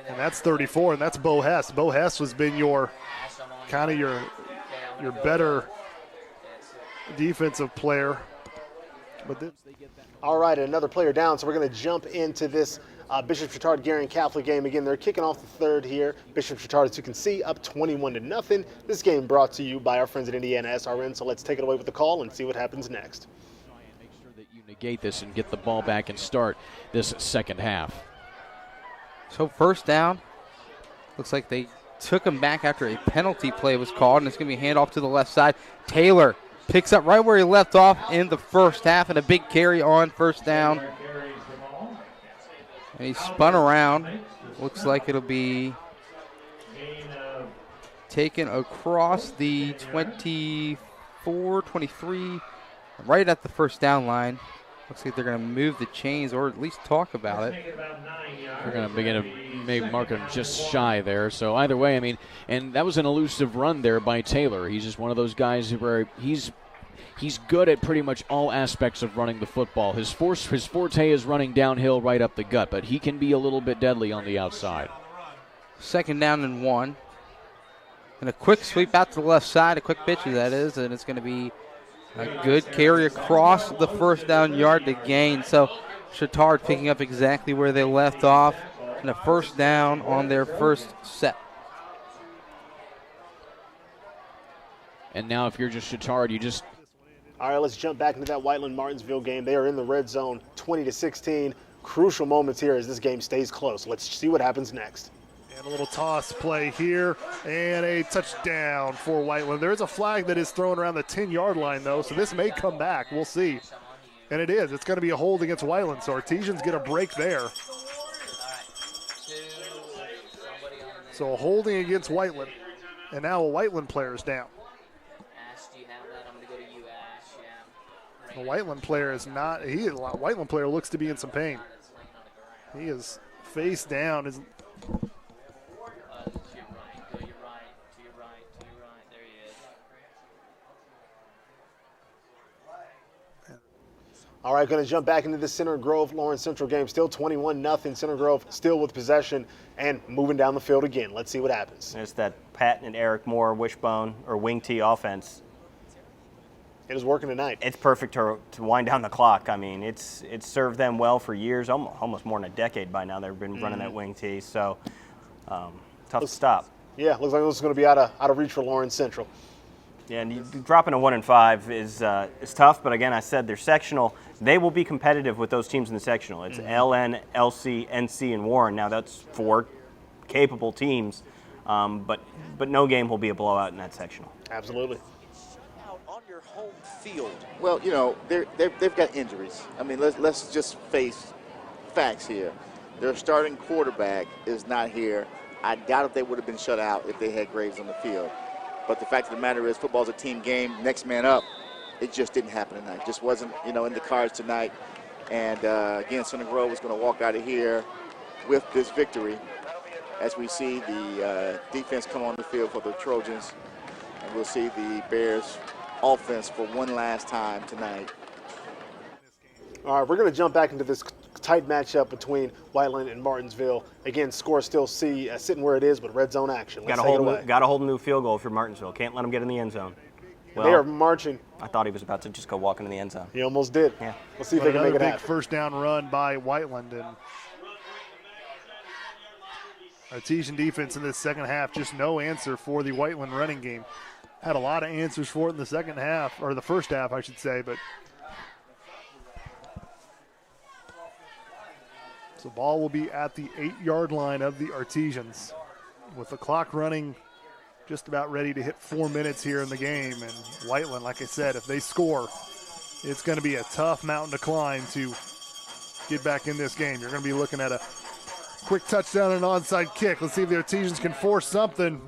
and that's 34, and that's Bo Hess. Bo Hess has been your kind of your better defensive player. But all right, another player down, so we're going to jump into this Bishop Chatard Garion Catholic game. Again, they're kicking off the third here. Bishop Chatard, as you can see, up 21-0. This game brought to you by our friends at Indiana SRN, so let's take it away with the call and see what happens next. Make sure that you negate this and get the ball back and start this second half. So first down, looks like they took him back after a penalty play was called, and it's going to be a handoff to the left side. Taylor picks up right where he left off in the first half, and a big carry on first down. And he spun around. Looks like it'll be taken across the 24, 23, right at the first down line. Looks like they're going to move the chains or at least talk about it. They're going to begin to maybe mark him just shy there. So either way, I mean, and that was an elusive run there by Taylor. He's just one of those guys where he's good at pretty much all aspects of running the football. His forte is running downhill right up the gut, but he can be a little bit deadly on the outside. Second down and 1. And a quick sweep out to the left side, a quick pitch that is, and it's going to be a good carry across the first down yard to gain. So Chatard picking up exactly where they left off, and a first down on their first set. And now if you're just Chatard, you just All right, let's jump back into that Whiteland-Martinsville game. They are in the red zone, 20-16. Crucial moments here as this game stays close. Let's see what happens next. And a little toss play here, and a touchdown for Whiteland. There is a flag that is thrown around the 10-yard line, though, so this may come back. We'll see. And it is. It's going to be a hold against Whiteland, so Artesians get a break there. So a holding against Whiteland, and now a Whiteland player is down. The Whiteland player is not. Whiteland player looks to be in some pain. He is face down. All right, going to jump back into the Center Grove Lawrence Central game. Still 21-0. Center Grove still with possession and moving down the field again. Let's see what happens. It's that Patton and Eric Moore wishbone or wing T offense. It is working tonight. It's perfect to wind down the clock. I mean, it's served them well for years, almost more than a decade by now. They've been running that wing T, so tough to stop. Yeah, looks like this is going to be out of reach for Lawrence Central. Yeah, and dropping a 1-5 is tough, but again, I said they're sectional. They will be competitive with those teams in the sectional. It's LN, LC, NC, and Warren. Now that's 4 capable teams, but no game will be a blowout in that sectional. Absolutely. On your home field. Well, you know, they've got injuries. I mean, let's just face facts here. Their starting quarterback is not here. I doubt if they would have been shut out if they had Graves on the field. But the fact of the matter is, football's a team game. Next man up. It just didn't happen tonight. Just wasn't, in the cards tonight. And again, Center Grove is going to walk out of here with this victory, as we see the defense come on the field for the Trojans, and we'll see the Bears offense for one last time tonight. All right, we're going to jump back into this tight matchup between Whiteland and Martinsville. Again, score still sitting where it is, but red zone action. Got to hold a new field goal for Martinsville. Can't let them get in the end zone. Well, they are marching. I thought he was about to just go walk into the end zone. He almost did. Yeah. Let's see if they can make it happen. Big first down run by Whiteland, and Artesian defense in this second half, just no answer for the Whiteland running game. Had a lot of answers for it in the second half, or the first half, I should say, but so the ball will be at the 8-yard line of the Artesians with the clock running just about ready to hit 4 minutes here in the game. And Whiteland, like I said, if they score, it's going to be a tough mountain to climb to get back in this game. You're going to be looking at a quick touchdown and an onside kick. Let's see if the Artesians can force something.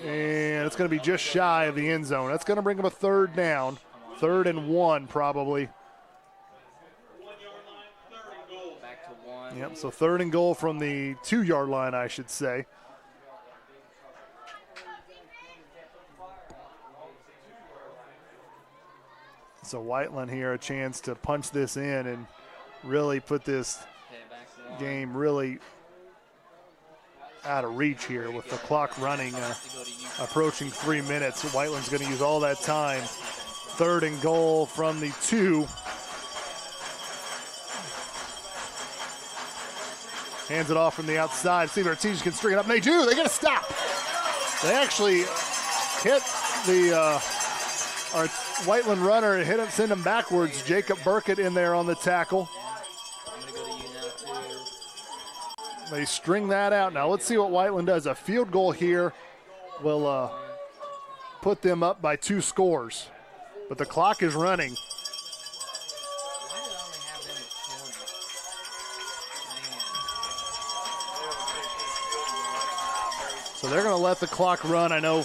And it's going to be just shy of the end zone. That's going to bring them a third down. 3rd and 1 probably. Yep, so 3rd and goal from the 2-yard line, I should say. So Whiteland here, a chance to punch this in and really put this game really out of reach here with the clock running, approaching 3 minutes. Whiteland's going to use all that time. 3rd and goal from the 2. Hands it off from the outside. See if our teams can string it up. And they do. They get a stop. They actually hit the our Whiteland runner and hit him, send him backwards. Jacob Burkett in there on the tackle. They string that out. Now let's see what Whiteland does. A field goal here will put them up by 2 scores. But the clock is running. So they're going to let the clock run. I know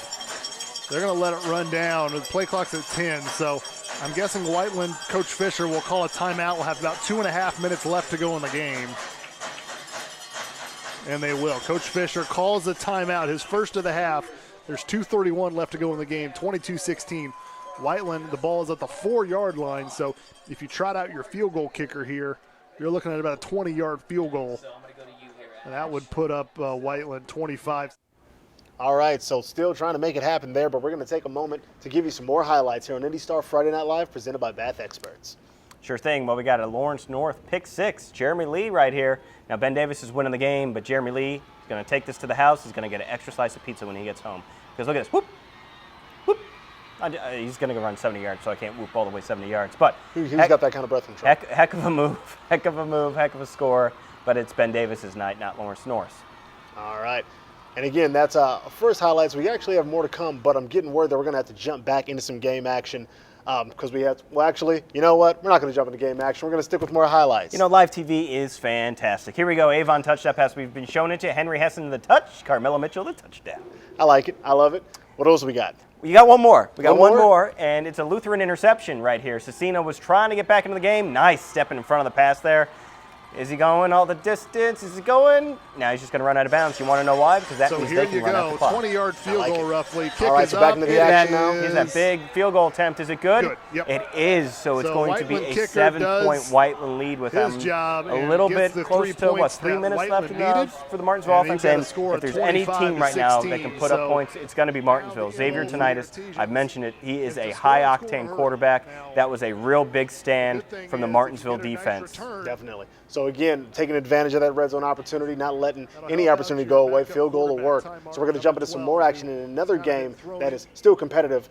they're going to let it run down. The play clock's at 10, so I'm guessing Whiteland, Coach Fisher will call a timeout. We'll have about 2.5 minutes left to go in the game. And they will. Coach Fisher calls a timeout, his first of the half. There's 2:31 left to go in the game, 22-16. Whiteland, the ball is at the 4-yard line, so if you trot out your field goal kicker here, you're looking at about a 20-yard field goal. And that would put up Whiteland 25. All right, so still trying to make it happen there, but we're going to take a moment to give you some more highlights here on IndyStar Friday Night Live, presented by Bath Experts. Sure thing. Well, we got a Lawrence North pick 6. Jeremy Lee right here. Now, Ben Davis is winning the game, but Jeremy Lee is going to take this to the house. He's going to get an extra slice of pizza when he gets home. Because look at this. Whoop, whoop, He's going to go run 70 yards, so I can't whoop all the way 70 yards. But he's got that kind of breath control. Heck of a move, heck of a score. But it's Ben Davis's night, not Lawrence North's. All right. And again, that's first highlights. We actually have more to come, but I'm getting word that we're going to have to jump back into some game action because we have, well, actually, you know what? We're not going to jump into game action. We're going to stick with more highlights. You know, live TV is fantastic. Here we go. Avon touch that pass we've been showing it to. Henry Hessen the touch. Carmelo Mitchell the touchdown. I like it. I love it. What else we got? We got one more. We got one more, and it's a Lutheran interception right here. Cecina was trying to get back into the game. Nice stepping in front of the pass there. Is he going all the distance? Is he going? Now he's just going to run out of bounds. You want to know why? Because that means they can run out the clock. 20-yard field goal roughly. Kick all right, is so back up. into the action now. Here's that big field goal attempt. Is it good? Good. Yep. It is. So it's going to be Whiteland a kicker 7-point Whiteland lead with his them job a little bit close to, what, 3 minutes left for the Martinsville offense. And if there's any team right now that can put up points, it's going to be Martinsville. Xavier Tonitis, I've mentioned it, he is a high-octane quarterback. That was a real big stand from the Martinsville defense. Definitely. So again, taking advantage of that red zone opportunity, not letting any opportunity go away. Field goal will work. So we're going to jump into some more action in another game that is still competitive,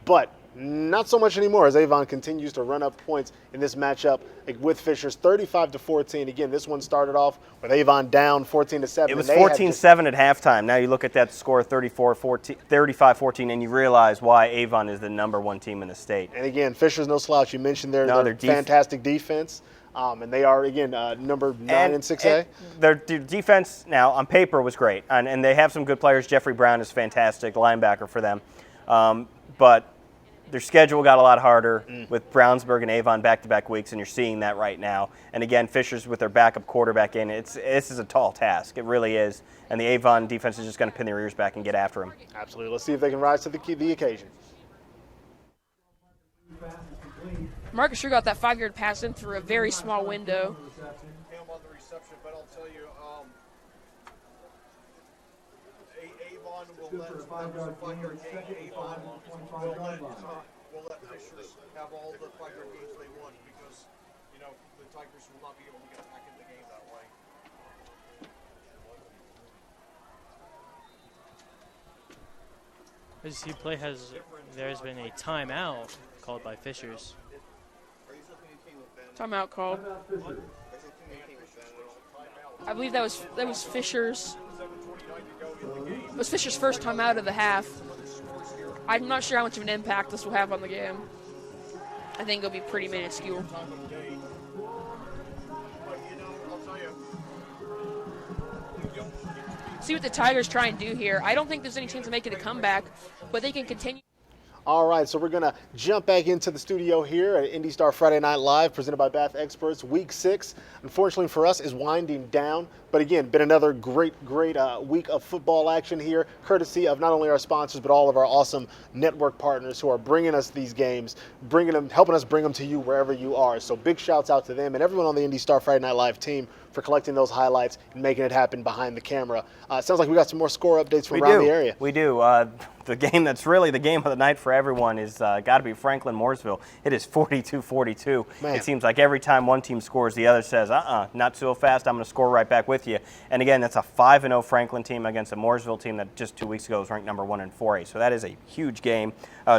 but not so much anymore as Avon continues to run up points in this matchup with Fishers, 35-14. Again, this one started off with Avon down 14-7. It was 14-7 at halftime. Now you look at that score, 35-14, and you realize why Avon is the #1 team in the state. And again, Fishers no slouch. You mentioned their fantastic defense. And they are, again, number 9 in 6A. Their defense now on paper was great, and they have some good players. Jeffrey Brown is fantastic, linebacker for them. But their schedule got a lot harder with Brownsburg and Avon back-to-back weeks, and you're seeing that right now. And again, Fishers with their backup quarterback in, this is a tall task. It really is. And the Avon defense is just going to pin their ears back and get after them. Absolutely. Let's see if they can rise to the occasion. Marcus sure got that 5-yard pass in through a very small window. On the reception, but I'll tell you, Avon will let, that was a 5-yard gain. Avon will let Fishers have all the 5-yard gains they want because, you know, the Tigers will not be able to get back into the game that way. As you play there's been a timeout called by Fishers. Timeout called. I believe that was Fishers. It was Fishers' first timeout of the half. I'm not sure how much of an impact this will have on the game. I think it'll be pretty minuscule. See what the Tigers try and do here. I don't think there's any chance of making a comeback, but they can continue. All right, so we're going to jump back into the studio here at IndyStar Friday Night Live, presented by Bath Experts. Week 6, unfortunately for us, is winding down. But again, been another great week of football action here, courtesy of not only our sponsors, but all of our awesome network partners who are bringing us these games, helping us bring them to you wherever you are. So big shouts out to them and everyone on the IndyStar Friday Night Live team for collecting those highlights and making it happen behind the camera. It sounds like we got some more score updates from around the area. We do. The game that's really the game of the night for everyone is got to be Franklin-Mooresville. It is 42-42. It seems like every time one team scores, the other says, not so fast, I'm going to score right back with you. And again, that's a 5-0 Franklin team against a Mooresville team that just 2 weeks ago was ranked #1 in 4A. So that is a huge game.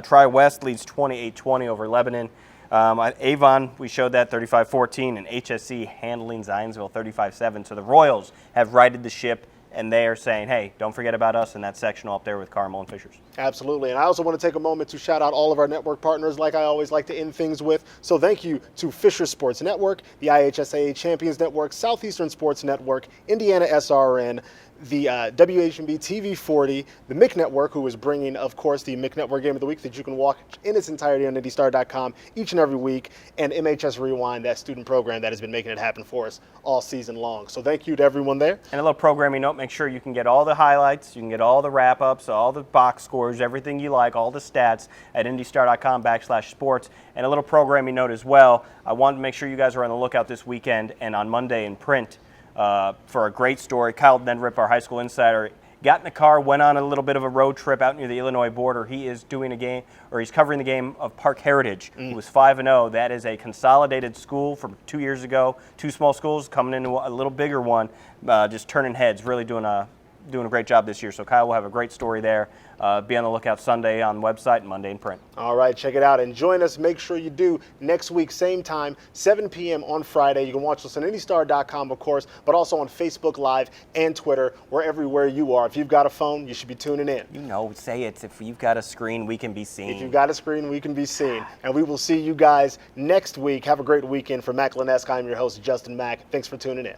Tri-West leads 28-20 over Lebanon. Avon, we showed that 35-14, and HSC handling Zionsville 35-7. So the Royals have righted the ship, and they are saying, hey, don't forget about us in that sectional up there with Carmel and Fishers. Absolutely. And I also want to take a moment to shout out all of our network partners like I always like to end things with. So thank you to Fisher Sports Network, the IHSAA Champions Network, Southeastern Sports Network, Indiana SRN, the WHMB TV 40, the MIC Network, who is bringing, of course, the MIC Network Game of the Week that you can watch in its entirety on IndyStar.com each and every week, and MHS Rewind, that student program that has been making it happen for us all season long. So thank you to everyone there. And a little programming note, make sure you can get all the highlights, you can get all the wrap-ups, all the box scores, everything you like, all the stats at IndyStar.com/sports. And a little programming note as well, I wanted to make sure you guys are on the lookout this weekend and on Monday in print for a great story. Kyle Nedrip, our high school insider, got in the car, went on a little bit of a road trip out near the Illinois border. He is doing a game, or he's covering the game of Park Heritage, who was 5-0. That is a consolidated school from 2 years ago. 2 small schools coming into a little bigger one, just turning heads, really doing a doing a great job this year. So Kyle will have a great story there. Be on the lookout Sunday on the website and Monday in print. All right, check it out and join us. Make sure you do next week, same time, 7 p.m. on Friday. You can watch us on IndyStar.com, of course, but also on Facebook Live and Twitter. We're everywhere you are. If you've got a phone, you should be tuning in. You know, say it. If you've got a screen, we can be seen. If you've got a screen, we can be seen. And we will see you guys next week. Have a great weekend. For Mac Linesk, I'm your host, Justin Mack. Thanks for tuning in.